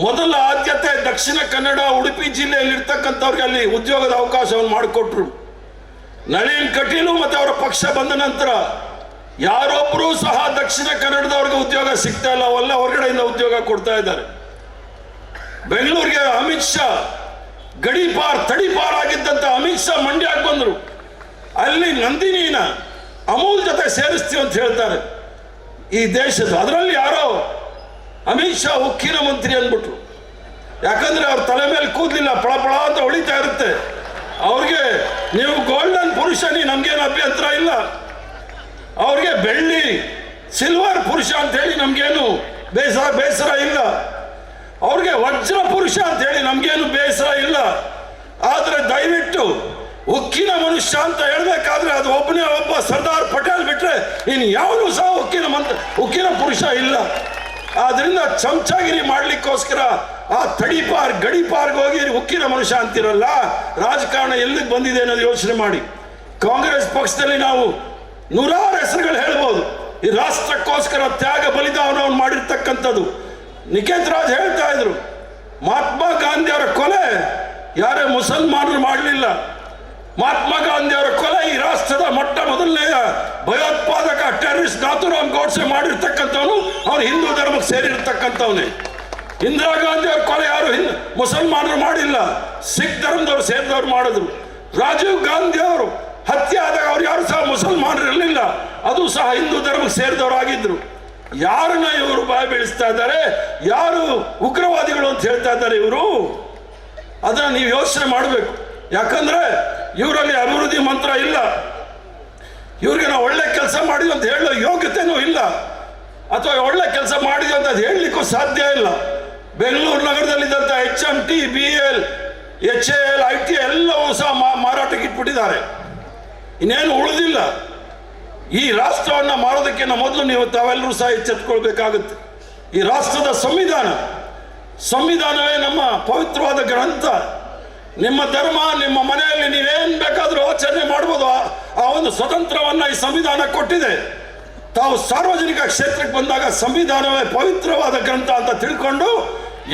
ಮೊದಲ ಆದ್ಯತೆ ದಕ್ಷಿಣ ಕನ್ನಡ, ಉಡುಪಿ ಜಿಲ್ಲೆಯಲ್ಲಿ ಇರ್ತಕ್ಕಂಥವ್ರಿಗೆ ಅಲ್ಲಿ ಉದ್ಯೋಗದ ಅವಕಾಶವನ್ನು ಮಾಡಿಕೊಟ್ರು. ನಳಿನ್ ಕಟೀಲು ಮತ್ತು ಅವರ ಪಕ್ಷ ಬಂದ ನಂತರ ಯಾರೊಬ್ಬರೂ ಸಹ ದಕ್ಷಿಣ ಕನ್ನಡದವ್ರಿಗೆ ಉದ್ಯೋಗ ಸಿಗ್ತಾ ಇಲ್ಲ, ಅವೆಲ್ಲ ಹೊರಗಡೆಯಿಂದ ಉದ್ಯೋಗ ಕೊಡ್ತಾ ಇದ್ದಾರೆ. ಬೆಂಗಳೂರಿಗೆ ಅಮಿತ್ ಶಾ ತಡಿಪಾರ್ ಆಗಿದ್ದಂತ ಅಮಿತ್ ಶಾ ಮಂಡ್ಯಕ್ಕೆ ಬಂದರು. ಅಲ್ಲಿ ನಂದಿನಿನ ಅಮೂಲ್ ಜೊತೆ ಸೇರಿಸ್ತೀವಿ ಅಂತ ಹೇಳ್ತಾರೆ ಈ ದೇಶದ. ಅದರಲ್ಲಿ ಯಾರೋ ಅಮಿತ್ ಶಾ ಉಕ್ಕಿನ ಮಂತ್ರಿ ಅಂದ್ಬಿಟ್ರು. ಯಾಕಂದ್ರೆ ಅವ್ರ ತಲೆ ಮೇಲೆ ಕೂದಲಿಲ್ಲ, ಪಳಪಳ ಅಂತ ಹೊಳಿತಾ ಇರುತ್ತೆ. ಅವ್ರಿಗೆ ನೀವು ಗೋಲ್ಡನ್ ಪುರುಷ, ನಮ್ಗೇನು ಅಭ್ಯಂತರ ಇಲ್ಲ. ಅವ್ರಿಗೆ ಬೆಳ್ಳಿ ಸಿಲ್ವರ್ ಪುರುಷ ಅಂತ ಹೇಳಿ ನಮ್ಗೇನು ಬೇಸರ ಇಲ್ಲ. ಅವ್ರಿಗೆ ವಜ್ರ ಪುರುಷ ಅಂತ ಹೇಳಿ ನಮ್ಗೇನು ಬೇಸರ ಇಲ್ಲ. ಆದ್ರೆ ದಯವಿಟ್ಟು ಉಕ್ಕಿನ ಮನುಷ್ಯ ಅಂತ ಹೇಳ್ಬೇಕಾದ್ರೆ ಅದು ಒಬ್ಬ ಸರ್ದಾರ್ ಪಟೇಲ್ ಬಿಟ್ರೆ ಇನ್ನು ಯಾವನು ಸಹ ಉಕ್ಕಿನ ಪುರುಷ ಇಲ್ಲ. ಆದ್ರಿಂದ ಚಮಚಾಗಿರಿ ಮಾಡ್ಲಿಕ್ಕೋಸ್ಕರ ಆ ಗಡಿಪಾರ್ಗೆ ಹೋಗಿ ಉಕ್ಕಿನ ಮನುಷ್ಯ ಅಂತಿರಲ್ಲ. ರಾಜಕಾರಣ ಎಲ್ಲಿಗೆ ಬಂದಿದೆ ಅನ್ನೋದು ಯೋಚನೆ ಮಾಡಿ. ಕಾಂಗ್ರೆಸ್ ಪಕ್ಷದಲ್ಲಿ ನಾವು ನೂರಾರು ಹೆಸರುಗಳು ಹೇಳ್ಬೋದು. ಈ ರಾಷ್ಟ್ರಕ್ಕೋಸ್ಕರ ತ್ಯಾಗ ಬಲಿದಾನವನ್ನು ಮಾಡಿರ್ತಕ್ಕಂಥದ್ದು. ನಿಖೇತ್ ರಾಜ್ ಹೇಳ್ತಾ ಇದ್ರು, ಮಹಾತ್ಮ ಗಾಂಧಿ ಅವರ ಕೊಲೆ ಯಾರೇ ಮುಸಲ್ಮಾನರು ಮಾಡಲಿಲ್ಲ. ಮಹಾತ್ಮ ಗಾಂಧಿ ಅವರ ಕೊಲೆ ಈ ರಾಷ್ಟ್ರದ ಮೊದಲನೆಯ ಭಯೋತ್ಪಾದಕ ಟೆರರಿಸ್ಟ್ ನಾಥುರಾಮ್ ಗೋಡ್ಸೆ ಮಾಡಿರ್ತಕ್ಕಂಥವನು, ಅವನು ಹಿಂದೂ ಧರ್ಮಕ್ಕೆ ಸೇರಿರ್ತಕ್ಕಂಥವನೇ. ಇಂದಿರಾ ಗಾಂಧಿ ಅವರ ಕೊಲೆ ಯಾರು ಮುಸಲ್ಮಾನರು ಮಾಡಿಲ್ಲ, ಸಿಖ್ ಧರ್ಮದವರು ಸೇರಿದವರು ಮಾಡಿದ್ರು. ರಾಜೀವ್ ಗಾಂಧಿ ಅವರು ಹತ್ಯೆ ಆದಾಗ ಅವ್ರು ಯಾರು ಸಹ ಮುಸಲ್ಮಾನರು ಇರಲಿಲ್ಲ, ಅದು ಸಹ ಹಿಂದೂ ಧರ್ಮಕ್ಕೆ ಸೇರಿದವರಾಗಿದ್ರು. ಯಾರನ್ನ ಇವರು ಬಾಯಿ ಬೀಳಿಸ್ತಾ ಇದ್ದಾರೆ, ಯಾರು ಉಗ್ರವಾದಿಗಳು ಅಂತ ಹೇಳ್ತಾ ಇದ್ದಾರೆ ಇವರು, ಅದನ್ನ ನೀವು ಯೋಚನೆ ಮಾಡಬೇಕು. ಯಾಕಂದ್ರೆ ಇವರಲ್ಲಿ ಅಭಿವೃದ್ಧಿ ಮಂತ್ರ ಇಲ್ಲ. ಇವ್ರಿಗೆ ನಾವು ಒಳ್ಳೆ ಕೆಲಸ ಮಾಡಿದ್ವಿ ಅಂತ ಹೇಳೋ ಯೋಗ್ಯತೆನೂ ಇಲ್ಲ, ಅಥವಾ ಒಳ್ಳೆ ಕೆಲಸ ಮಾಡಿದ್ವಿ ಅಂತ ಅದು ಹೇಳಲಿಕ್ಕೂ ಸಾಧ್ಯ ಇಲ್ಲ. Bengaluru ನಗರದಲ್ಲಿದ್ದಂಥ HMT, BL, HAL, IT ಎಲ್ಲವೂ ಸಹ ಮಾರಾಟಕ್ಕೆ ಇಟ್ಬಿಟ್ಟಿದ್ದಾರೆ. ಇನ್ನೇನು ಉಳಿದಿಲ್ಲ. ಈ ರಾಷ್ಟ್ರವನ್ನು ಮಾಡೋದಕ್ಕಿಂತ ಮೊದಲು ನೀವು ತಾವೆಲ್ಲರೂ ಸಹ ಎಚ್ಚೆತ್ತುಕೊಳ್ಬೇಕಾಗುತ್ತೆ. ಈ ರಾಷ್ಟ್ರದ ಸಂವಿಧಾನವೇ ನಮ್ಮ ಪವಿತ್ರವಾದ ಗ್ರಂಥ. ನಿಮ್ಮ ಧರ್ಮ, ನಿಮ್ಮ ಮನೆಯಲ್ಲಿ ನೀವೇನು ಬೇಕಾದರೂ ಆಚರಣೆ ಮಾಡ್ಬೋದು. ಆ ಒಂದು ಸ್ವತಂತ್ರವನ್ನು ಈ ಸಂವಿಧಾನ ಕೊಟ್ಟಿದೆ. ತಾವು ಸಾರ್ವಜನಿಕ ಕ್ಷೇತ್ರಕ್ಕೆ ಬಂದಾಗ ಸಂವಿಧಾನವೇ ಪವಿತ್ರವಾದ ಗ್ರಂಥ ಅಂತ ತಿಳ್ಕೊಂಡು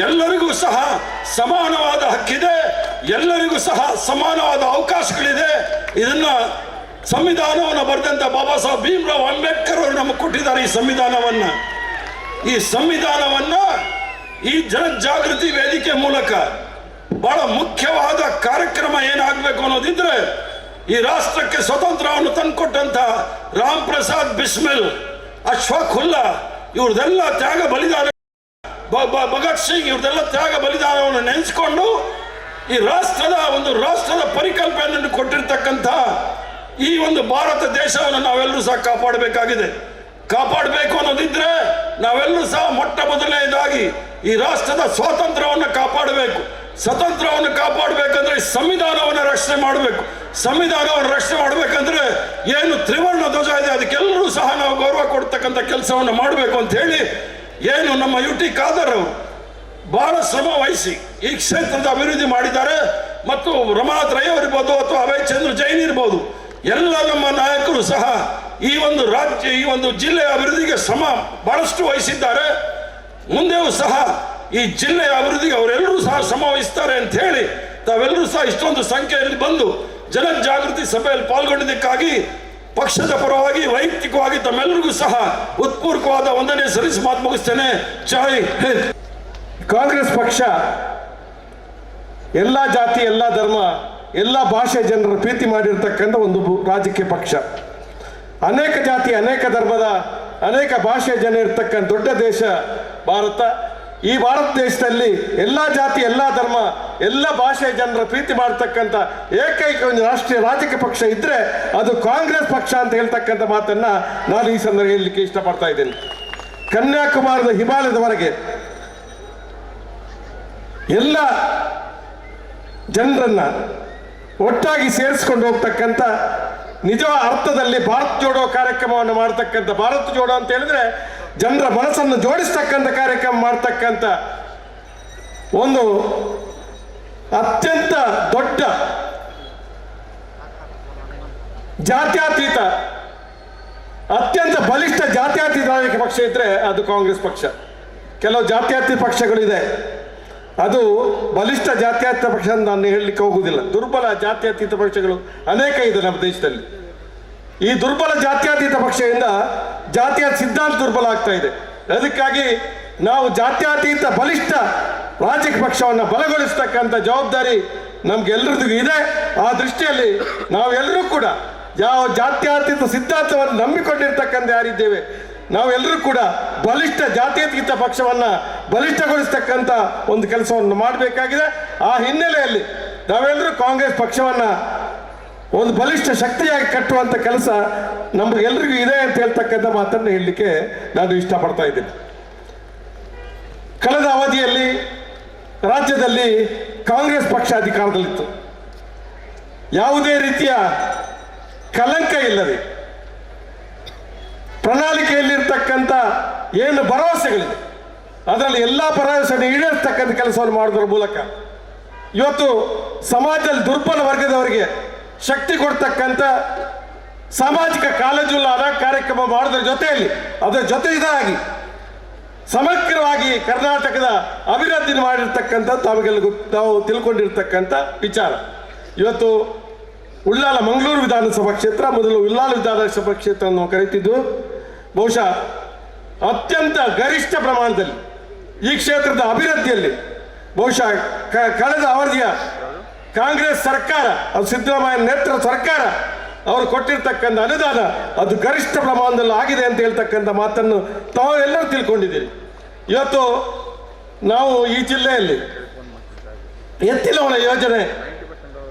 ಎಲ್ಲರಿಗೂ ಸಹ ಸಮಾನವಾದ ಹಕ್ಕಿದೆ, ಎಲ್ಲರಿಗೂ ಸಹ ಸಮಾನವಾದ ಅವಕಾಶಗಳಿದೆ. ಇದನ್ನ ಸಂವಿಧಾನವನ್ನು ಬರೆದಂತ ಬಾಬಾ ಸಾಹೇಬ್ ಭೀಮರಾವ್ ಅಂಬೇಡ್ಕರ್ ಅವರು ನಮಗೆ ಕೊಟ್ಟಿದ್ದಾರೆ. ಈ ಸಂವಿಧಾನವನ್ನ ಈ ಜನಜಾಗೃತಿ ವೇದಿಕೆ ಮೂಲಕ ಬಹಳ ಮುಖ್ಯವಾದ ಕಾರ್ಯಕ್ರಮ ಏನಾಗಬೇಕು ಅನ್ನೋದಿದ್ರೆ, ಈ ರಾಷ್ಟ್ರಕ್ಕೆ ಸ್ವತಂತ್ರವನ್ನು ತಂದುಕೊಟ್ಟಂತ ರಾಮ್ ಪ್ರಸಾದ್ ಬಿಸ್ಮಿಲ್, ಅಶ್ಫಾಕ್ ಉಲ್ಲಾ ಇವ್ರದೆಲ್ಲ ತ್ಯಾಗ ಬಲಿದಾನ, ಭಗತ್ ಸಿಂಗ್ ಇವ್ರದೆಲ್ಲ ತ್ಯಾಗ ಬಲಿದಾನವನ್ನು ನೆನೆಸ್ಕೊಂಡು ಈ ರಾಷ್ಟ್ರದ ಪರಿಕಲ್ಪನೆಯನ್ನು ಕೊಟ್ಟಿರ್ತಕ್ಕಂಥ ಈ ಒಂದು ಭಾರತ ದೇಶವನ್ನು ನಾವೆಲ್ಲರೂ ಸಹ ಕಾಪಾಡಬೇಕಾಗಿದೆ. ಕಾಪಾಡಬೇಕು ಅನ್ನೋದಿದ್ರೆ ನಾವೆಲ್ಲರೂ ಸಹ ಮೊಟ್ಟ ಮೊದಲನೇದಾಗಿ ಈ ರಾಷ್ಟ್ರದ ಸ್ವಾತಂತ್ರ್ಯವನ್ನು ಕಾಪಾಡಬೇಕು. ಸ್ವತಂತ್ರವನ್ನು ಕಾಪಾಡಬೇಕಂದ್ರೆ ಸಂವಿಧಾನವನ್ನು ರಕ್ಷಣೆ ಮಾಡಬೇಕು. ಸಂವಿಧಾನವನ್ನು ರಕ್ಷಣೆ ಮಾಡಬೇಕಂದ್ರೆ ಏನು ತ್ರಿವರ್ಣ ಧ್ವಜ ಇದೆ ಅದಕ್ಕೆಲ್ಲರೂ ಸಹ ನಾವು ಗೌರವ ಕೊಡ್ತಕ್ಕಂಥ ಕೆಲಸವನ್ನು ಮಾಡಬೇಕು ಅಂತ ಹೇಳಿ ಏನು ನಮ್ಮ UT ಖಾದರ್ ಅವರು ಬಹಳ ಶ್ರಮ ವಹಿಸಿ ಈ ಕ್ಷೇತ್ರದ ಅಭಿವೃದ್ಧಿ ಮಾಡಿದ್ದಾರೆ. ಮತ್ತು ರಮಾನಾಥ್ ರೈ ಅವರಿರ್ಬೋದು ಅಥವಾ ಅಭಯ್ ಚಂದ್ರ ಜೈನ್ ಇರ್ಬೋದು, ಎಲ್ಲ ನಮ್ಮ ನಾಯಕರು ಸಹ ಈ ಒಂದು ಜಿಲ್ಲೆಯ ಅಭಿವೃದ್ಧಿಗೆ ಬಹಳಷ್ಟು ವಹಿಸಿದ್ದಾರೆ. ಮುಂದೆಯೂ ಸಹ ಈ ಜಿಲ್ಲೆಯ ಅಭಿವೃದ್ಧಿಗೆ ಅವರೆಲ್ಲರೂ ಸಹ ಶ್ರಮ ವಹಿಸ್ತಾರೆ ಅಂತ ಹೇಳಿ ತಾವೆಲ್ಲರೂ ಸಹ ಇಷ್ಟೊಂದು ಸಂಖ್ಯೆಯಲ್ಲಿ ಬಂದು ಜನಜಾಗೃತಿ ಸಭೆಯಲ್ಲಿ ಪಾಲ್ಗೊಂಡಿದ್ದಕ್ಕಾಗಿ ಪಕ್ಷದ ಪರವಾಗಿ ವೈಯಕ್ತಿಕವಾಗಿ ತಮ್ಮೆಲ್ಲರಿಗೂ ಸಹ ಉತ್ಪೂರ್ವಕವಾದ ವಂದನೆ ಸಲ್ಲಿಸಿ ಮಾತು ಮುಗಿಸ್ತೇನೆ. ಜೈ ಹಿಂದ್. ಕಾಂಗ್ರೆಸ್ ಪಕ್ಷ ಎಲ್ಲ ಜಾತಿ, ಎಲ್ಲ ಧರ್ಮ, ಎಲ್ಲ ಭಾಷೆ ಜನರ ಪ್ರೀತಿ ಮಾಡಿರ್ತಕ್ಕಂಥ ಒಂದು ರಾಜಕೀಯ ಪಕ್ಷ. ಅನೇಕ ಜಾತಿ, ಅನೇಕ ಧರ್ಮದ, ಅನೇಕ ಭಾಷೆಯ ಜನ ಇರ್ತಕ್ಕಂಥ ದೊಡ್ಡ ದೇಶ ಭಾರತ. ಈ ಭಾರತ ದೇಶದಲ್ಲಿ ಎಲ್ಲ ಜಾತಿ, ಎಲ್ಲ ಧರ್ಮ, ಎಲ್ಲ ಭಾಷೆಯ ಜನರ ಪ್ರೀತಿ ಮಾಡ್ತಕ್ಕಂಥ ಏಕೈಕ ಒಂದು ರಾಷ್ಟ್ರೀಯ ರಾಜಕೀಯ ಪಕ್ಷ ಇದ್ರೆ ಅದು ಕಾಂಗ್ರೆಸ್ ಪಕ್ಷ ಅಂತ ಹೇಳ್ತಕ್ಕಂಥ ಮಾತನ್ನ ನಾನು ಈ ಸಂದರ್ಭ ಹೇಳಲಿಕ್ಕೆ ಇಷ್ಟಪಡ್ತಾ ಇದ್ದೇನೆ. ಕನ್ಯಾಕುಮಾರಿದ ಹಿಮಾಲಯದವರೆಗೆ ಎಲ್ಲ ಜನರನ್ನ ಒಟ್ಟಾಗಿ ಸೇರಿಸ್ಕೊಂಡು ಹೋಗ್ತಕ್ಕಂಥ ನಿಜವಾದ ಅರ್ಥದಲ್ಲಿ ಭಾರತ್ ಜೋಡೋ ಕಾರ್ಯಕ್ರಮವನ್ನು ಮಾಡ್ತಕ್ಕಂಥ, ಭಾರತ್ ಜೋಡೋ ಅಂತ ಹೇಳಿದ್ರೆ ಜನರ ಮನಸ್ಸನ್ನು ಜೋಡಿಸ್ತಕ್ಕಂಥ ಕಾರ್ಯಕ್ರಮ ಮಾಡ್ತಕ್ಕಂಥ ಒಂದು ಅತ್ಯಂತ ದೊಡ್ಡ ಜಾತ್ಯತೀತ, ಅತ್ಯಂತ ಬಲಿಷ್ಠ ಜಾತ್ಯತೀತ ರಾಜಕೀಯ ಪಕ್ಷ ಇದ್ರೆ ಅದು ಕಾಂಗ್ರೆಸ್ ಪಕ್ಷ. ಕೆಲವು ಜಾತ್ಯತೀತ ಪಕ್ಷಗಳಿದೆ, ಅದು ಬಲಿಷ್ಠ ಜಾತ್ಯತೀತ ಪಕ್ಷ ಅಂತ ನಾನು ಹೇಳಲಿಕ್ಕೆ ಹೋಗುವುದಿಲ್ಲ. ದುರ್ಬಲ ಜಾತ್ಯತೀತ ಪಕ್ಷಗಳು ಅನೇಕ ಇದೆ ನಮ್ಮ ದೇಶದಲ್ಲಿ. ಈ ದುರ್ಬಲ ಜಾತ್ಯತೀತ ಪಕ್ಷದಿಂದ ಜಾತಿಯ ಸಿದ್ಧಾಂತ ದುರ್ಬಲ ಆಗ್ತಾ ಇದೆ. ಅದಕ್ಕಾಗಿ ನಾವು ಜಾತ್ಯತೀತ ಬಲಿಷ್ಠ ರಾಜಕೀಯ ಪಕ್ಷವನ್ನು ಬಲಗೊಳಿಸ್ತಕ್ಕಂಥ ಜವಾಬ್ದಾರಿ ನಮ್ಗೆಲ್ಲರಿಗೂ ಇದೆ. ಆ ದೃಷ್ಟಿಯಲ್ಲಿ ನಾವೆಲ್ಲರೂ ಕೂಡ ಯಾವ ಜಾತ್ಯತೀತ ಸಿದ್ಧಾಂತವನ್ನು ನಂಬಿಕೊಂಡಿರ್ತಕ್ಕಂಥ ಯಾರಿದ್ದೇವೆ ನಾವೆಲ್ಲರೂ ಕೂಡ ಬಲಿಷ್ಠ ಜಾತ್ಯತೀತ ಪಕ್ಷವನ್ನು ಬಲಿಷ್ಠಗೊಳಿಸ್ತಕ್ಕಂಥ ಒಂದು ಕೆಲಸವನ್ನು ಮಾಡಬೇಕಾಗಿದೆ. ಆ ಹಿನ್ನೆಲೆಯಲ್ಲಿ ನಾವೆಲ್ಲರೂ ಕಾಂಗ್ರೆಸ್ ಪಕ್ಷವನ್ನು ಒಂದು ಬಲಿಷ್ಠ ಶಕ್ತಿಯಾಗಿ ಕಟ್ಟುವಂಥ ಕೆಲಸ ನಮಗೆಲ್ಲರಿಗೂ ಇದೆ ಅಂತ ಹೇಳ್ತಕ್ಕಂಥ ಮಾತನ್ನು ಹೇಳಲಿಕ್ಕೆ ನಾನು ಇಷ್ಟಪಡ್ತಾ ಇದ್ದೇನೆ. ಕಳೆದ ಅವಧಿಯಲ್ಲಿ ರಾಜ್ಯದಲ್ಲಿ ಕಾಂಗ್ರೆಸ್ ಪಕ್ಷ ಅಧಿಕಾರದಲ್ಲಿತ್ತು. ಯಾವುದೇ ರೀತಿಯ ಕಲಂಕ ಇಲ್ಲದೆ ಪ್ರಣಾಳಿಕೆಯಲ್ಲಿರ್ತಕ್ಕಂಥ ಏನು ಭರವಸೆಗಳಿದೆ ಅದರಲ್ಲಿ ಎಲ್ಲ ಭರವಸೆಯನ್ನು ಈಡೇರಿಸ್ತಕ್ಕಂಥ ಕೆಲಸವನ್ನು ಮಾಡೋದ್ರ ಮೂಲಕ ಇವತ್ತು ಸಮಾಜದಲ್ಲಿ ದುರ್ಬಲ ವರ್ಗದವರಿಗೆ ಶಕ್ತಿ ಕೊಡ್ತಕ್ಕಂಥ ಸಾಮಾಜಿಕ ಕಾಳಜಿಯುಳ್ಳ ಕಾರ್ಯಕ್ರಮ ಮಾಡೋದ್ರ ಜೊತೆಯಲ್ಲಿ ಅದರ ಜೊತೆಯಾಗಿ ಸಮಗ್ರವಾಗಿ ಕರ್ನಾಟಕದ ಅಭಿವೃದ್ಧಿ ಮಾಡಿರ್ತಕ್ಕಂಥ ತಾವು ತಿಳ್ಕೊಂಡಿರ್ತಕ್ಕಂಥ ವಿಚಾರ. ಇವತ್ತು ಉಳ್ಳಾಲ ಮಂಗಳೂರು ವಿಧಾನಸಭಾ ಕ್ಷೇತ್ರ, ಮೊದಲು ಉಳ್ಳಾಲ ವಿಧಾನಸಭಾ ಕ್ಷೇತ್ರ ನಾವು ಕರೀತಿದ್ದು, ಬಹುಶಃ ಅತ್ಯಂತ ಗರಿಷ್ಠ ಪ್ರಮಾಣದಲ್ಲಿ ಈ ಕ್ಷೇತ್ರದ ಅಭಿವೃದ್ಧಿಯಲ್ಲಿ ಬಹುಶಃ ಕಳೆದ ಅವಧಿಯ ಕಾಂಗ್ರೆಸ್ ಸರ್ಕಾರ, ಅದು ಸಿದ್ದರಾಮಯ್ಯ ನೇತೃತ್ವದ ಸರ್ಕಾರ ಅವರು ಕೊಟ್ಟಿರ್ತಕ್ಕಂಥ ಅನುದಾನ ಅದು ಗರಿಷ್ಠ ಪ್ರಮಾಣದಲ್ಲಿ ಆಗಿದೆ ಅಂತ ಹೇಳ್ತಕ್ಕಂಥ ಮಾತನ್ನು ತಾವೆಲ್ಲರೂ ತಿಳ್ಕೊಂಡಿದ್ದೀರಿ. ಇವತ್ತು ನಾವು ಈ ಜಿಲ್ಲೆಯಲ್ಲಿ ಎತ್ತಿನ ಹೊಳೆ ಯೋಜನೆ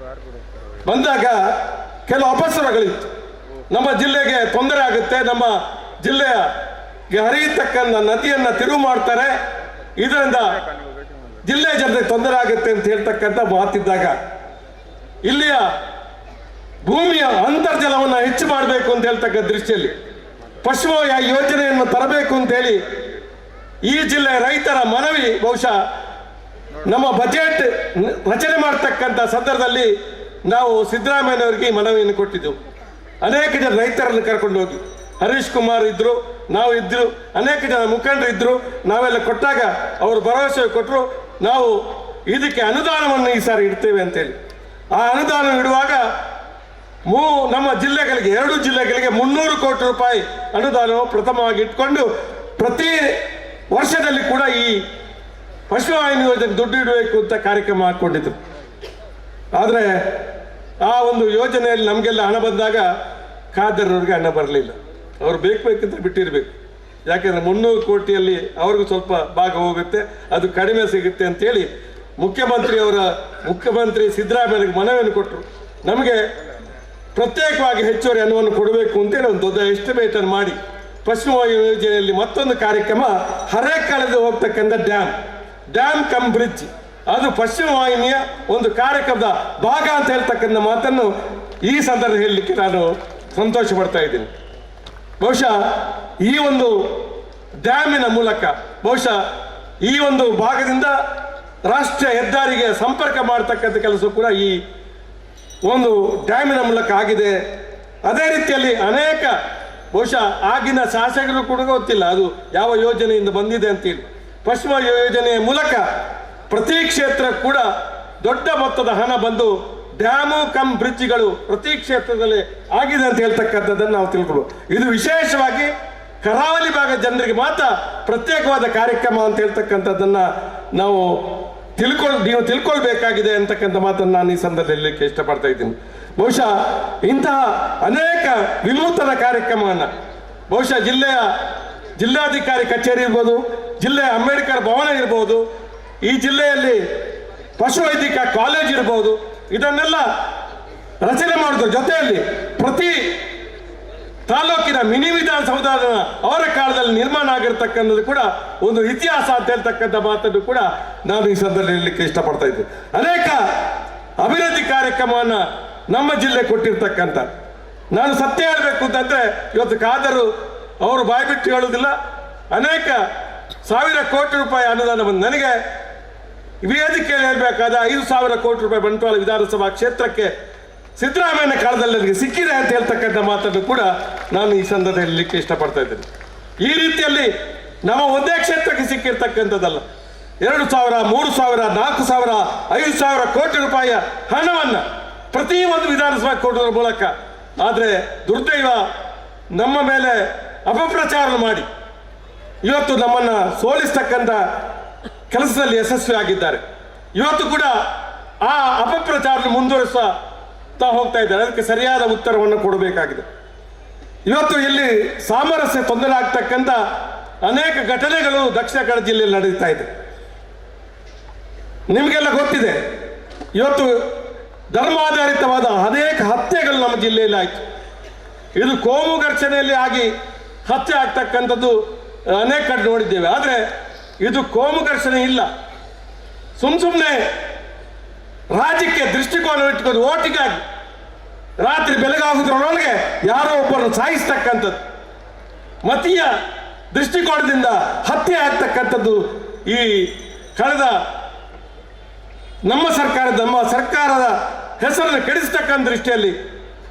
ಬಂದಾಗ ಕೆಲವು ಅಪಸರಗಳಿತ್ತು. ನಮ್ಮ ಜಿಲ್ಲೆಗೆ ತೊಂದರೆ ಆಗುತ್ತೆ, ನಮ್ಮ ಜಿಲ್ಲೆಗೆ ಹರಿಯತಕ್ಕಂಥ ನದಿಯನ್ನು ತಿರುವು ಮಾಡ್ತಾರೆ, ಇದರಿಂದ ಜಿಲ್ಲೆಯ ಜನರಿಗೆ ತೊಂದರೆ ಆಗುತ್ತೆ ಅಂತ ಹೇಳ್ತಕ್ಕಂಥ ಮಾತಿದ್ದಾಗ ಇಲ್ಲಿಯ ಭೂಮಿಯ ಅಂತರ್ಜಲವನ್ನು ಹೆಚ್ಚು ಮಾಡಬೇಕು ಅಂತ ಹೇಳ್ತಕ್ಕ ದೃಷ್ಟಿಯಲ್ಲಿ ಪಶ್ಚಿಮ ಯೋಜನೆಯನ್ನು ತರಬೇಕು ಅಂತೇಳಿ ಈ ಜಿಲ್ಲೆಯ ರೈತರ ಮನವಿ ಬಹುಶಃ ನಮ್ಮ ಬಜೆಟ್ ರಚನೆ ಮಾಡ್ತಕ್ಕಂಥ ಸಂದರ್ಭದಲ್ಲಿ ನಾವು ಸಿದ್ದರಾಮಯ್ಯನವರಿಗೆ ಈ ಮನವಿಯನ್ನು ಕೊಟ್ಟಿದ್ದೆವು. ಅನೇಕ ಜನ ರೈತರನ್ನು ಕರ್ಕೊಂಡು ಹೋಗಿ ಹರೀಶ್ ಕುಮಾರ್ ಇದ್ರು, ನಾವು ಇದ್ರು, ಅನೇಕ ಜನ ಮುಖಂಡರು ಇದ್ರು. ನಾವೆಲ್ಲ ಕೊಟ್ಟಾಗ ಅವರು ಭರವಸೆ ಕೊಟ್ಟರು, ನಾವು ಇದಕ್ಕೆ ಅನುದಾನವನ್ನು ಈ ಸಾರಿ ಇಡ್ತೇವೆ ಅಂತೇಳಿ. ಆ ಅನುದಾನ ಇಡುವಾಗ ನಮ್ಮ ಜಿಲ್ಲೆಗಳಿಗೆ 2 ಜಿಲ್ಲೆಗಳಿಗೆ 300 ಕೋಟಿ ರೂಪಾಯಿ ಅನುದಾನವು ಪ್ರಥಮವಾಗಿ ಇಟ್ಕೊಂಡು ಪ್ರತಿ ವರ್ಷದಲ್ಲಿ ಕೂಡ ಈ ಪಶ್ಚಿಮ ವಾಹಿನಿ ಯೋಜನೆ ದುಡ್ಡು ಇಡಬೇಕು ಅಂತ ಕಾರ್ಯಕ್ರಮ ಹಾಕ್ಕೊಂಡಿದ್ರು. ಆದರೆ ಆ ಒಂದು ಯೋಜನೆಯಲ್ಲಿ ನಮಗೆಲ್ಲ ಹಣ ಬಂದಾಗ ಖಾದರ್ನವ್ರಿಗೆ ಹಣ ಬರಲಿಲ್ಲ. ಅವ್ರು ಬೇಕಂತ ಬಿಟ್ಟಿರಬೇಕು. ಯಾಕೆಂದರೆ 300 ಕೋಟಿಯಲ್ಲಿ ಅವ್ರಿಗೂ ಸ್ವಲ್ಪ ಭಾಗ ಹೋಗುತ್ತೆ, ಅದು ಕಡಿಮೆ ಸಿಗುತ್ತೆ ಅಂತೇಳಿ ಮುಖ್ಯಮಂತ್ರಿ ಸಿದ್ದರಾಮಯ್ಯನಿಗೆ ಮನವಿಯನ್ನು ಕೊಟ್ಟರು. ನಮಗೆ ಪ್ರತ್ಯೇಕವಾಗಿ ಹೆಚ್ಚುವರಿ ಹಣವನ್ನು ಕೊಡಬೇಕು ಅಂತೇಳಿ ಒಂದು ದೊಡ್ಡ ಎಸ್ಟಿಮೇಟನ್ನು ಮಾಡಿ ಪಶ್ಚಿಮ ಯೋಜನೆಯಲ್ಲಿ ಮತ್ತೊಂದು ಕಾರ್ಯಕ್ರಮ ಹರೇಕಾಲದ ಹೋಗ್ತಕ್ಕಂಥ ಡ್ಯಾಮ್ ಕಮ್ ಬ್ರಿಡ್ಜ್, ಅದು ಪಶ್ಚಿಮ ವಾಹಿನಿಯ ಒಂದು ಕಾರ್ಯಕ್ರಮದ ಭಾಗ ಅಂತ ಹೇಳ್ತಕ್ಕಂಥ ಮಾತನ್ನು ಈ ಸಂದರ್ಭ ಹೇಳಲಿಕ್ಕೆ ನಾನು ಸಂತೋಷ ಪಡ್ತಾ ಇದ್ದೀನಿ. ಬಹುಶಃ ಈ ಒಂದು ಡ್ಯಾಮಿನ ಮೂಲಕ ಬಹುಶಃ ಈ ಒಂದು ಭಾಗದಿಂದ ರಾಷ್ಟ್ರೀಯ ಹೆದ್ದಾರಿಗೆ ಸಂಪರ್ಕ ಮಾಡತಕ್ಕಂಥ ಕೆಲಸ ಕೂಡ ಈ ಒಂದು ಡ್ಯಾಮಿನ ಮೂಲಕ ಆಗಿದೆ. ಅದೇ ರೀತಿಯಲ್ಲಿ ಅನೇಕ ಬಹುಶಃ ಆಗಿನ ಶಾಸಕರು ಕೂಡ ಗೊತ್ತಿಲ್ಲ ಅದು ಯಾವ ಯೋಜನೆಯಿಂದ ಬಂದಿದೆ ಅಂತೇಳಿ. ಪಶ್ಚಿಮ ಯೋಜನೆಯ ಮೂಲಕ ಪ್ರತಿ ಕ್ಷೇತ್ರ ಕೂಡ ದೊಡ್ಡ ಮೊತ್ತದ ಹಣ ಬಂದು ಡ್ಯಾಮು ಕಮ್ ಬ್ರಿಡ್ಜ್ಗಳು ಪ್ರತಿ ಕ್ಷೇತ್ರದಲ್ಲಿ ಆಗಿದೆ ಅಂತ ಹೇಳ್ತಕ್ಕಂಥದ್ದನ್ನು ನಾವು ತಿಳ್ಕೊಳ್ಬೋದು. ಇದು ವಿಶೇಷವಾಗಿ ಕರಾವಳಿ ಭಾಗದ ಜನರಿಗೆ ಮಾತ್ರ ಪ್ರತ್ಯೇಕವಾದ ಕಾರ್ಯಕ್ರಮ ಅಂತ ಹೇಳ್ತಕ್ಕಂಥದ್ದನ್ನು ನೀವು ತಿಳ್ಕೊಳ್ಬೇಕಾಗಿದೆ ಅಂತಕ್ಕಂಥ ಮಾತನ್ನು ನಾನು ಈ ಸಂದರ್ಭದಲ್ಲಿ ಹೇಳಲಿಕ್ಕೆ ಇಷ್ಟಪಡ್ತಾ ಇದ್ದೀನಿ. ಬಹುಶಃ ಇಂತಹ ಅನೇಕ ವಿನೂತನ ಕಾರ್ಯಕ್ರಮವನ್ನು ಬಹುಶಃ ಜಿಲ್ಲಾಧಿಕಾರಿ ಕಚೇರಿ ಇರ್ಬೋದು, ಜಿಲ್ಲೆಯ ಅಂಬೇಡ್ಕರ್ ಭವನ ಇರ್ಬೋದು, ಈ ಜಿಲ್ಲೆಯಲ್ಲಿ ಪಶುವೈದ್ಯಕ ಕಾಲೇಜ್ ಇರ್ಬೋದು, ಇದನ್ನೆಲ್ಲ ರಚನೆ ಮಾಡೋದ್ರ ಜೊತೆಯಲ್ಲಿ ಪ್ರತಿ ತಾಲೂಕಿನ ಮಿನಿ ವಿಧಾನಸೌಧ ಅವರ ಕಾಲದಲ್ಲಿ ನಿರ್ಮಾಣ ಆಗಿರ್ತಕ್ಕಂಥದ್ದು ಕೂಡ ಒಂದು ಇತಿಹಾಸ ಅಂತ ಹೇಳ್ತಕ್ಕಂಥ ಮಾತನ್ನು ಕೂಡ ನಾನು ಈ ಸಂದರ್ಭದಲ್ಲಿ ಹೇಳಲಿಕ್ಕೆ ಇಷ್ಟಪಡ್ತಾ ಇದ್ದೆ. ಅನೇಕ ಅಭಿವೃದ್ಧಿ ಕಾರ್ಯಕ್ರಮವನ್ನು ನಮ್ಮ ಜಿಲ್ಲೆ ಕೊಟ್ಟಿರ್ತಕ್ಕಂಥ, ನಾನು ಸತ್ಯ ಹೇಳಬೇಕು ಅಂತಂದ್ರೆ ಇವತ್ತು ಖಾದರ್ ಅವರು ಬಾಯ್ಬಿಟ್ಟು ಹೇಳುವುದಿಲ್ಲ, ಅನೇಕ 1000 ಕೋಟಿ ರೂಪಾಯಿ ಅನುದಾನ ಬಂದು ನನಗೆ ವೇದಿಕೆಯಲ್ಲಿ ಹೇಳಬೇಕಾದ 5,000 ಕೋಟಿ ರೂಪಾಯಿ ಬಂಟ್ವಾಳ ವಿಧಾನಸಭಾ ಕ್ಷೇತ್ರಕ್ಕೆ ಸಿದ್ದರಾಮಯ್ಯನ ಕಾಲದಲ್ಲಿ ನನಗೆ ಸಿಕ್ಕಿದೆ ಅಂತ ಹೇಳ್ತಕ್ಕಂಥ ಮಾತನ್ನು ಕೂಡ ನಾನು ಈ ಸಂದರ್ಭದಲ್ಲಿ ಹೇಳಲಿಕ್ಕೆ ಇಷ್ಟಪಡ್ತಾ ಇದ್ದೇನೆ. ಈ ರೀತಿಯಲ್ಲಿ ನಮ್ಮ ಒಂದೇ ಕ್ಷೇತ್ರಕ್ಕೆ ಸಿಕ್ಕಿರ್ತಕ್ಕಂಥದ್ದಲ್ಲ, 2,000, 3,000, 4,000, 5,000 ಕೋಟಿ ರೂಪಾಯಿಯ ಹಣವನ್ನು ಪ್ರತಿ ಒಂದು ವಿಧಾನಸಭಾ ಕೊಡುವುದರ ಮೂಲಕ. ಆದರೆ ದುರ್ದೈವ ನಮ್ಮ ಮೇಲೆ ಅಪಪ್ರಚಾರ ಮಾಡಿ ಇವತ್ತು ನಮ್ಮನ್ನು ಸೋಲಿಸ್ತಕ್ಕಂಥ ಕೆಲಸದಲ್ಲಿ ಯಶಸ್ವಿಯಾಗಿದ್ದಾರೆ. ಇವತ್ತು ಕೂಡ ಆ ಅಪಪ್ರಚಾರ ಮುಂದುವರಿಸ್ತಾ ಹೋಗ್ತಾ ಇದ್ದಾರೆ. ಅದಕ್ಕೆ ಸರಿಯಾದ ಉತ್ತರವನ್ನು ಕೊಡಬೇಕಾಗಿದೆ. ಇವತ್ತು ಇಲ್ಲಿ ಸಾಮರಸ್ಯ ತೊಂದರೆ ಆಗ್ತಕ್ಕಂಥ ಅನೇಕ ಘಟನೆಗಳು ದಕ್ಷಿಣ ಕನ್ನಡ ಜಿಲ್ಲೆಯಲ್ಲಿ ನಡೀತಾ ಇದೆ. ನಿಮಗೆಲ್ಲ ಗೊತ್ತಿದೆ, ಇವತ್ತು ಧರ್ಮಾಧಾರಿತವಾದ ಅನೇಕ ಹತ್ಯೆಗಳು ನಮ್ಮ ಜಿಲ್ಲೆಯಲ್ಲಿ ಆಯಿತು. ಇದು ಕೋಮು ಘರ್ಷಣೆಯಲ್ಲಿ ಆಗಿ ಹತ್ಯೆ ಆಗ್ತಕ್ಕಂಥದ್ದು ಅನೇಕ ಕಡೆ ನೋಡಿದ್ದೇವೆ. ಆದರೆ ಇದು ಕೋಮು ಘರ್ಷಣೆ ಇಲ್ಲ, ಸುಮ್ಮನೆ ರಾಜ್ಯಕ್ಕೆ ದೃಷ್ಟಿಕೋನ ಇಟ್ಕೊಂಡು ಓಟಿಗಾಗಿ ರಾತ್ರಿ ಬೆಳಗಾಗುವುದರೊಳಗೆ ಯಾರೋ ಒಬ್ಬರನ್ನು ಸಾಯಿಸ್ತಕ್ಕಂಥದ್ದು, ಮತೀಯ ದೃಷ್ಟಿಕೋನದಿಂದ ಹತ್ಯೆ ಆಗ್ತಕ್ಕಂಥದ್ದು ಈ ಕಳೆದ ನಮ್ಮ ಸರ್ಕಾರದ ಹೆಸರನ್ನು ಕೆಡಿಸ್ತಕ್ಕಂಥ ದೃಷ್ಟಿಯಲ್ಲಿ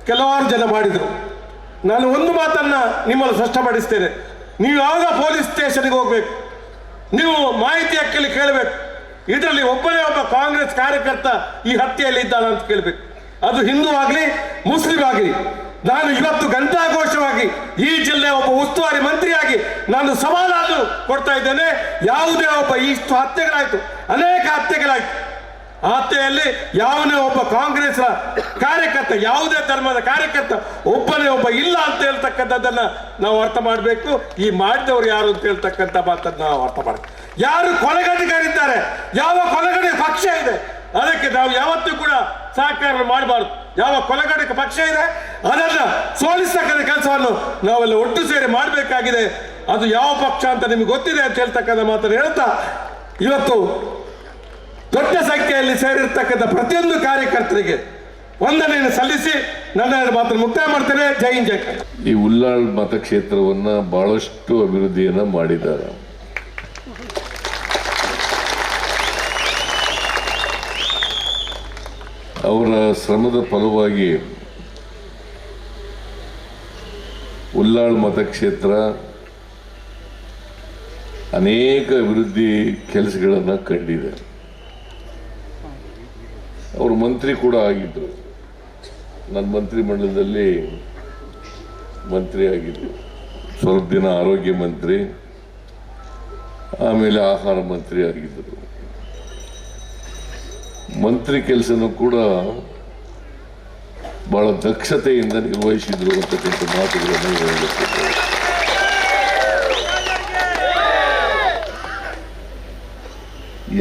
ಕೆಲವಾರು ಜನ ಮಾಡಿದರು. ನಾನು ಒಂದು ಮಾತನ್ನು ನಿಮ್ಮಲ್ಲಿ ಸ್ಪಷ್ಟಪಡಿಸ್ತೇನೆ, ನೀವು ಯಾವಾಗ ಪೊಲೀಸ್ ಸ್ಟೇಷನ್ಗೆ ಹೋಗ್ಬೇಕು, ನೀವು ಮಾಹಿತಿ ಹಕ್ಕಲ್ಲಿ ಕೇಳಬೇಕು, ಇದರಲ್ಲಿ ಒಬ್ಬನೇ ಒಬ್ಬ ಕಾಂಗ್ರೆಸ್ ಕಾರ್ಯಕರ್ತ ಈ ಹತ್ಯೆಯಲ್ಲಿ ಇದ್ದಾನೆ ಅಂತ ಕೇಳಬೇಕು. ಅದು ಹಿಂದೂ ಆಗಲಿ ಮುಸ್ಲಿಂ ಆಗಲಿ. ನಾನು ಇವತ್ತು ಘಂಟಾಘೋಷವಾಗಿ ಈ ಜಿಲ್ಲೆಯ ಒಬ್ಬ ಉಸ್ತುವಾರಿ ಮಂತ್ರಿಯಾಗಿ ನಾನು ಸವಾಲನ್ನು ಕೊಡ್ತಾ ಇದ್ದೇನೆ. ಯಾವುದೇ ಒಬ್ಬ ಇಷ್ಟು ಹತ್ಯೆಗಳಾಯಿತು, ಅನೇಕ ಹತ್ಯೆಗಳಾಯಿತು. ಆ ಹತ್ಯೆಯಲ್ಲಿ ಯಾವನೇ ಒಬ್ಬ ಕಾಂಗ್ರೆಸ್ ಕಾರ್ಯಕರ್ತ, ಯಾವುದೇ ಧರ್ಮದ ಕಾರ್ಯಕರ್ತ ಒಬ್ಬನೇ ಒಬ್ಬ ಇಲ್ಲ ಅಂತ ಹೇಳ್ತಕ್ಕಂಥದ್ದನ್ನು ನಾವು ಅರ್ಥ ಮಾಡಬೇಕು. ಈ ಮಾಡಿದವರು ಯಾರು ಅಂತ ಹೇಳ್ತಕ್ಕಂಥ ಮಾತನ್ನು ನಾವು ಅರ್ಥ ಮಾಡಬೇಕು. ಯಾರು ಕೊಲೆಗಡಿಗರಿದ್ದಾರೆ, ಯಾವ ಕೊಲೆಗಡಿ ಪಕ್ಷ ಇದೆ, ಅದಕ್ಕೆ ನಾವು ಯಾವತ್ತೂ ಕೂಡ ಸಹಕಾರ ಮಾಡಬಾರ್ದು. ಯಾವ ಕೊಲೆಗಡಿಗ ಪಕ್ಷ ಇದೆ ಅದನ್ನು ಸೋಲಿಸ್ತಕ್ಕಂಥ ಕೆಲಸವನ್ನು ನಾವೆಲ್ಲ ಒಟ್ಟು ಸೇರಿ ಮಾಡಬೇಕಾಗಿದೆ. ಅದು ಯಾವ ಪಕ್ಷ ಅಂತ ನಿಮ್ಗೆ ಗೊತ್ತಿದೆ ಅಂತ ಹೇಳ್ತಕ್ಕಂಥ ಮಾತನ್ನು ಹೇಳ್ತಾ, ಇವತ್ತು ದೊಡ್ಡ ಸಂಖ್ಯೆಯಲ್ಲಿ ಸೇರಿರ್ತಕ್ಕಂಥ ಪ್ರತಿಯೊಂದು ಕಾರ್ಯಕರ್ತರಿಗೆ ವಂದನೆಯನ್ನು ಸಲ್ಲಿಸಿ ನನ್ನ ಮಾತನ್ನು ಮುಕ್ತಾಯ ಮಾಡ್ತೇನೆ. ಜೈ ಹಿಂದ್ ಜೈ ಕರ್ನಾಟಕ. ಈ ಉಳ್ಳಾಳ್ ಮತಕ್ಷೇತ್ರವನ್ನ ಬಹಳಷ್ಟು ಅಭಿವೃದ್ಧಿಯನ್ನ ಮಾಡಿದ್ದಾರೆ. ಅವರ ಶ್ರಮದ ಫಲವಾಗಿ ಉಳ್ಳಾಳ್ ಮತಕ್ಷೇತ್ರ ಅನೇಕ ಅಭಿವೃದ್ಧಿ ಕೆಲಸಗಳನ್ನು ಕಂಡಿದೆ. ಅವರು ಮಂತ್ರಿ ಕೂಡ ಆಗಿದ್ರು. ನನ್ನ ಮಂತ್ರಿ ಮಂಡಲದಲ್ಲಿ ಮಂತ್ರಿ ಆಗಿದ್ರು. ಸ್ವಲ್ಪ ದಿನ ಆರೋಗ್ಯ ಮಂತ್ರಿ, ಆಮೇಲೆ ಆಹಾರ ಮಂತ್ರಿ ಆಗಿದ್ದರು. ಮಂತ್ರಿ ಕೆಲಸನೂ ಕೂಡ ಬಹಳ ದಕ್ಷತೆಯಿಂದ ನಿರ್ವಹಿಸಿದ್ರು ಅಂತಕ್ಕಂಥ ಮಾತುಗಳನ್ನು ಹೇಳಲಿಕ್ಕೆ.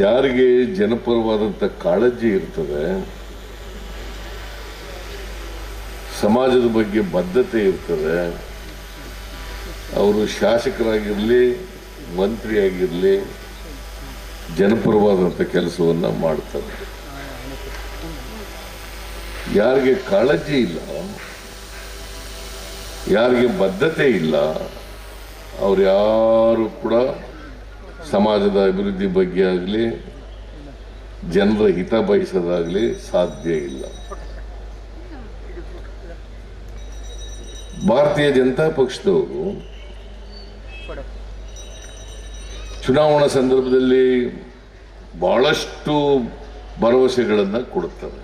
ಯಾರಿಗೆ ಜನಪರವಾದಂಥ ಕಾಳಜಿ ಇರ್ತದೆ, ಸಮಾಜದ ಬಗ್ಗೆ ಬದ್ಧತೆ ಇರ್ತದೆ, ಅವರು ಶಾಸಕರಾಗಿರಲಿ ಮಂತ್ರಿ ಆಗಿರಲಿ ಜನಪರವಾದಂಥ ಕೆಲಸವನ್ನು ಮಾಡ್ತಾರೆ. ಯಾರಿಗೆ ಕಾಳಜಿ ಇಲ್ಲ, ಯಾರಿಗೆ ಬದ್ಧತೆ ಇಲ್ಲ, ಅವ್ರು ಯಾರು ಕೂಡ ಸಮಾಜದ ಅಭಿವೃದ್ಧಿ ಬಗ್ಗೆ ಆಗಲಿ ಜನರ ಹಿತ ಬಯಸೋದಾಗಲಿ ಸಾಧ್ಯ ಇಲ್ಲ. ಭಾರತೀಯ ಜನತಾ ಪಕ್ಷದವರು ಚುನಾವಣಾ ಸಂದರ್ಭದಲ್ಲಿ ಬಹಳಷ್ಟು ಭರವಸೆಗಳನ್ನು ಕೊಡುತ್ತಾರೆ.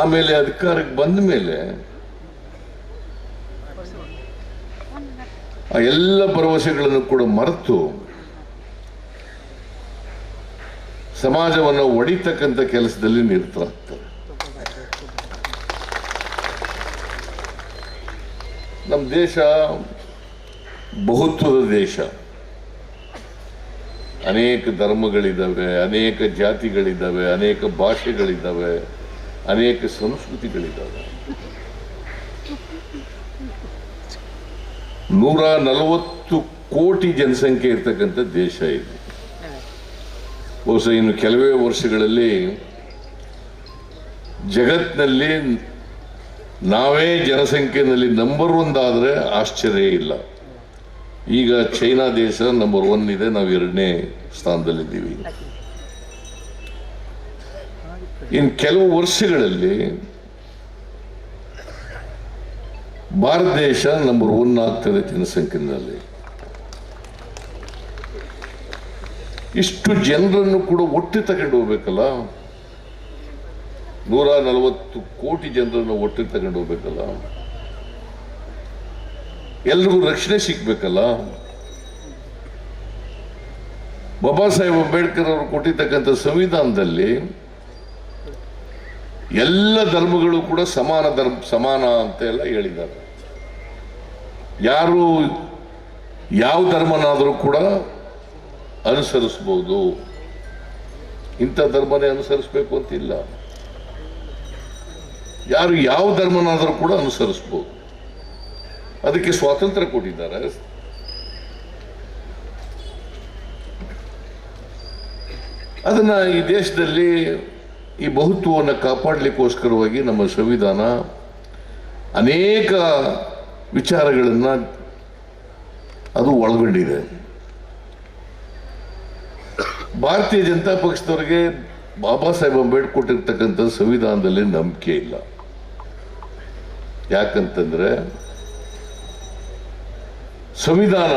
ಆಮೇಲೆ ಅಧಿಕಾರಕ್ಕೆ ಬಂದ ಮೇಲೆ ಆ ಎಲ್ಲ ಭರವಸೆಗಳನ್ನು ಕೂಡ ಮರೆತು ಸಮಾಜವನ್ನು ಒಡಿತಕ್ಕಂಥ ಕೆಲಸದಲ್ಲಿ ನಿರತರಾಗ್ತಾರೆ. ನಮ್ಮ ದೇಶ ಬಹುತ್ವದ ದೇಶ. ಅನೇಕ ಧರ್ಮಗಳಿದ್ದಾವೆ, ಅನೇಕ ಜಾತಿಗಳಿದ್ದಾವೆ, ಅನೇಕ ಭಾಷೆಗಳಿದ್ದಾವೆ, ಅನೇಕ ಸಂಸ್ಕೃತಿಗಳಿದ್ದಾವೆ. 140 ಕೋಟಿ ಜನಸಂಖ್ಯೆ ಇರ್ತಕ್ಕಂಥ ದೇಶ ಇದೆ. ಬಹುಶಃ ಇನ್ನು ಕೆಲವೇ ವರ್ಷಗಳಲ್ಲಿ ಜಗತ್ತಿನಲ್ಲಿ ನಾವೇ ಜನಸಂಖ್ಯೆಯಲ್ಲಿ ನಂಬರ್ 1 ಆದರೆ ಆಶ್ಚರ್ಯ ಇಲ್ಲ. ಈಗ ಚೈನಾ ದೇಶ ನಂಬರ್ 1 ಇದೆ, ನಾವು 2ನೇ ಸ್ಥಾನದಲ್ಲಿದ್ದೀವಿ. ಇನ್ನು ಕೆಲವು ವರ್ಷಗಳಲ್ಲಿ ಭಾರತ ದೇಶ ನಂಬರ್ 1 ಆಗ್ತದೆ ಜನಸಂಖ್ಯೆಯಲ್ಲಿ. ಇಷ್ಟು ಜನರನ್ನು ಕೂಡ ಒಟ್ಟು ತಗೊಂಡು ಹೋಗ್ಬೇಕಲ್ಲ, 140 ಕೋಟಿ ಜನರನ್ನು ಒಟ್ಟು ತಗೊಂಡು ಹೋಗ್ಬೇಕಲ್ಲ, ಎಲ್ರಿಗೂ ರಕ್ಷಣೆ ಸಿಗ್ಬೇಕಲ್ಲ. ಬಾಬಾ ಸಾಹೇಬ್ ಅಂಬೇಡ್ಕರ್ ಅವರು ಕೊಟ್ಟಿರ್ತಕ್ಕಂಥ ಸಂವಿಧಾನದಲ್ಲಿ ಎಲ್ಲ ಧರ್ಮಗಳು ಕೂಡ ಸಮಾನ ಅಂತ ಎಲ್ಲ ಹೇಳಿದ್ದಾರೆ. ಯಾರು ಯಾವ ಧರ್ಮನಾದರೂ ಕೂಡ ಅನುಸರಿಸಬಹುದು, ಇಂಥ ಧರ್ಮನೇ ಅನುಸರಿಸಬೇಕು ಅಂತಿಲ್ಲ. ಯಾರು ಯಾವ ಧರ್ಮನಾದರೂ ಕೂಡ ಅನುಸರಿಸಬಹುದು, ಅದಕ್ಕೆ ಸ್ವಾತಂತ್ರ್ಯ ಕೊಟ್ಟಿದ್ದಾರೆ. ಅದನ್ನ ಈ ದೇಶದಲ್ಲಿ ಈ ಬಹುತ್ವವನ್ನು ಕಾಪಾಡಲಿಕ್ಕೋಸ್ಕರವಾಗಿ ನಮ್ಮ ಸಂವಿಧಾನ ಅನೇಕ ವಿಚಾರಗಳನ್ನು ಅದು ಒಳಗೊಂಡಿದೆ. ಭಾರತೀಯ ಜನತಾ ಪಕ್ಷದವರಿಗೆ ಬಾಬಾ ಸಾಹೇಬ್ ಅಂಬೇಡ್ಕರ್ ಕೊಟ್ಟಿರ್ತಕ್ಕಂಥ ಸಂವಿಧಾನದಲ್ಲಿ ನಂಬಿಕೆ ಇಲ್ಲ. ಯಾಕಂತಂದ್ರೆ ಸಂವಿಧಾನ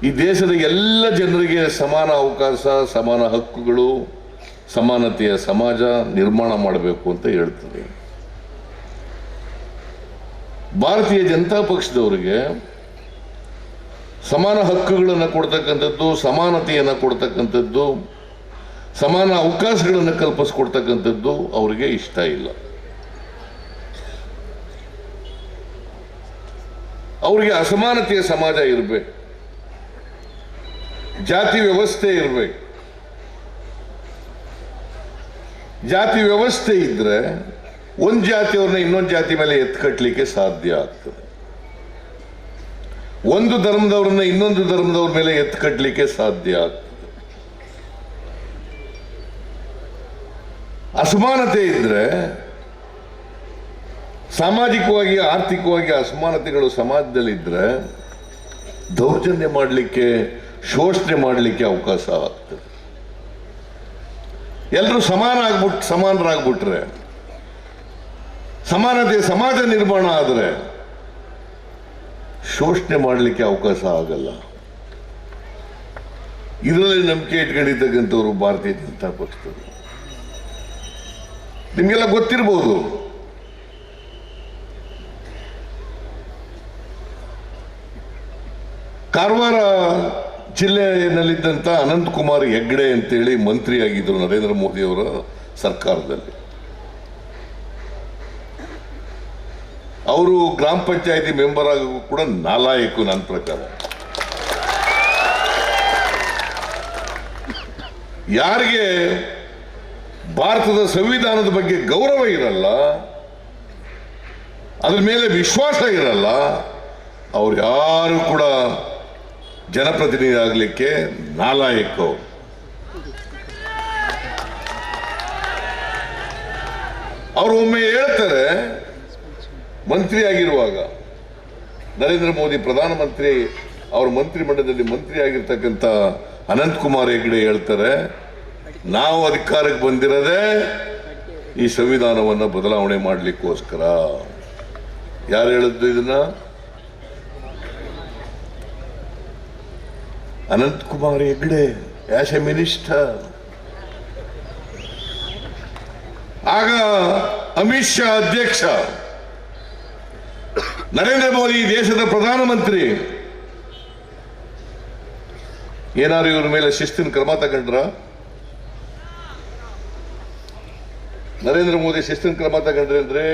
ಈ ದೇಶದ ಎಲ್ಲ ಜನರಿಗೆ ಸಮಾನ ಅವಕಾಶ, ಸಮಾನ ಹಕ್ಕುಗಳು, ಸಮಾನತೆಯ ಸಮಾಜ ನಿರ್ಮಾಣ ಮಾಡಬೇಕು ಅಂತ ಹೇಳ್ತದೆ. ಭಾರತೀಯ ಜನತಾ ಪಕ್ಷದವರಿಗೆ ಸಮಾನ ಹಕ್ಕುಗಳನ್ನು ಕೊಡ್ತಕ್ಕಂಥದ್ದು, ಸಮಾನತೆಯನ್ನು ಕೊಡ್ತಕ್ಕಂಥದ್ದು, ಸಮಾನ ಅವಕಾಶಗಳನ್ನು ಕಲ್ಪಿಸ್ಕೊಡ್ತಕ್ಕಂಥದ್ದು ಅವರಿಗೆ ಇಷ್ಟ ಇಲ್ಲ. ಅವರಿಗೆ ಅಸಮಾನತೆಯ ಸಮಾಜ ಇರಬೇಕು, ಜಾತಿ ವ್ಯವಸ್ಥೆ ಇರಬೇಕು. ಜಾತಿ ವ್ಯವಸ್ಥೆ ಇದ್ರೆ ಒಂದು ಜಾತಿಯವ್ರನ್ನ ಇನ್ನೊಂದು ಜಾತಿ ಮೇಲೆ ಎತ್ಕಟ್ಟಲಿಕ್ಕೆ ಸಾಧ್ಯ ಆಗ್ತದೆ. ಒಂದು ಧರ್ಮದವ್ರನ್ನ ಇನ್ನೊಂದು ಧರ್ಮದವ್ರ ಮೇಲೆ ಎತ್ಕಟ್ಟಲಿಕ್ಕೆ ಸಾಧ್ಯ ಆಗ್ತದೆ. ಅಸಮಾನತೆ ಇದ್ರೆ, ಸಾಮಾಜಿಕವಾಗಿ ಆರ್ಥಿಕವಾಗಿ ಅಸಮಾನತೆಗಳು ಸಮಾಜದಲ್ಲಿದ್ದರೆ ದೌರ್ಜನ್ಯ ಮಾಡಲಿಕ್ಕೆ, ಶೋಷಣೆ ಮಾಡಲಿಕ್ಕೆ ಅವಕಾಶ ಆಗ್ತದೆ. ಎಲ್ಲರೂ ಸಮಾನರಾಗ್ಬಿಟ್ರೆ, ಸಮಾನತೆ ಸಮಾಜ ನಿರ್ಮಾಣ ಆದರೆ ಶೋಷಣೆ ಮಾಡಲಿಕ್ಕೆ ಅವಕಾಶ ಆಗಲ್ಲ. ಇದರಲ್ಲಿ ನಂಬಿಕೆ ಇಟ್ಕೊಂಡಿರ್ತಕ್ಕಂಥವ್ರು ಭಾರತೀಯ ಜನತಾ ಪಕ್ಷದವರು. ನಿಮಗೆಲ್ಲ ಗೊತ್ತಿರಬಹುದು, ಕಾರವಾರ ಜಿಲ್ಲೆಯಲ್ಲಿದ್ದಂಥ ಅನಂತಕುಮಾರ್ ಹೆಗ್ಡೆ ಅಂತೇಳಿ ಮಂತ್ರಿ ಆಗಿದ್ದರು ನರೇಂದ್ರ ಮೋದಿ ಅವರ ಸರ್ಕಾರದಲ್ಲಿ. ಅವರು ಗ್ರಾಮ ಪಂಚಾಯತಿ ಮೆಂಬರ್ ಆಗೋ ಕೂಡ ನಾಲಾಯಕು ನನ್ನ ಪ್ರಕಾರ. ಯಾರಿಗೆ ಭಾರತದ ಸಂವಿಧಾನದ ಬಗ್ಗೆ ಗೌರವ ಇರಲ್ಲ, ಅದ್ರ ಮೇಲೆ ವಿಶ್ವಾಸ ಇರಲ್ಲ, ಅವ್ರು ಯಾರು ಕೂಡ ಜನಪ್ರತಿನಿಧಿ ಆಗಲಿಕ್ಕೆ ನಾಲಾಯಕು. ಅವರು ಒಮ್ಮೆ ಹೇಳ್ತಾರೆ, ಮಂತ್ರಿ ಆಗಿರುವಾಗ ನರೇಂದ್ರ ಮೋದಿ ಪ್ರಧಾನಮಂತ್ರಿ, ಅವ್ರ ಮಂತ್ರಿಮಂಡಲದಲ್ಲಿ ಮಂತ್ರಿ ಆಗಿರ್ತಕ್ಕಂಥ ಅನಂತಕುಮಾರ್ ಹೆಗ್ಡೆ ಹೇಳ್ತಾರೆ, ನಾವು ಅಧಿಕಾರಕ್ಕೆ ಬಂದಿರೋದೇ ಈ ಸಂವಿಧಾನವನ್ನು ಬದಲಾವಣೆ ಮಾಡಲಿಕ್ಕೋಸ್ಕರ. ಯಾರು ಹೇಳಿದ್ದು ಇದನ್ನ? Anantkumar Hegde as a minister. ಆಗ ಅಮಿತ್ ಶಾ ಅಧ್ಯಕ್ಷ, ನರೇಂದ್ರ ಮೋದಿ ದೇಶದ ಪ್ರಧಾನಮಂತ್ರಿ. ಏನಾದ್ರು ಇವ್ರ ಮೇಲೆ ಶಿಸ್ತಿನ ಕ್ರಮ ತಗೊಂಡ್ರ? ನರೇಂದ್ರ ಮೋದಿ ಶಿಸ್ತಿನ ಕ್ರಮ ತಗೊಂಡ್ರೆ ಅಂದ್ರೆ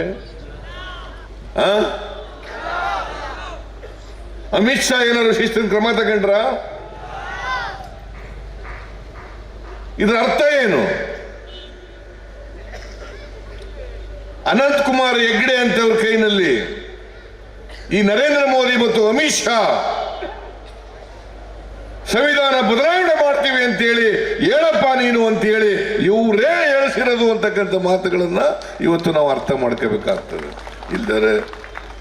ಅಮಿತ್ ಶಾ ಏನಾದ್ರು ಶಿಸ್ತಿನ ಕ್ರಮ ತಗೊಂಡ್ರ? ಇದರ ಅರ್ಥ ಏನು? ಅನಂತಕುಮಾರ್ ಹೆಗ್ಡೆ ಅಂತವ್ರ ಕೈನಲ್ಲಿ ಈ ನರೇಂದ್ರ ಮೋದಿ ಮತ್ತು ಅಮಿತ್ ಶಾ ಸಂವಿಧಾನ ಬದಲಾವಣೆ ಮಾಡ್ತೀವಿ ಅಂತೇಳಿ ಹೇಳಪ್ಪ ನೀನು ಅಂತೇಳಿ ಇವರೇ ಹೇಳಿಸಿರೋದು ಅಂತಕ್ಕಂಥ ಮಾತುಗಳನ್ನ ಇವತ್ತು ನಾವು ಅರ್ಥ ಮಾಡ್ಕೋಬೇಕಾಗ್ತದೆ. ಇಲ್ಲದರೆ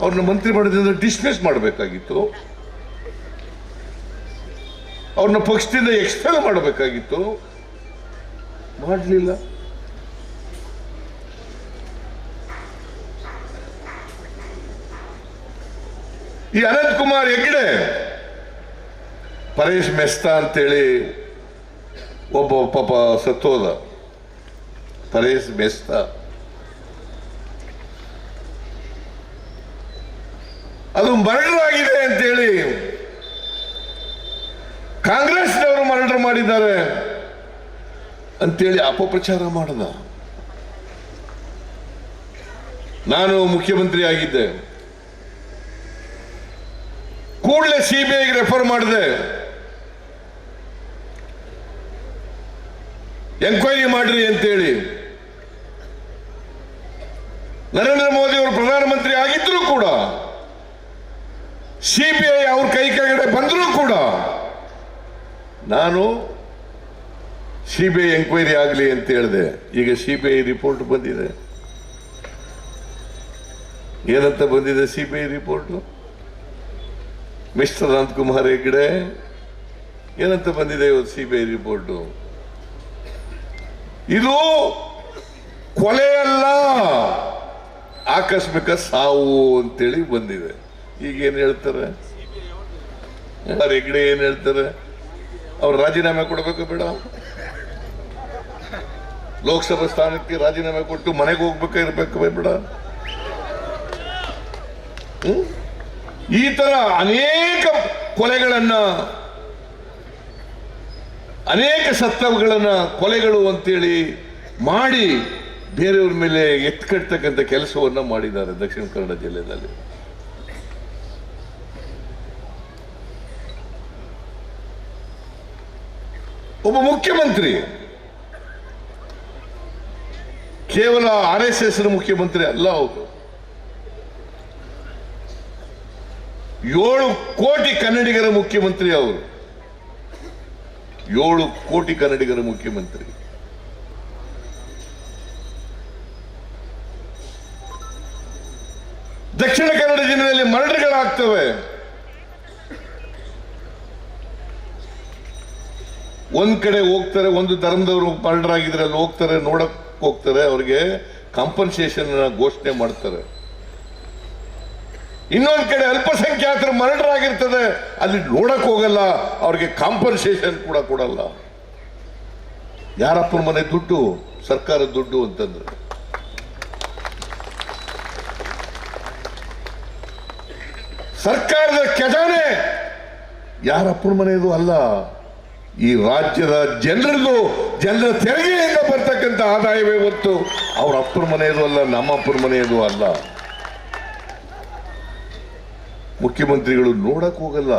ಅವ್ರನ್ನ ಮಂತ್ರಿ ಮಂಡಲದಿಂದ ಡಿಸ್ಮಿಸ್ ಮಾಡಬೇಕಾಗಿತ್ತು, ಅವ್ರನ್ನ ಪಕ್ಷದಿಂದ ಎಕ್ಸ್ಪೆಲ್ ಮಾಡಬೇಕಾಗಿತ್ತು, ಮಾಡಲಿಲ್ಲ. ಈ ಅನಂತಕುಮಾರ್ ಹೆಗ್ಡೆ, ಪರೇಶ್ ಮೆಸ್ತಾ ಅಂತೇಳಿ ಒಬ್ಬ ಪಾಪ ಸತ್ತೋದ, ಪರೇಶ್ ಮೆಸ್ತಾ. ಅದು ಮರ್ಡರ್ ಆಗಿದೆ ಅಂತೇಳಿ ಕಾಂಗ್ರೆಸ್ನವರು ಮರ್ಡರ್ ಮಾಡಿದ್ದಾರೆ ಅಂತೇಳಿ ಅಪಪ್ರಚಾರ ಮಾಡಿದ. ನಾನು ಮುಖ್ಯಮಂತ್ರಿ ಆಗಿದ್ದೆ, ಕೂಡಲೇ ಸಿಬಿಐಗೆ ರೆಫರ್ ಮಾಡಿದೆ, ಎಂಕ್ವೈರಿ ಮಾಡ್ರಿ ಅಂತೇಳಿ. ನರೇಂದ್ರ ಮೋದಿ ಅವರು ಪ್ರಧಾನಮಂತ್ರಿ ಆಗಿದ್ರು ಕೂಡ, ಸಿಬಿಐ ಅವ್ರ ಕೈ ಕೆಳಗಡೆ ಬಂದರೂ ಕೂಡ ನಾನು ಸಿಬಿಐ ಎಂಕ್ವೈರಿ ಆಗಲಿ ಅಂತ ಹೇಳಿದೆ. ಈಗ ಸಿಬಿಐ ರಿಪೋರ್ಟ್ ಬಂದಿದೆ. ಏನಂತ ಬಂದಿದೆ CBI report? Mister Anantkumar Hegde ಏನಂತ ಬಂದಿದೆ ಇವತ್ತು ಸಿಬಿಐ ರಿಪೋರ್ಟು? ಇದು ಕೊಲೆಯಲ್ಲ, ಆಕಸ್ಮಿಕ ಸಾವು ಅಂತೇಳಿ ಬಂದಿದೆ. ಈಗ ಏನ್ ಹೇಳ್ತಾರೆ ಹೆಗ್ಡೆ? ಏನ್ ಹೇಳ್ತಾರೆ? ಅವ್ರು ರಾಜೀನಾಮೆ ಕೊಡಬೇಕು ಬೇಡ? ಲೋಕಸಭಾ ಸ್ಥಾನಕ್ಕೆ ರಾಜೀನಾಮೆ ಕೊಟ್ಟು ಮನೆಗೆ ಹೋಗ್ಬೇಕಾಗಿರ್ಬೇಕು ಬೇಡ? ಈ ತರ ಅನೇಕ ಕೊಲೆಗಳನ್ನ, ಅನೇಕ ಸತ್ತವಗಳನ್ನ ಕೊಲೆಗಳು ಅಂತೇಳಿ ಮಾಡಿ ಬೇರೆಯವ್ರ ಮೇಲೆ ಎತ್ಕಟ್ಟತಕ್ಕಂಥ ಕೆಲಸವನ್ನ ಮಾಡಿದ್ದಾರೆ ದಕ್ಷಿಣ ಕನ್ನಡ ಜಿಲ್ಲೆಯಲ್ಲಿ. ಒಬ್ಬ ಮುಖ್ಯಮಂತ್ರಿ ಕೇವಲ RSS ಮುಖ್ಯಮಂತ್ರಿ ಅಲ್ಲ, ಅವರು 7 ಕೋಟಿ ಕನ್ನಡಿಗರ ಮುಖ್ಯಮಂತ್ರಿ. ಅವರು 7 ಕೋಟಿ ಕನ್ನಡಿಗರ ಮುಖ್ಯಮಂತ್ರಿ. ದಕ್ಷಿಣ ಕನ್ನಡ ಜಿಲ್ಲೆಯಲ್ಲಿ ಮರ್ಡರ್ಗಳಾಗ್ತವೆ. ಒಂದ್ ಕಡೆ ಹೋಗ್ತಾರೆ, ಒಂದು ಧರ್ಮದವರು ಮರ್ಡರ್ ಆಗಿದ್ರೆ ಅಲ್ಲಿ ಹೋಗ್ತಾರೆ, ನೋಡಕ್ ಹೋಗ್ತಾರೆ, ಅವ್ರಿಗೆ ಕಾಂಪನ್ಸೇಷನ್ ಘೋಷಣೆ ಮಾಡ್ತಾರೆ. ಇನ್ನೊಂದ್ ಕಡೆ ಅಲ್ಪಸಂಖ್ಯಾತರ ಮರ್ಡರ್ ಆಗಿರ್ತದೆ, ಅಲ್ಲಿ ನೋಡಕ್ ಹೋಗಲ್ಲ, ಅವ್ರಿಗೆ ಕಾಂಪನ್ಸೇಷನ್ ಕೂಡ ಕೊಡಲ್ಲ. ಯಾರಪ್ಪನ ಮನೆ ದುಡ್ಡು? ಸರ್ಕಾರದ ದುಡ್ಡು ಅಂತಂದ್ರೆ ಸರ್ಕಾರದ ಖಜಾನೆ ಯಾರಪ್ಪನ ಮನೆಯದು ಅಲ್ಲ, ಈ ರಾಜ್ಯದ ಜನರದು, ಜನರ ತೆರಿಗೆಯಿಂದ ಬರ್ತಕ್ಕಂಥ ಆದಾಯವೇ ಹೊತ್ತು ಅವ್ರ ಅಪ್ಪನ ಮನೆಯದು ಅಲ್ಲ, ನಮ್ಮ ಅಪ್ಪನ ಮನೆಯದು ಅಲ್ಲ. ಮುಖ್ಯಮಂತ್ರಿಗಳು ನೋಡಕ್ ಹೋಗಲ್ಲ,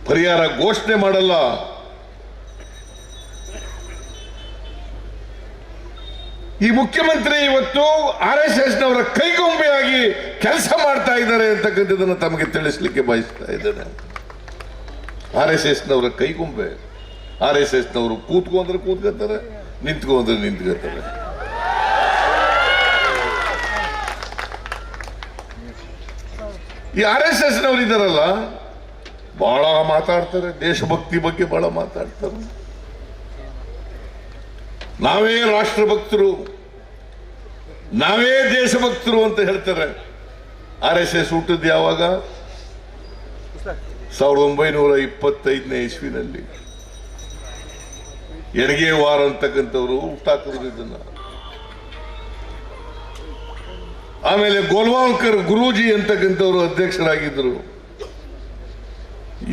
ಪರಿಹಾರ ಘೋಷಣೆ ಮಾಡಲ್ಲ. ಈ ಮುಖ್ಯಮಂತ್ರಿ ಇವತ್ತು RSS ನವರ ಕೈಗೊಂಬೆಯಾಗಿ ಕೆಲಸ ಮಾಡ್ತಾ ಇದ್ದಾರೆ ಅಂತಕ್ಕಂಥದ್ದನ್ನು ತಮಗೆ ತಿಳಿಸ್ಲಿಕ್ಕೆ ಬಯಸ್ತಾ ಇದ್ದೇನೆ. RSS ನವರ ಕೈಗೊಂಬೆ. RSS ನವರು ಕೂತ್ಕೊ ಅಂದ್ರೆ ಕೂತ್ಕೋತಾರೆ, ನಿಂತ್ಕೊ ಅಂದ್ರೆ ನಿಂತ್ಕೋತಾರೆ. ಈ RSS ನವರು ಇದ್ದಾರಲ್ಲ, ಬಹಳ ಮಾತಾಡ್ತಾರೆ, ದೇಶಭಕ್ತಿ ಬಗ್ಗೆ ಬಹಳ ಮಾತಾಡ್ತಾರೆ. ನಾವೇ ರಾಷ್ಟ್ರಭಕ್ತರು, ನಾವೇ ದೇಶಭಕ್ತರು ಅಂತ ಹೇಳ್ತಾರೆ. RSS ಹುಟ್ಟಿದ್ದು ಯಾವಾಗ? 1925ನೇ ಇಸ್ವಿನಲ್ಲಿ ಎಡಗೇವಾರ್ ಅಂತಕ್ಕಂಥವ್ರು ಹುಟ್ಟಾಕಿದ್ರು ಇದನ್ನ. ಆಮೇಲೆ ಗೋಲ್ವಾಲ್ಕರ್ ಗುರೂಜಿ ಅಂತಕ್ಕಂಥವ್ರು ಅಧ್ಯಕ್ಷರಾಗಿದ್ದರು.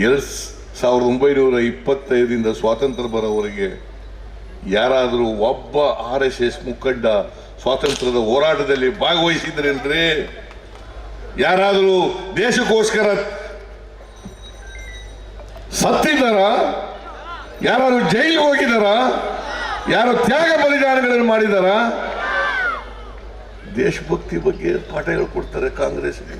1925ರಿಂದ ಸ್ವಾತಂತ್ರ್ಯ ಬರೋವರೆಗೆ ಯಾರಾದರೂ ಒಬ್ಬ RSS ಮುಖಂಡ ಸ್ವಾತಂತ್ರ್ಯದ ಹೋರಾಟದಲ್ಲಿ ಭಾಗವಹಿಸಿದ್ರೇನ್ರಿ? ಯಾರಾದರೂ ದೇಶಕ್ಕೋಸ್ಕರ ಸತ್ತಿದ್ದಾರ? ಯಾರಾದ್ರೂ ಜೈಲಿಗೆ ಹೋಗಿದಾರ? ಯಾರು ತ್ಯಾಗ ಬಲಿದಾನಗಳನ್ನು ಮಾಡಿದಾರ? ದೇಶಭಕ್ತಿ ಬಗ್ಗೆ ಪಾಠ ಹೇಳ್ಕೊಡ್ತಾರೆ ಕಾಂಗ್ರೆಸ್ಗೆ.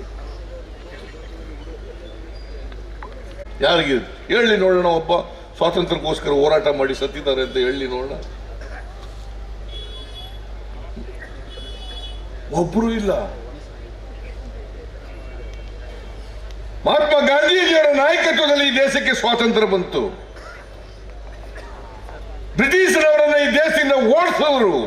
ಯಾರಿಗೆ ಹೇಳಿ ನೋಡೋಣ, ಒಬ್ಬ ಸ್ವಾತಂತ್ರ್ಯಕ್ಕೋಸ್ಕರ ಹೋರಾಟ ಮಾಡಿ ಸತ್ತಿದ್ದಾರೆ ಅಂತ ಹೇಳಿ ನೋಡೋಣ. ಒಬ್ಬರು ಇಲ್ಲ. ಮಹಾತ್ಮ ಗಾಂಧೀಜಿಯವರ ನಾಯಕತ್ವದಲ್ಲಿ ಈ ದೇಶಕ್ಕೆ ಸ್ವಾತಂತ್ರ್ಯ ಬಂತು. ಬ್ರಿಟಿಷರವರನ್ನ ಈ ದೇಶದಿಂದ ಓಡಿಸಿದ್ರು.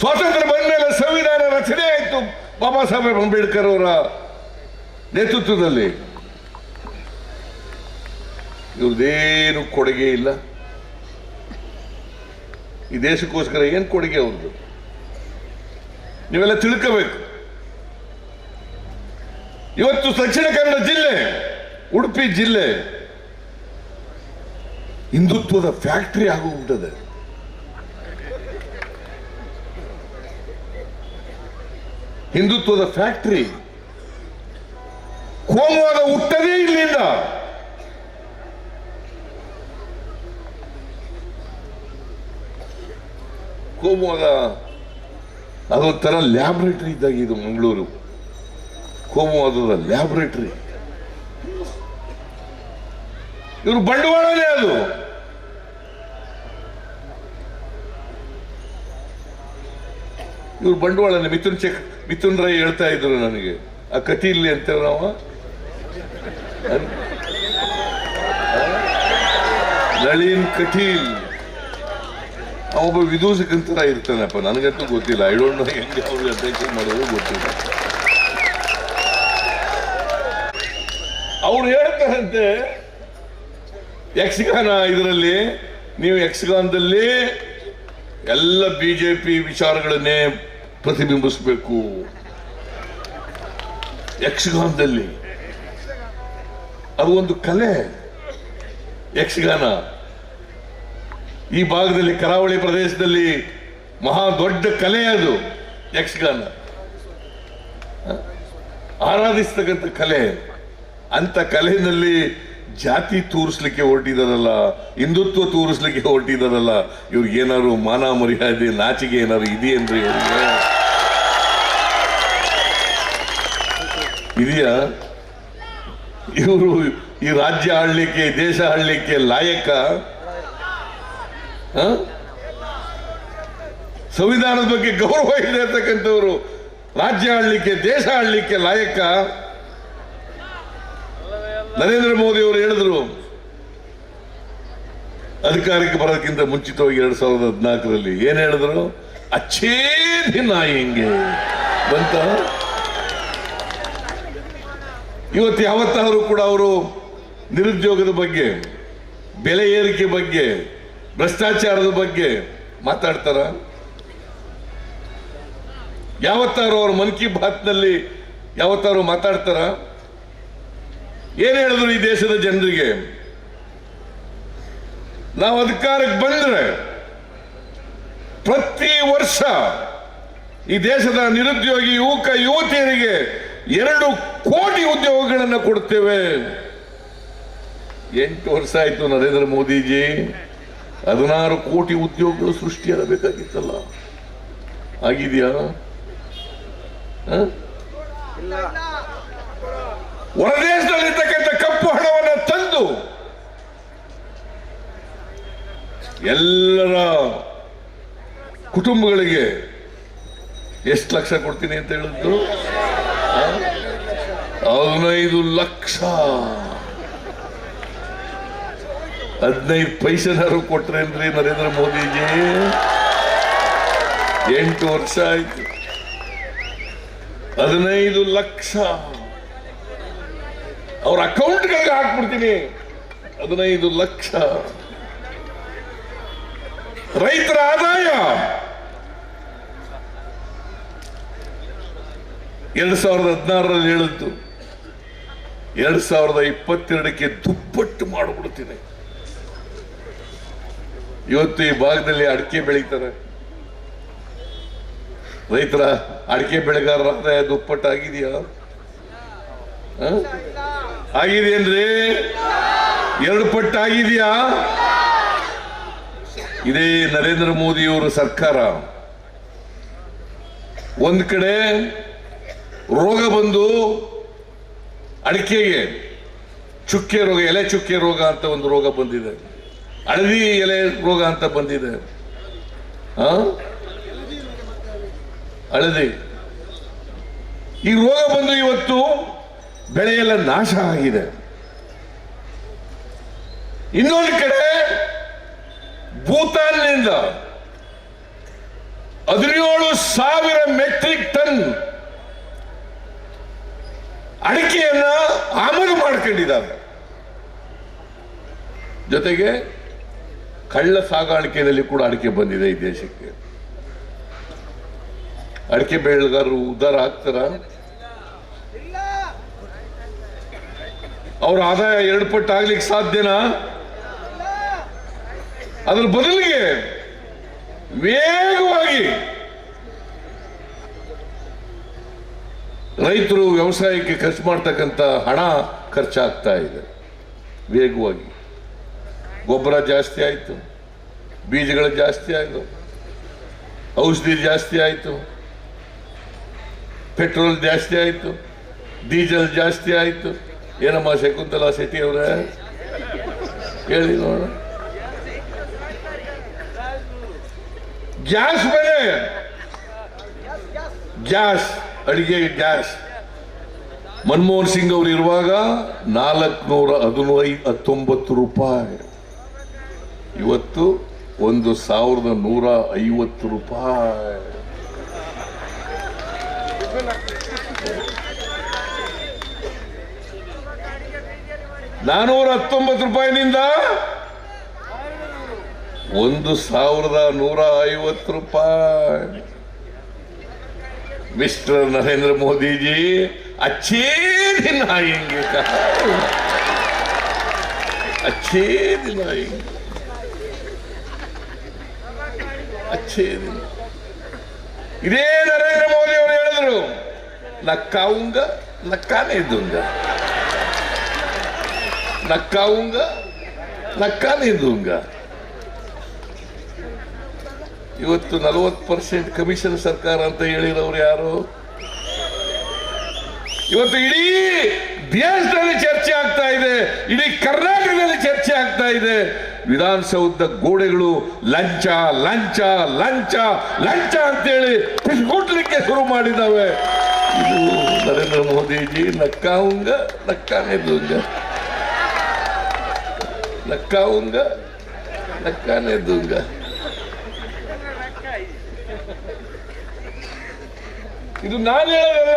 ಸ್ವಾತಂತ್ರ್ಯ ಬಂದ ಮೇಲೆ ಸಂವಿಧಾನ ರಚನೆ ಆಯಿತು ಬಾಬಾ ಸಾಹೇಬ್ ಅಂಬೇಡ್ಕರ್ ಅವರ ನೇತೃತ್ವದಲ್ಲಿ. ಇವ್ರದ್ದೇನು ಕೊಡುಗೆ ಇಲ್ಲ. ಈ ದೇಶಕ್ಕೋಸ್ಕರ ಏನು ಕೊಡುಗೆ ಅವ್ರದ್ದು ನೀವೆಲ್ಲ ತಿಳ್ಕೋಬೇಕು. ಇವತ್ತು ದಕ್ಷಿಣ ಕನ್ನಡ ಜಿಲ್ಲೆ, ಉಡುಪಿ ಜಿಲ್ಲೆ ಹಿಂದುತ್ವದ ಫ್ಯಾಕ್ಟರಿ ಆಗುತ್ತದೆ. ಹಿಂದುತ್ವದ ಫ್ಯಾಕ್ಟರಿ. ಕೋಮುವಾದ ಹುಟ್ಟದೇ ಇಲ್ಲಿಂದ. ಕೋಮುವಾದ ಅದೊಂಥರ ಲ್ಯಾಬ್ರೇಟರಿ ಇದ್ದಾಗ ಇದು ಮಂಗಳೂರು. ಕೋಮುವಾದದ ಲ್ಯಾಬ್ರೇಟರಿ. ಇವರು ಬಂಡವಾಳನೇ ಅದು. ಇವ್ರು ಬಂಡವಾಳನೇ. ಮಿಥುನ್ ರೈ ಹೇಳ್ತಾ ಇದ್ರು ನನಗೆ, ಆ ಕಟೀಲಿ ಅಂತ ನಾವು ನಳಿನ್ ಕಟೀಲ್ ಒಬ್ಬ ವಿದೂಷಕಂತರ ಇರ್ತಾನಪ್ಪ, ನನಗಂತೂ ಗೊತ್ತಿಲ್ಲ. ಐ ಡೋಂಟ್ ನೋ ಹೆಂಗೆ ಅವ್ರಿಗೆ ಅಧ್ಯಕ್ಷ ಮಾಡೋದು ಗೊತ್ತಿಲ್ಲ. ಅವ್ರು ಹೇಳ್ತಾರಂತೆ ಯಕ್ಷಗಾನ ಇದರಲ್ಲಿ ನೀವು ಯಕ್ಷಗಾನದಲ್ಲಿ ಎಲ್ಲ ಬಿಜೆಪಿ ವಿಚಾರಗಳನ್ನೇ ಪ್ರತಿಬಿಂಬಿಸಬೇಕು. ಯಕ್ಷಗಾನದಲ್ಲಿ ಅದು ಒಂದು ಕಲೆ. ಯಕ್ಷಗಾನ ಈ ಭಾಗದಲ್ಲಿ ಕರಾವಳಿ ಪ್ರದೇಶದಲ್ಲಿ ಮಹಾ ದೊಡ್ಡ ಕಲೆ ಅದು. ಯಕ್ಷಗಾನ ಆರಾಧಿಸ್ತಕ್ಕಂಥ ಕಲೆ. ಅಂತ ಕಲೆಯಲ್ಲಿ ಜಾತಿ ತೋರಿಸ್ಲಿಕ್ಕೆ ಹೊರಟಿದಾರಲ್ಲ, ಹಿಂದುತ್ವ ತೋರಿಸ್ಲಿಕ್ಕೆ ಹೊರಟಿದಾರಲ್ಲ, ಇವ್ರಿಗೆ ಏನಾದ್ರು ಮಾನ ಮರ್ಯಾದೆ ನಾಚಿಕೆ ಏನಾದ್ರು ಇದೆಯೇನ್ರಿ ಅವ್ರಿಗೆ? ಇದೆಯಾ? ಇವರು ಈ ರಾಜ್ಯ ಆಳ್ಲಿಕ್ಕೆ, ದೇಶ ಆಳ್ಲಿಕ್ಕೆ ಲಾಯಕ? ಸಂವಿಧಾನದ ಬಗ್ಗೆ ಗೌರವ ಇಲ್ಲದೆ ಇರ್ತಕ್ಕಂಥವ್ರು ರಾಜ್ಯ ಆಳ್ಲಿಕ್ಕೆ, ದೇಶ ಆಳ್ಲಿಕ್ಕೆ ಲಾಯಕ? ನರೇಂದ್ರ ಮೋದಿ ಅವರು ಹೇಳಿದ್ರು ಅಧಿಕಾರಕ್ಕೆ ಬರೋದಕ್ಕಿಂತ ಮುಂಚಿತವಾಗಿ 2014ರಲ್ಲಿ ಏನ್ ಹೇಳಿದ್ರು? ಅಚ್ಚೇ ದಿನ ಹಿಂಗೆ ಬಂತ. ಇವತ್ತು ಯಾವತ್ತಾದರೂ ಕೂಡ ಅವರು ನಿರುದ್ಯೋಗದ ಬಗ್ಗೆ, ಬೆಲೆ ಏರಿಕೆ ಬಗ್ಗೆ, ಭ್ರಷ್ಟಾಚಾರದ ಬಗ್ಗೆ ಮಾತಾಡ್ತಾರ? ಯಾವತ್ತಾರು ಅವ್ರ ಮನ್ ಕಿ ಬಾತ್ನಲ್ಲಿ ಯಾವತ್ತಾರು ಮಾತಾಡ್ತಾರ? ಏನ್ ಹೇಳಿದ್ರು ಈ ದೇಶದ ಜನರಿಗೆ? ನಾವು ಅಧಿಕಾರಕ್ಕೆ ಬಂದ್ರೆ ಪ್ರತಿ ವರ್ಷ ಈ ದೇಶದ ನಿರುದ್ಯೋಗಿ ಯುವಕ ಯುವತಿಯರಿಗೆ 2 ಕೋಟಿ ಉದ್ಯೋಗಗಳನ್ನು ಕೊಡ್ತೇವೆ. 8 ವರ್ಷ ಆಯ್ತು ನರೇಂದ್ರ ಮೋದಿಜಿ. 16 ಕೋಟಿ ಉದ್ಯೋಗಗಳು ಸೃಷ್ಟಿಯಾಗಬೇಕಾಗಿತ್ತಲ್ಲ, ಆಗಿದೆಯಾ? ಹೊರದೇಶದಲ್ಲಿರ್ತಕ್ಕಂಥ ಕಪ್ಪು ಹಣವನ್ನು ತಂದು ಎಲ್ಲರ ಕುಟುಂಬಗಳಿಗೆ ಎಷ್ಟು ಲಕ್ಷ ಕೊಡ್ತೀನಿ ಅಂತ ಹೇಳಿದ್ರು? 15 ಲಕ್ಷ. 15 ಪೈಸೆನಾರು ಕೊಟ್ರೇನ್ರಿ ನರೇಂದ್ರ ಮೋದಿಜಿ? 8 ವರ್ಷ ಆಯ್ತು. 15 ಲಕ್ಷ ಅವ್ರ ಅಕೌಂಟ್ಗಳಿಗೆ ಹಾಕ್ಬಿಡ್ತೀನಿ. 15 ಲಕ್ಷ. ರೈತರ ಆದಾಯ 2016ರಲ್ಲಿ ಹೇಳಿದ್ದು 2022ಕ್ಕೆ ದುಪ್ಪಟ್ಟು ಮಾಡಿಬಿಡ್ತೀನಿ. ಇವತ್ತು ಈ ಭಾಗದಲ್ಲಿ ಅಡಿಕೆ ಬೆಳೀತಾರೆ. ರೈತರ ಅಡಿಕೆ ಬೆಳೆಗಾರರ ಆದಾಯ ದುಪ್ಪಟ್ಟಾಗಿದೆಯಾ? ಆಗಿದೆಯೇನ್ರಿ? 2 ಪಟ್ಟಾಗಿದೆಯಾ? ಇದೇ ನರೇಂದ್ರ ಮೋದಿಯವರ ಸರ್ಕಾರ ಒಂದ್ ಕಡೆ ರೋಗ ಬಂದು ಅಡಿಕೆಗೆ ಚುಕ್ಕೆ ರೋಗ, ಎಲೆ ಚುಕ್ಕೆ ರೋಗ ಅಂತ ಒಂದು ರೋಗ ಬಂದಿದೆ, ಹಳದಿ ಎಲೆ ರೋಗ ಅಂತ ಬಂದಿದೆ. ಹಳದಿ ಈ ರೋಗ ಬಂದು ಇವತ್ತು ಬೆಳೆಯೆಲ್ಲ ನಾಶ ಆಗಿದೆ. ಇನ್ನೊಂದು ಕಡೆ ಭೂತಾನ್ನಿಂದ 17,000 ಮೆಟ್ರಿಕ್ ಟನ್ ಅಡಿಕೆಯನ್ನ ಆಮದು ಮಾಡ್ಕೊಂಡಿದ್ದಾರೆ. ಜೊತೆಗೆ ಕಳ್ಳ ಸಾಗಾಣಿಕೆಯಲ್ಲಿ ಕೂಡ ಅಡಿಕೆ ಬಂದಿದೆ ಈ ದೇಶಕ್ಕೆ. ಅಡಿಕೆ ಬೆಳೆಗಾರರು ಉದ್ಧಾರ ಆಗ್ತಾರ? ಅವ್ರ ಆದಾಯ 2 ಪಟ್ಟು ಆಗ್ಲಿಕ್ಕೆ ಸಾಧ್ಯನಾ? ಅದ್ರ ಬದಲಿಗೆ ವೇಗವಾಗಿ ರೈತರು ವ್ಯವಸಾಯಕ್ಕೆ ಖರ್ಚು ಮಾಡ್ತಕ್ಕಂಥ ಹಣ ಖರ್ಚಾಗ್ತಾ ಇದೆ. ವೇಗವಾಗಿ ಗೊಬ್ಬರ ಜಾಸ್ತಿ ಆಯಿತು, ಬೀಜಗಳು ಜಾಸ್ತಿ ಆಯಿತು, ಔಷಧಿ ಜಾಸ್ತಿ ಆಯಿತು, ಪೆಟ್ರೋಲ್ ಜಾಸ್ತಿ ಆಯಿತು, ಡೀಸೆಲ್ ಜಾಸ್ತಿ ಆಯಿತು. ಏನಮ್ಮ ಶಕುಂತಲಾ ಶೆಟ್ಟಿ ಅವರೇ ಹೇಳಿ ನೋಡ. ಗ್ಯಾಸ್ ಬೆಲೆ, ಗ್ಯಾಸ್, ಅಡಿಗೆ ಗ್ಯಾಸ್ ಮನಮೋಹನ್ ಸಿಂಗ್ ಅವರು ಇರುವಾಗ 419 ರೂಪಾಯಿ, ಇವತ್ತು 1,150 ರೂಪಾಯಿ. ₹419 1,150 ರೂಪಾಯಿ. ಮಿಸ್ಟರ್ ನರೇಂದ್ರ ಮೋದಿ जी अच्छे दिन आएंगे, अच्छे दिन आएंगे, अच्छे दिन. ಇದೇ ನರೇಂದ್ರ ಮೋದಿ ಅವರು ಹೇಳಿದ್ರು, ನಕ್ಕಾವುಂಗ ನಕ್ಕಾನೇ दूंगा, ನಕ್ಕಾವುಂಗ ನಕ್ಕಾನೇ दूंगा. ಇವತ್ತು 40% ಕಮಿಷನ್ ಸರ್ಕಾರ ಅಂತ ಹೇಳಿರೋರು ಯಾರು? ಇವತ್ತು ಇಡೀ ದೇಶದಲ್ಲಿ ಚರ್ಚೆ ಆಗ್ತಾ ಇದೆ, ಇಡೀ ಕರ್ನಾಟಕದಲ್ಲಿ ಚರ್ಚೆ ಆಗ್ತಾ ಇದೆ. ವಿಧಾನಸೌಧದ ಗೋಡೆಗಳು ಲಂಚ ಲಂಚ ಲಂಚ ಲಂಚ ಅಂತೇಳಿ ಪಿಸ್ಕೊಟ್ಲಿಕ್ಕೆ ಶುರು ಮಾಡಿದಾವೆ. ಇದು ನರೇಂದ್ರ ಮೋದಿಜಿ ನಕ್ಕಾವುಂಗ ನಕ್ಕಾನೆ ದೂಂಗ, ನಕ್ಕಾವುಂಗ ನಕ್ಕಾನೆ ದೂಂಗ. ಇದು ನಾನು ಹೇಳೋದಲ್ಲ,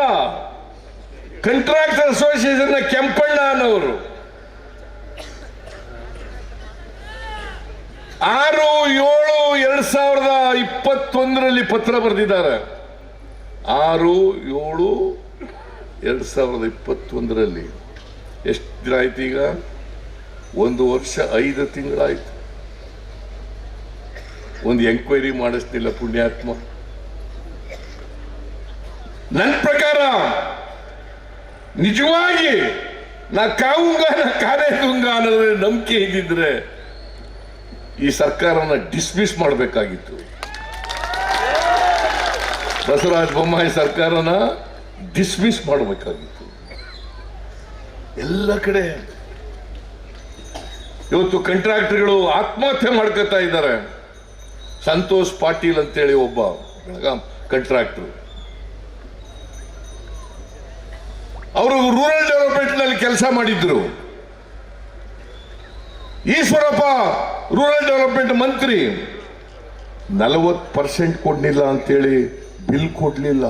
ಕಾಂಟ್ರಾಕ್ಟರ್ ಅಸೋಸಿಯೇಷನ್ ಕೆಂಪಣ್ಣ ಅನ್ನೋರು 6/7/2021 ಪತ್ರ ಬರೆದಿದ್ದಾರೆ. 6/7/2021 ಎಷ್ಟು ದಿನ ಆಯ್ತು? ಈಗ 1 ವರ್ಷ 5 ತಿಂಗಳಾಯ್ತು. ಒಂದು ಎಂಕ್ವೈರಿ ಮಾಡಿಸ್ತಿಲ್ಲ ಪುಣ್ಯಾತ್ಮ. ನನ್ನ ಪ್ರಕಾರ ನಿಜವಾಗಿ ನಾ ಕಾವುಂಗ ನಾ ಕಾನೇ ದುಂಗ ಅನ್ನೋದ್ರೆ ನಂಬಿಕೆ ಇದ್ದಿದ್ರೆ ಈ ಸರ್ಕಾರನ ಡಿಸ್ಮಿಸ್ ಮಾಡಬೇಕಾಗಿತ್ತು. ಬಸವರಾಜ ಬೊಮ್ಮಾಯಿ ಸರ್ಕಾರನ ಡಿಸ್ಮಿಸ್ ಮಾಡಬೇಕಾಗಿತ್ತು. ಎಲ್ಲ ಕಡೆ ಇವತ್ತು ಕಾಂಟ್ರಾಕ್ಟರ್ಗಳು ಆತ್ಮಹತ್ಯೆ ಮಾಡ್ಕೊತಾ ಇದ್ದಾರೆ. ಸಂತೋಷ್ ಪಾಟೀಲ್ ಅಂತೇಳಿ ಒಬ್ಬ ಬೆಳಗಾಂ ಕಾಂಟ್ರಾಕ್ಟರ್, ಅವರು ರೂರಲ್ ಡೆವಲಪ್ಮೆಂಟ್ ನಲ್ಲಿ ಕೆಲಸ ಮಾಡಿದ್ರು. ಈಶ್ವರಪ್ಪ ರೂರಲ್ ಡೆವಲಪ್ಮೆಂಟ್ ಮಂತ್ರಿ 40% ಕೊಡ್ಲಿಲ್ಲ ಅಂತೇಳಿ ಬಿಲ್ ಕೊಡ್ಲಿಲ್ಲ.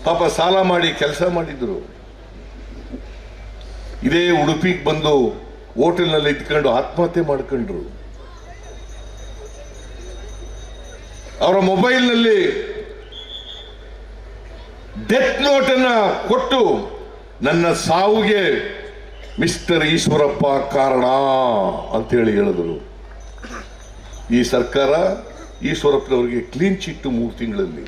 ಪಾಪ ಸಾಲ ಮಾಡಿ ಕೆಲಸ ಮಾಡಿದ್ರು. ಇದೇ ಉಡುಪಿಗೆ ಬಂದು ಹೋಟೆಲ್ನಲ್ಲಿ ಇದ್ಕೊಂಡು ಆತ್ಮಹತ್ಯೆ ಮಾಡ್ಕೊಂಡ್ರು. ಅವರ ಮೊಬೈಲ್ನಲ್ಲಿ ಡೆತ್ ನೋಟ್ ಅನ್ನ ಕೊಟ್ಟು ನನ್ನ ಸಾವಿಗೆ ಮಿಸ್ಟರ್ ಈಶ್ವರಪ್ಪ ಕಾರಣ ಅಂತೇಳಿ ಹೇಳಿದ್ರು. ಈ ಸರ್ಕಾರ ಈಶ್ವರಪ್ಪನವರಿಗೆ ಕ್ಲೀನ್ ಚಿಟ್ 3 ತಿಂಗಳಲ್ಲಿ.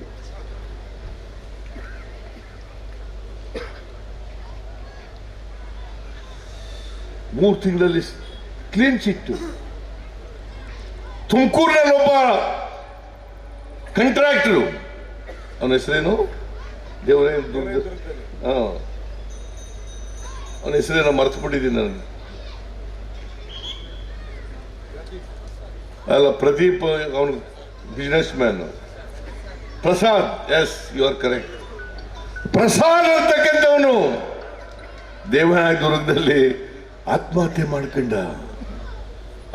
Clean chit. ತುಮಕೂರಿನಲ್ಲಿ ಒಬ್ಬ ಕಾಂಟ್ರಾಕ್ಟರು, ಅವನ ಹೆಸರೇನು ದೇವರೇ ಅವನ ಹೆಸರೇನ ಮರ್ತು ಬಿಟ್ಟಿದ್ದೀನಿ ನಾನು. ಅಲ್ಲ, ಪ್ರದೀಪ್, ಅವನು businessman. Prasad, yes you are correct. Prasad ಅಂತಕ್ಕಂಥವನು ದೇವನಾಯಕದುರ್ಗದಲ್ಲಿ ಆತ್ಮಹತ್ಯೆ ಮಾಡ್ಕೊಂಡ.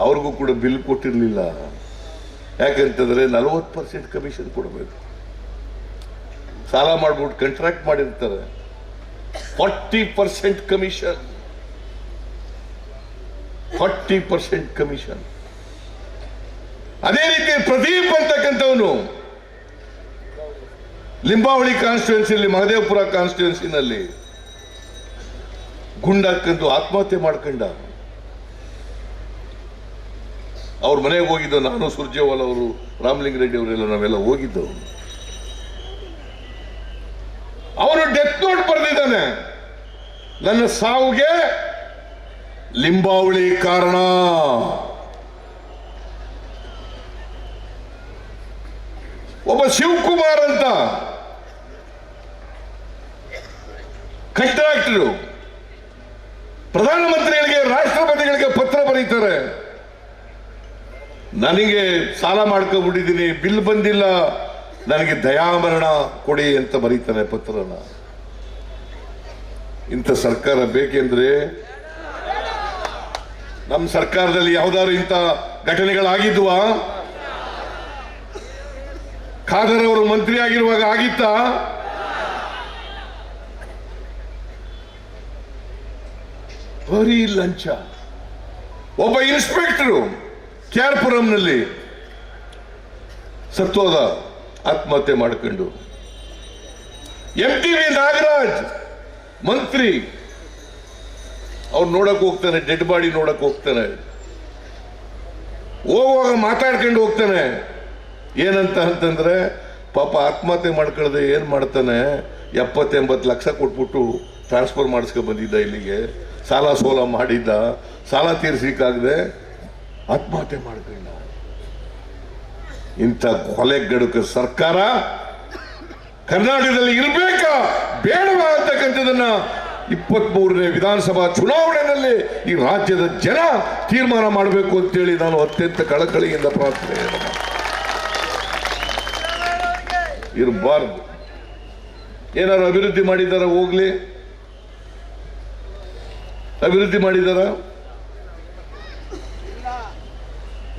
ಅವ್ರಿಗೂ ಕೂಡ ಬಿಲ್ ಕೊಟ್ಟಿರಲಿಲ್ಲ. ಯಾಕಂತಂದ್ರೆ 40% ಕಮಿಷನ್ ಕೊಡಬೇಕು. ಸಾಲ ಮಾಡ್ಬಿಟ್ಟು ಕಾಂಟ್ರಾಕ್ಟ್ ಮಾಡಿರ್ತಾರೆ. 40% ಕಮಿಷನ್, 40% ಕಮಿಷನ್. ಅದೇ ರೀತಿ ಪ್ರದೀಪ್ ಅಂತಕ್ಕಂಥವನು ಲಿಂಬಾವಳಿ ಕಾನ್ಸ್ಟಿಟ್ಯೂನ್ಸಿಯಲ್ಲಿ, ಮಹದೇವಪುರ ಕಾನ್ಸ್ಟಿಟ್ಯೂನ್ಸಿನಲ್ಲಿ ಗುಂಡಾಕಂದು ಆತ್ಮಹತ್ಯೆ ಮಾಡ್ಕೊಂಡ. ಅವ್ರ ಮನೆಗೆ ಹೋಗಿದ್ದು ನಾನು, ಸುರ್ಜೇವಾಲ ಅವರು, ರಾಮಲಿಂಗ ರೆಡ್ಡಿ ಅವರೆಲ್ಲ ನಾವೆಲ್ಲ ಹೋಗಿದ್ದವು. ಅವನು ಡೆತ್ ನೋಟ್ ಬರೆದಿದ್ದಾನೆ, ನನ್ನ ಸಾವಿಗೆ ಲಿಂಬಾವಳಿ ಕಾರಣ. ಒಬ್ಬ ಶಿವಕುಮಾರ್ ಅಂತ ಕಾಂಟ್ರಾಕ್ಟರು ಪ್ರಧಾನಮಂತ್ರಿಗಳಿಗೆ, ರಾಷ್ಟ್ರಪತಿಗಳಿಗೆ ಪತ್ರ ಬರೀತಾರೆ. ನನಗೆ ಸಾಲ ಮಾಡ್ಕೊಂಡ್ಬಿಟ್ಟಿದ್ದೀನಿ, ಬಿಲ್ ಬಂದಿಲ್ಲ, ನನಗೆ ದಯಾಮರಣ ಕೊಡಿ ಅಂತ ಬರೀತಾನೆ ಪತ್ರನ. ಇಂಥ ಸರ್ಕಾರ ಬೇಕೆಂದ್ರೆ ನಮ್ಮ ಸರ್ಕಾರದಲ್ಲಿ ಯಾವ್ದಾದ್ರು ಇಂಥ ಘಟನೆಗಳಾಗಿದ್ವಾ? ಖಾದರ್ ಅವರು ಮಂತ್ರಿ ಆಗಿರುವಾಗ ಆಗಿತ್ತಾ? ಬರೀ ಲಂಚ. ಒಬ್ಬ ಇನ್ಸ್ಪೆಕ್ಟರು ಕ್ಯಾರ್ಪುರಂನಲ್ಲಿ ಸತ್ತೋದ, ಆತ್ಮಹತ್ಯೆ ಮಾಡಿಕೊಂಡು. MTV ನಾಗರಾಜ್ ಮಂತ್ರಿ, ಅವ್ರು ನೋಡಕ್ ಹೋಗ್ತಾನೆ, ಡೆಡ್ ಬಾಡಿ ನೋಡಕ್ ಹೋಗ್ತಾನೆ. ಹೋಗುವಾಗ ಮಾತಾಡ್ಕೊಂಡು ಹೋಗ್ತಾನೆ. ಏನಂತ ಅಂತಂದ್ರೆ, ಪಾಪ ಆತ್ಮಹತ್ಯೆ ಮಾಡ್ಕೊಳ್ಳದೆ ಏನ್ ಮಾಡ್ತಾನೆ, 70-80 ಲಕ್ಷ ಕೊಟ್ಬಿಟ್ಟು ಟ್ರಾನ್ಸ್ಫರ್ ಮಾಡಿಸ್ಕೊ ಬಂದಿದ್ದ ಇಲ್ಲಿಗೆ. ಸಾಲ ಸೋಲ ಮಾಡಿದ್ದ, ಸಾಲ ತೀರಿಸಲಿಕ್ಕಾಗದೆ ಆತ್ಮಹತ್ಯೆ ಮಾಡ್ಕೊಂಡ. ಇಂಥ ಕೊಲೆಗಡುಕ ಸರ್ಕಾರ ಕರ್ನಾಟಕದಲ್ಲಿ ಇರ್ಬೇಕಾ ಬೇಡವಾ ಅಂತಕ್ಕಂಥದನ್ನ 23ನೇ ವಿಧಾನಸಭಾ ಚುನಾವಣೆಯಲ್ಲಿ ಈ ರಾಜ್ಯದ ಜನ ತೀರ್ಮಾನ ಮಾಡಬೇಕು ಅಂತೇಳಿ ನಾನು ಅತ್ಯಂತ ಕಳಕಳಿಯಿಂದ ಪ್ರಾರ್ಥನೆ ಇರಬಾರ್ದು. ಏನಾದ್ರು ಅಭಿವೃದ್ಧಿ ಮಾಡಿದಾರ? ಹೋಗ್ಲಿ, ಅಭಿವೃದ್ಧಿ ಮಾಡಿದಾರ?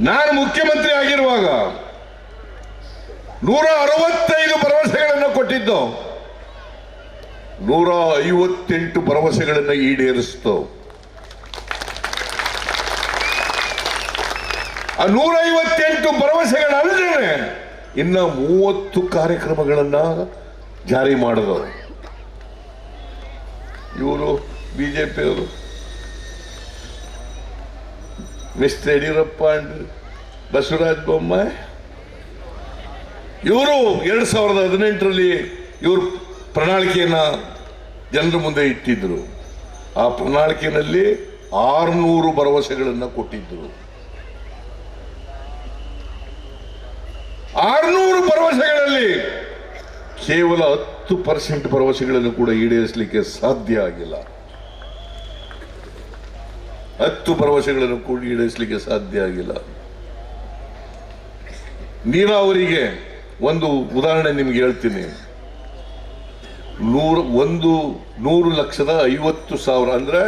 ನಾನು ಮುಖ್ಯಮಂತ್ರಿ ಆಗಿರುವಾಗ 165 ಭರವಸೆಗಳನ್ನು ಕೊಟ್ಟಿದ್ದು, 158 ಭರವಸೆಗಳನ್ನು ಈಡೇರಿಸಿತು. ಆ 158 ಭರವಸೆಗಳಲ್ಲದೆ ಇನ್ನ 30 ಕಾರ್ಯಕ್ರಮಗಳನ್ನ ಜಾರಿ ಮಾಡಿದವರು ಇವರು ಬಿಜೆಪಿಯವರು. ಮಿಸ್ಟರ್ ಯಡಿಯೂರಪ್ಪ ಅಂಡ್ ಬಸವರಾಜ ಬೊಮ್ಮಾಯಿ ಇವರು 2018ರಲ್ಲಿ ಇವರು ಪ್ರಣಾಳಿಕೆಯನ್ನ ಜನರ ಮುಂದೆ ಇಟ್ಟಿದ್ರು. ಆ ಪ್ರಣಾಳಿಕೆಯಲ್ಲಿ 600 ಭರವಸೆಗಳನ್ನು ಕೊಟ್ಟಿದ್ದರು. 600 ಭರವಸೆಗಳಲ್ಲಿ ಕೇವಲ 10% ಭರವಸೆಗಳನ್ನು ಕೂಡ ಈಡೇರಿಸಲಿಕ್ಕೆ ಸಾಧ್ಯ ಆಗಿಲ್ಲ. 10 ಭರವಸೆಗಳನ್ನು ಕೂಡ ಈಡೇರಿಸಲಿಕ್ಕೆ ಸಾಧ್ಯ ಆಗಿಲ್ಲ. ನೀರಾವರಿಗೆ ಒಂದು ಉದಾಹರಣೆ ನಿಮ್ಗೆ ಹೇಳ್ತೀನಿ. 1,50,000 ಅಂದ್ರೆ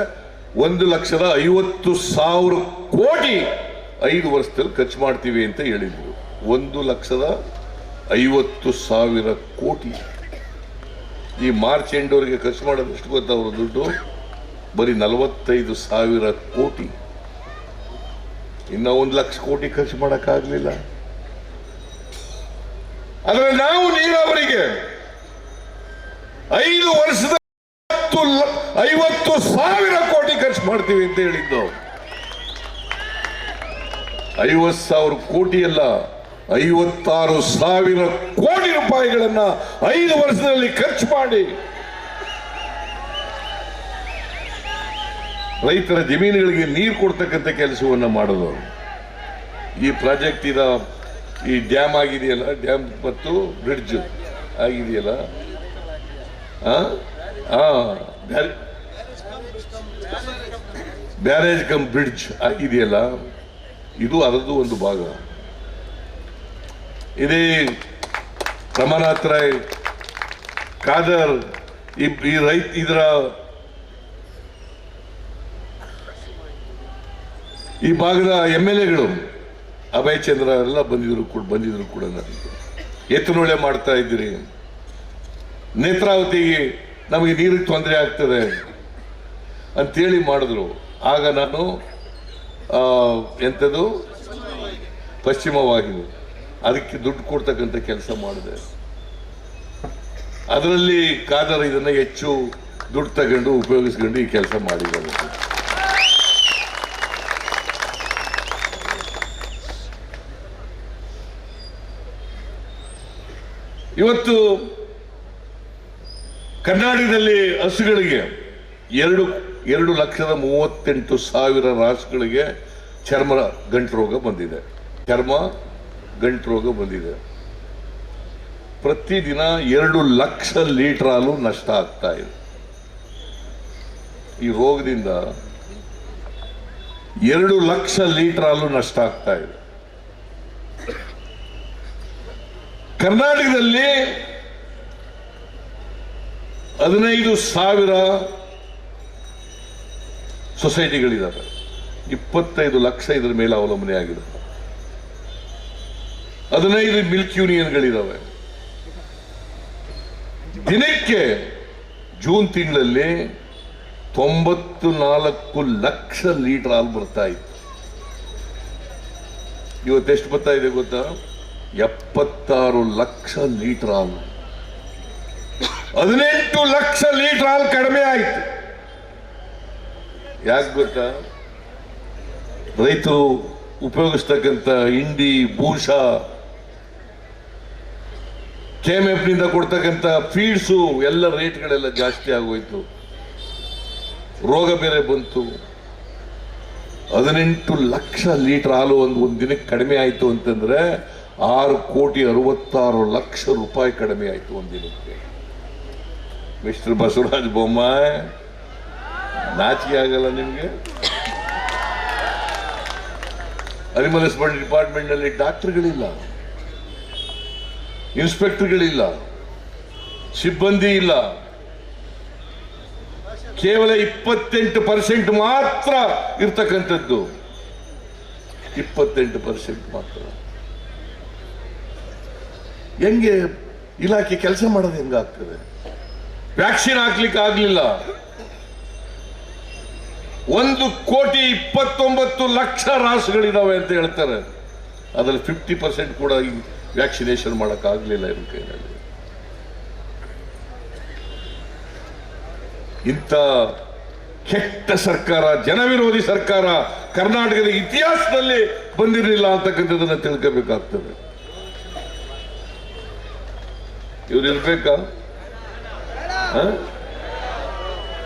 1,50,000 ಕೋಟಿ 5 ವರ್ಷದಲ್ಲಿ ಖರ್ಚು ಮಾಡ್ತೀವಿ ಅಂತ ಹೇಳಿದ್ರು. 1,50,000 ಕೋಟಿ. ಈ ಮಾರ್ಚ್ ಎಂಡವರೆಗೆ ಖರ್ಚು ಮಾಡೋದು ಎಷ್ಟು ಗೊತ್ತಾ? ಅವರು ದುಡ್ಡು ಬರೀ 45,000 ಕೋಟಿ. ಇನ್ನ 1,00,000 ಕೋಟಿ ಖರ್ಚು ಮಾಡಕ್ಕಾಗ್ಲಿಲ್ಲ. ಆದರೆ ನಾವು ನೀರಾವರಿಗೆ 5 ವರ್ಷದ 50,000 ಕೋಟಿ ಖರ್ಚು ಮಾಡ್ತೀವಿ ಅಂತ ಹೇಳಿದ್ದು. 50,000 ಕೋಟಿ ಅಲ್ಲ, 56,000 ಕೋಟಿ ರೂಪಾಯಿಗಳನ್ನ 5 ವರ್ಷದಲ್ಲಿ ಖರ್ಚು ಮಾಡಿ ರೈತರ ಜಮೀನುಗಳಿಗೆ ನೀರು ಕೊಡ್ತಕ್ಕಂಥ ಕೆಲಸವನ್ನ ಮಾಡೋದು. ಈ ಪ್ರಾಜೆಕ್ಟ್ ಈ ಡ್ಯಾಮ್ ಆಗಿದೆಯಲ್ಲ, ಡ್ಯಾಮ್ ಮತ್ತು ಬ್ರಿಡ್ಜ್ ಆಗಿದೆಯಲ್ಲ, ಬ್ಯಾರೇಜ್ ಕಮ್ ಬ್ರಿಡ್ಜ್ ಆಗಿದೆಯಲ್ಲ, ಇದು ಅದರದ್ದು ಒಂದು ಭಾಗ. ಇದೇ ರಮನಾಥ್ ರಾಯ್ ಖಾದರ್ ಇದರ ಈ ಭಾಗದ MLAಗಳು ಅಭಯ್ ಚಂದ್ರ ಎಲ್ಲ ಬಂದಿದ್ರು ಕೂಡ ಎತ್ತನೊಳೆ ಮಾಡ್ತಾ ಇದ್ದೀರಿ. ನೇತ್ರಾವತಿಗೆ ನಮಗೆ ನೀರಿಗೆ ತೊಂದರೆ ಆಗ್ತದೆ ಅಂತೇಳಿ ಮಾಡಿದ್ರು. ಆಗ ನಾನು ಎಂಥದ್ದು ಪಶ್ಚಿಮ ವಾಹಿನಿ ಅದಕ್ಕೆ ದುಡ್ಡು ಕೊಡ್ತಕ್ಕಂಥ ಕೆಲಸ ಮಾಡಿದೆ. ಅದರಲ್ಲಿ ಖಾದರ್ ಇದನ್ನ ಹೆಚ್ಚು ದುಡ್ಡು ತಗೊಂಡು ಉಪಯೋಗಿಸ್ಕೊಂಡು ಈ ಕೆಲಸ ಮಾಡಿದ್ದಾರೆ. ಇವತ್ತು ಕರ್ನಾಟಕದಲ್ಲಿ ಹಸುಗಳಿಗೆ 2,38,000 ರಾಸುಗಳಿಗೆ ಚರ್ಮ ಗಂಟು ರೋಗ ಬಂದಿದೆ. ಪ್ರತಿದಿನ 2 ಲಕ್ಷ ಲೀಟರ್ ಹಾಲು ನಷ್ಟ ಆಗ್ತಾ ಇದೆ. ಈ ರೋಗದಿಂದ 2 ಲಕ್ಷ ಲೀಟರ್ ಹಾಲು ನಷ್ಟ ಆಗ್ತಾ ಇದೆ. ಕರ್ನಾಟಕದಲ್ಲಿ 15,000 ಸೊಸೈಟಿಗಳಿದ್ದಾವೆ. 25 ಲಕ್ಷ ಇದರ ಮೇಲೆ ಅವಲಂಬನೆ ಆಗಿದೆ. 15 ಮಿಲ್ಕ್ ಯೂನಿಯನ್ಗಳಿದ್ದಾವೆ. ದಿನಕ್ಕೆ ಜೂನ್ ತಿಂಗಳಲ್ಲಿ 94 ಲಕ್ಷ ಲೀಟರ್ ಹಾಲು ಬರ್ತಾ ಇತ್ತು. ಇವತ್ತೆಷ್ಟು ಬರ್ತಾ ಇದೆ ಗೊತ್ತಾ? 76 ಲಕ್ಷ ಲೀಟರ್ ಹಾಲು. 18 ಲಕ್ಷ ಲೀಟರ್ ಹಾಲು ಕಡಿಮೆ ಆಯ್ತು. ಯಾಕೆ ಗೊತ್ತಾ? ರೈತರು ಉಪಯೋಗಿಸ್ತಕ್ಕಂಥ ಹಿಂಡಿ, ಭೂಷ, KMF ನಿಂದ ಕೊಡ್ತಕ್ಕಂಥ ಫೀಡ್ಸು ಎಲ್ಲ ರೇಟ್ಗಳೆಲ್ಲ ಜಾಸ್ತಿ ಆಗೋಯ್ತು. ರೋಗ ಬೇರೆ ಬಂತು. 18 ಲಕ್ಷ ಲೀಟರ್ ಹಾಲು ಒಂದು ದಿನಕ್ಕೆ ಕಡಿಮೆ ಆಯ್ತು ಅಂತಂದ್ರೆ 6,66,00,000 ರೂಪಾಯಿ ಕಡಿಮೆ ಆಯ್ತು ಒಂದು ದಿನಕ್ಕೆ. ಮಿಸ್ಟರ್ ಬಸವರಾಜ ಬೊಮ್ಮಾಯಿ ನಾಚಿಕೆ ಆಗಲ್ಲ ನಿಮಗೆ? ಅನಿಮಲ್ ಹಸ್ಬೆಂಡ್ರಿ ಡಿಪಾರ್ಟ್ಮೆಂಟ್ನಲ್ಲಿ ಡಾಕ್ಟರ್ಗಳಿಲ್ಲ, ಇನ್ಸ್ಪೆಕ್ಟರ್ಗಳಿಲ್ಲ, ಸಿಬ್ಬಂದಿ ಇಲ್ಲ. ಕೇವಲ 28% ಮಾತ್ರ ಇರ್ತಕ್ಕಂಥದ್ದು, 28% ಮಾತ್ರ. ಹೆಂಗೆ ಇಲಾಖೆ ಕೆಲಸ ಮಾಡೋದು ಹೆಂಗಾಗ್ತದೆ? ವ್ಯಾಕ್ಸಿನ್ ಹಾಕ್ಲಿಕ್ಕೆ ಆಗ್ಲಿಲ್ಲ. 1,29,00,000 ರಾಸುಗಳಿದಾವೆ ಅಂತ ಹೇಳ್ತಾರೆ. ಅದರಲ್ಲಿ 50% ಕೂಡ ವ್ಯಾಕ್ಸಿನೇಷನ್ ಮಾಡೋಕ್ಕಾಗಲಿಲ್ಲ ಇವ್ರ ಕೈನಲ್ಲಿ. ಇಂಥ ಕೆಟ್ಟ ಸರ್ಕಾರ, ಜನವಿರೋಧಿ ಸರ್ಕಾರ ಕರ್ನಾಟಕದ ಇತಿಹಾಸದಲ್ಲಿ ಬಂದಿರಲಿಲ್ಲ ಅಂತಕ್ಕಂಥದ್ದನ್ನ ತಿಳ್ಕೋಬೇಕಾಗ್ತದೆ. ಇವ್ರು ಇರ್ಬೇಕಾ?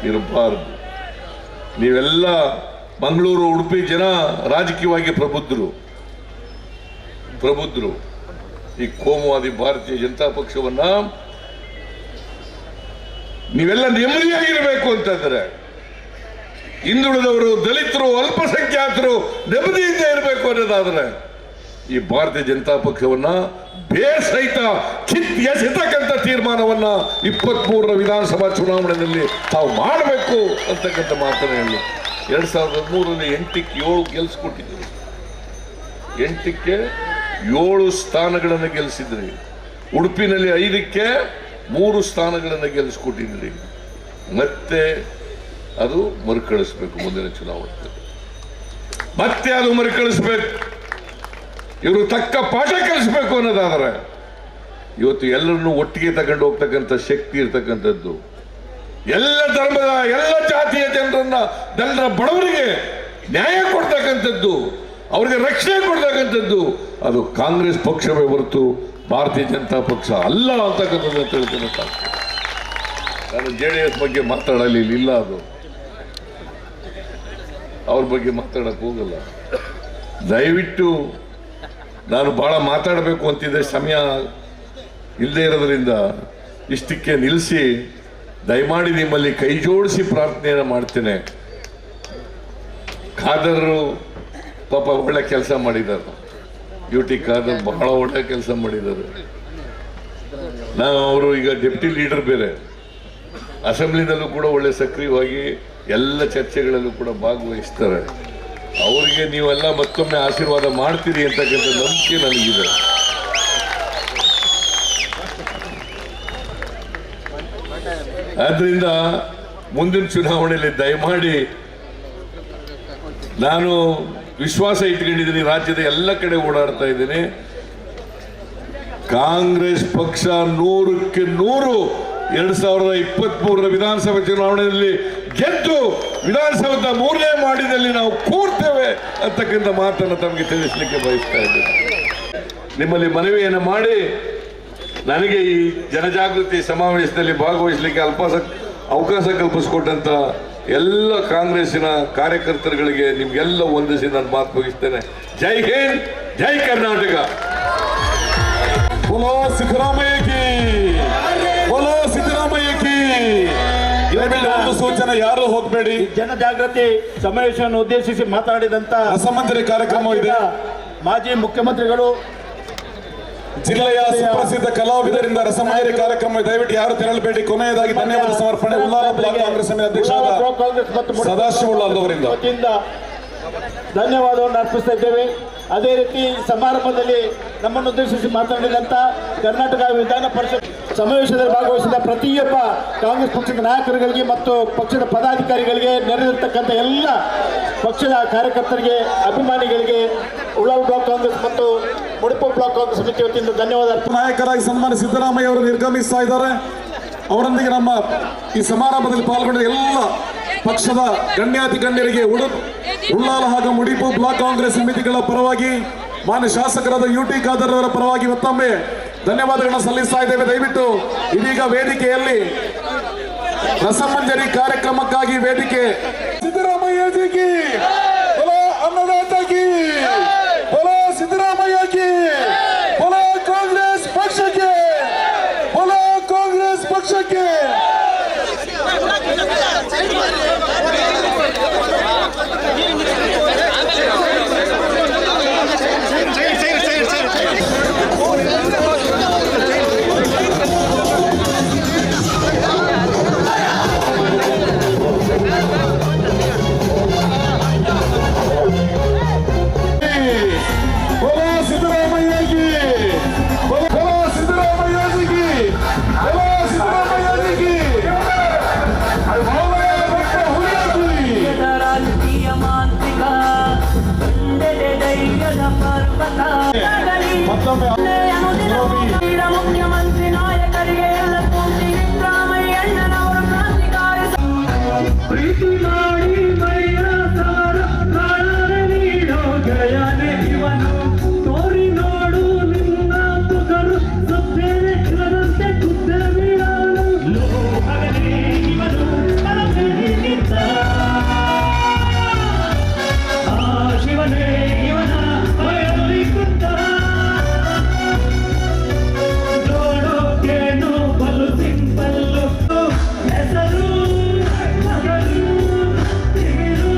ಇರಬಾರ್ದು. ನೀವೆಲ್ಲ ಮಂಗಳೂರು, ಉಡುಪಿ ಜನ ರಾಜಕೀಯವಾಗಿ ಪ್ರಬುದ್ಧರು. ಈ ಕೋಮುವಾದಿ ಭಾರತೀಯ ಜನತಾ ಪಕ್ಷವನ್ನ ನೀವೆಲ್ಲ ನೆಮ್ಮದಿಯಾಗಿರಬೇಕು ಅಂತಂದ್ರೆ, ಹಿಂದುಳಿದವರು, ದಲಿತರು, ಅಲ್ಪಸಂಖ್ಯಾತರು ನೆಮ್ಮದಿಯಿಂದ ಇರಬೇಕು ಅನ್ನೋದಾದ್ರೆ ಈ ಭಾರತೀಯ ಜನತಾ ಪಕ್ಷವನ್ನ ಬೇಸಹಿತ ಎಸೆತಕ್ಕಂಥ ತೀರ್ಮಾನವನ್ನ 23ರ ವಿಧಾನಸಭಾ ಚುನಾವಣೆಯಲ್ಲಿ ತಾವು ಮಾಡಬೇಕು ಅಂತಕ್ಕಂಥ ಮಾತನ್ನು ಹೇಳಿ. 2013ರಲ್ಲಿ 8ಕ್ಕೆ 7 ಗೆಲ್ಸ್ಕೊಟ್ಟಿದ್ರಿ. 8ಕ್ಕೆ 7 ಸ್ಥಾನಗಳನ್ನು ಗೆಲ್ಲಿಸಿದ್ರಿ. ಉಡುಪಿನಲ್ಲಿ 5ಕ್ಕೆ 3 ಸ್ಥಾನಗಳನ್ನು ಗೆಲ್ಲಿಸ್ಕೊಟ್ಟಿದ್ರಿ. ಮತ್ತೆ ಅದು ಮರುಕಳಿಸ್ಬೇಕು. ಮುಂದಿನ ಚುನಾವಣೆ ಮತ್ತೆ ಅದು ಮರುಕಳಿಸ್ಬೇಕು. ಇವರು ತಕ್ಕ ಪಾಠ ಕಲಿಸ್ಬೇಕು ಅನ್ನೋದಾದ್ರೆ ಇವತ್ತು ಎಲ್ಲರನ್ನು ಒಟ್ಟಿಗೆ ತಗೊಂಡು ಹೋಗ್ತಕ್ಕಂಥ ಶಕ್ತಿ ಇರ್ತಕ್ಕಂಥದ್ದು, ಎಲ್ಲ ಧರ್ಮದ, ಎಲ್ಲ ಜಾತಿಯ ಜನರ ಬಡವರಿಗೆ ನ್ಯಾಯ ಕೊಡ್ತಕ್ಕಂಥದ್ದು, ಅವರಿಗೆ ರಕ್ಷಣೆ ಕೊಡ್ತಕ್ಕಂಥದ್ದು ಅದು ಕಾಂಗ್ರೆಸ್ ಪಕ್ಷವೇ ಹೊರತು ಭಾರತೀಯ ಜನತಾ ಪಕ್ಷ ಅಲ್ಲ ಅಂತಕ್ಕಂಥದ್ದು ತಿಳ್ಕೊಂಡು ನಾನು JDS ಬಗ್ಗೆ ಮಾತಾಡಲಿಲ್ಲ. ಅದು ಅವ್ರ ಬಗ್ಗೆ ಮಾತಾಡಕ್ ಹೋಗಲ್ಲ. ದಯವಿಟ್ಟು ನಾನು ಬಹಳ ಮಾತಾಡಬೇಕು ಅಂತಿದ್ದೆ, ಸಮಯ ಇಲ್ಲದೆ ಇರೋದ್ರಿಂದ ಇಷ್ಟಕ್ಕೆ ನಿಲ್ಲಿಸಿ ದಯಮಾಡಿ ನಿಮ್ಮಲ್ಲಿ ಕೈ ಜೋಡಿಸಿ ಪ್ರಾರ್ಥನೆಯನ್ನು ಮಾಡ್ತೇನೆ. ಖಾದರ್ ಪಾಪ ಒಳ್ಳೆ ಕೆಲಸ ಮಾಡಿದ್ದಾರೆ. UT ಖಾದರ್ ಬಹಳ ಒಳ್ಳೆ ಕೆಲಸ ಮಾಡಿದ್ದಾರೆ. ಅವರು ಈಗ ಡೆಪ್ಟಿ ಲೀಡರ್ ಬೇರೆ, ಅಸೆಂಬ್ಲಿನಲ್ಲೂ ಕೂಡ ಒಳ್ಳೆ ಸಕ್ರಿಯವಾಗಿ ಎಲ್ಲ ಚರ್ಚೆಗಳಲ್ಲೂ ಕೂಡ ಭಾಗವಹಿಸ್ತಾರೆ. ಅವರಿಗೆ ನೀವೆಲ್ಲ ಮತ್ತೊಮ್ಮೆ ಆಶೀರ್ವಾದ ಮಾಡ್ತೀರಿ ಅಂತಕ್ಕಂಥ ನಂಬಿಕೆ ನನಗಿದೆ. ಆದ್ರಿಂದ ಮುಂದಿನ ಚುನಾವಣೆಯಲ್ಲಿ ದಯಮಾಡಿ ನಾನು ವಿಶ್ವಾಸ ಇಟ್ಕೊಂಡಿದ್ದೀನಿ. ರಾಜ್ಯದ ಎಲ್ಲ ಕಡೆ ಓಡಾಡ್ತಾ ಇದ್ದೀನಿ. ಕಾಂಗ್ರೆಸ್ ಪಕ್ಷ 100ಕ್ಕೆ 100 2023ರ ವಿಧಾನಸಭೆ ಚುನಾವಣೆಯಲ್ಲಿ ಗೆದ್ದು ವಿಧಾನಸೌಧ 3ನೇ ಮಾಡಿದಲ್ಲಿ ನಾವು ಕೂರ್ತೇವೆ ಅಂತಕ್ಕಂಥ ಮಾತನ್ನು ತಮಗೆ ತಿಳಿಸಲಿಕ್ಕೆ ಬಯಸ್ತಾ ಇದ್ದೇನೆ. ನಿಮ್ಮಲ್ಲಿ ಮನವಿಯನ್ನು ಮಾಡಿ ನನಗೆ ಈ ಜನಜಾಗೃತಿ ಸಮಾವೇಶದಲ್ಲಿ ಭಾಗವಹಿಸಲಿಕ್ಕೆ ಅವಕಾಶ ಕಲ್ಪಿಸಿಕೊಟ್ಟಂತ ಎಲ್ಲ ಕಾಂಗ್ರೆಸ್ಸಿನ ಕಾರ್ಯಕರ್ತರುಗಳಿಗೆ ನಿಮ್ಗೆಲ್ಲ ವಂದಿಸಿ ನಾನು ಮಾತು ಮುಗಿಸ್ತೇನೆ. ಜೈ ಹಿಂದ್, ಜೈ ಕರ್ನಾಟಕ. बोलो सिद्धरामಯ್ಯ की, बोलो सिद्धरामಯ್ಯ की. ಒಂದು ಸೂಚನೆ, ಯಾರು ಹೋಗಬೇಡಿ. ಜನಜಾಗೃತಿ ಸಮಾವೇಶವನ್ನು ಉದ್ದೇಶಿಸಿ ಮಾತನಾಡಿದಂತ ರಸಮಂಜರಿ ಕಾರ್ಯಕ್ರಮ ಇದೆ. ಮಾಜಿ ಮುಖ್ಯಮಂತ್ರಿಗಳು, ಜಿಲ್ಲೆಯ ಸುಪ್ರಸಿದ್ಧ ಕಲಾವಿದರಿಂದ ರಸಮಂಜರಿ ಕಾರ್ಯಕ್ರಮ. ದಯವಿಟ್ಟು ಯಾರು ತೆರಳಬೇಡಿ. ಕೊನೆಯದಾಗಿ ಧನ್ಯವಾದ ಸಮರ್ಪಣೆ ಉಳ್ಳಾಲ ಬ್ಲಾಕ್ ಕಾಂಗ್ರೆಸ್ ಅಧ್ಯಕ್ಷರಾದ ಸದಾಶಿವ ಉಳ್ಳಾಲ್ ಅವರಿಂದ ಧನ್ಯವಾದವನ್ನು ಅರ್ಪಿಸ್ತಾ ಇದ್ದೇವೆ. ಅದೇ ರೀತಿ ಸಮಾರಂಭದಲ್ಲಿ ನಮ್ಮನ್ನು ಉದ್ದೇಶಿಸಿ ಮಾತನಾಡಿದಂತ ಕರ್ನಾಟಕ ವಿಧಾನ ಪರಿಷತ್ ಸಮಾವೇಶದಲ್ಲಿ ಭಾಗವಹಿಸಿದ ಪ್ರತಿಯೊಬ್ಬ ಕಾಂಗ್ರೆಸ್ ಪಕ್ಷದ ನಾಯಕರುಗಳಿಗೆ ಮತ್ತು ಪಕ್ಷದ ಪದಾಧಿಕಾರಿಗಳಿಗೆ, ನೆರೆದಿರ್ತಕ್ಕಂಥ ಎಲ್ಲ ಪಕ್ಷದ ಕಾರ್ಯಕರ್ತರಿಗೆ, ಅಭಿಮಾನಿಗಳಿಗೆ ಉಳ್ಳಾಲ ಬ್ಲಾಕ್ ಕಾಂಗ್ರೆಸ್ ಮತ್ತು ಮುಡುಪು ಬ್ಲಾಕ್ ಕಾಂಗ್ರೆಸ್ ಸಮಿತಿ ವತಿಯಿಂದ ಧನ್ಯವಾದ. ನಾಯಕರಾಗಿ ಸನ್ಮಾನ್ಯ ಸಿದ್ದರಾಮಯ್ಯ ಅವರು ನಿರ್ಗಮಿಸ್ತಾ ಇದ್ದಾರೆ. ಅವರೊಂದಿಗೆ ನಮ್ಮ ಈ ಸಮಾರಂಭದಲ್ಲಿ ಪಾಲ್ಗೊಂಡ ಎಲ್ಲ ಪಕ್ಷದ ಗಣ್ಯಾತಿ ಗಣ್ಯರಿಗೆ ಉಳ್ಳಾಲ ಹಾಗೂ ಮುಡಿಪು ಬ್ಲಾಕ್ ಕಾಂಗ್ರೆಸ್ ಸಮಿತಿಗಳ ಪರವಾಗಿ, ಮಾನ್ಯ ಶಾಸಕರಾದ UT ಖಾದರ್ ಅವರ ಪರವಾಗಿ ಮತ್ತೊಮ್ಮೆ ಧನ್ಯವಾದಗಳನ್ನು ಸಲ್ಲಿಸ್ತಾ ಇದ್ದೇವೆ. ದಯವಿಟ್ಟು ಇದೀಗ ವೇದಿಕೆಯಲ್ಲಿ ರಸಮಂಜರಿ ಕಾರ್ಯಕ್ರಮಕ್ಕಾಗಿ ವೇದಿಕೆ ಸಿದ್ದರಾಮಯ್ಯ ಜಿಗೆ, ಅನ್ನದಾತ ಕಿ, ಸಿದ್ದರಾಮಯ್ಯ ಕಿ, ಕಾಂಗ್ರೆಸ್ ಪಕ್ಷಕ್ಕೆ, ಕಾಂಗ್ರೆಸ್ ಪಕ್ಷಕ್ಕೆ. ಮತ್ತೊಮ್ಮೆ ಮುಖ್ಯಮಂತ್ರಿ ನಾಯಕರಿಗೆ ಎಲ್ಲ ಸಿದ್ದರಾಮಯ್ಯಣ್ಣನವರು ಕ್ರಾಂತಿಕಾರಿ ಪ್ರೀತಿ ಮಾಡಿ ಮೈಯ ಸಾರ ನೀಡೋ ಗೆಳೆಯನೇ ಇವನು ತೋರಿ ನೋಡು ನಿನ್ನ ತುಕರು ಸತ್ತೇನೆ ಇವರಂತೆ ಕುದ್ದ ಬೀಳಾನು ಲೋಕವೇ ಇವನು ತಲಪೆನಿದ್ದ ಆ ಶಿವನೇ ಇವನ ಬಯಲಿ ಕುತ್ತ ನೋಡೋಕೇನು ಬಲು ಸಿಂಪಲ್ಲು ಹೆಸರು ಮಗರು ತಿರು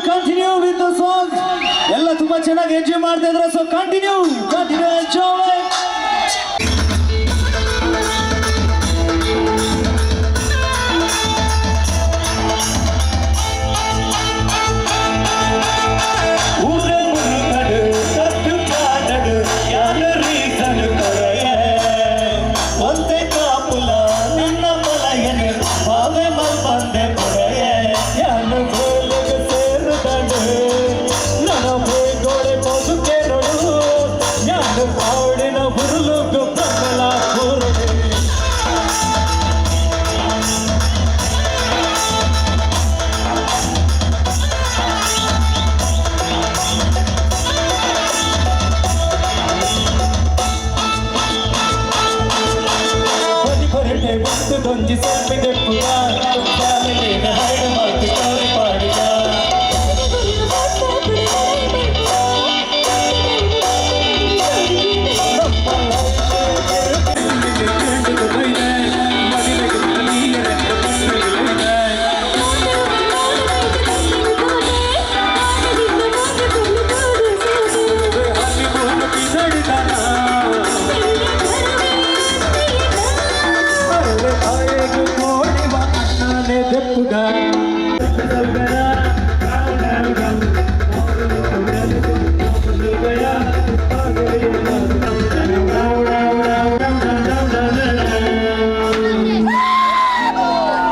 ಕಂಟಿನ್ಯೂ ವಿತ್ ದ ಸಾಂಗ್. ಎಲ್ಲ ತುಂಬಾ ಚೆನ್ನಾಗಿ ಎಂಜಾಯ್ ಮಾಡ್ತಾ ಇದ್ರು. So continue enjoy. donji selfie depuga family na hide marti story padiga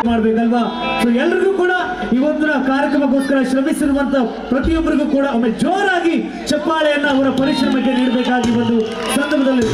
ಮಾಡ್ಬೇಕಲ್ವಾ? ಸೊ ಎಲ್ರಿಗೂ ಕೂಡ ಈ ಒಂದು ಕಾರ್ಯಕ್ರಮಕ್ಕೋಸ್ಕರ ಶ್ರಮಿಸಿರುವಂತ ಪ್ರತಿಯೊಬ್ಬರಿಗೂ ಕೂಡ ಒಮ್ಮೆ ಜೋರಾಗಿ ಚಪ್ಪಾಳೆಯನ್ನ ಅವರ ಪರಿಶ್ರಮಕ್ಕೆ ನೀಡಬೇಕಾಗಿ ಒಂದು ಸಂದರ್ಭದಲ್ಲಿ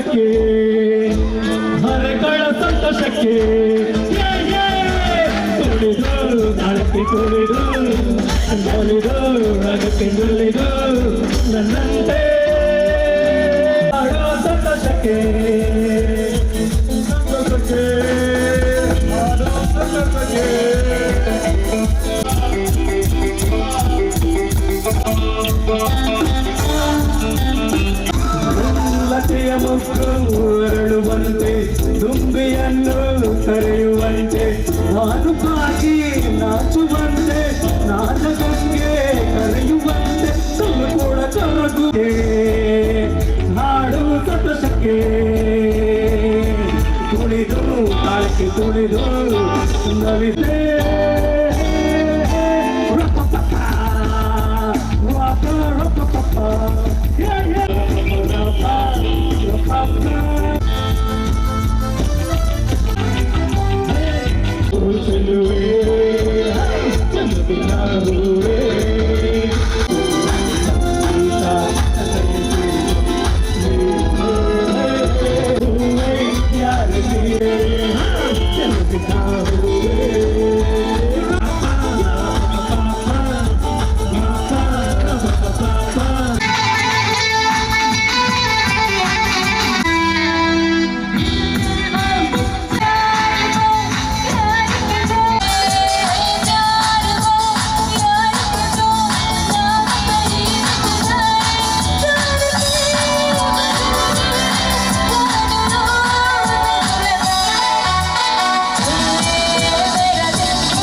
ಸಂತೋಷಕ್ಕೆ ಹರೆಗಳ ಸಂತೋಷಕ್ಕೆ ತುಳಿದು ನಾಳಕ್ಕೆ ತುಳಿದು ನಲಿದು ಅದಕ್ಕೆ ನುಲಿದು ನನ್ನಂತೆ ಆಡೋ ಸಂತೋಷಕ್ಕೆ ಸಂತೋಷಕ್ಕೆ ಆಡೋ ಸಂತೋಷಕ್ಕೆ ಲತೆಯ ಮುಕ್ಕು ಅರಳುವಂತೆ ದುಂಬಿಯನ್ನು ಕರೆಯುವಂತೆ ನಾನು ಬಾಗಿ ನಾಚುವಂತೆ ನಾಟಕಕ್ಕೆ ಕರೆಯುವಂತೆ ಕೂಡ ಕರಗುವೆ ಹಾಡು ಸಂತೋಷಕ್ಕೆ ತುಳಿದು ತಾಳಕ್ಕೆ ತುಳಿದು ನಲಿದೆ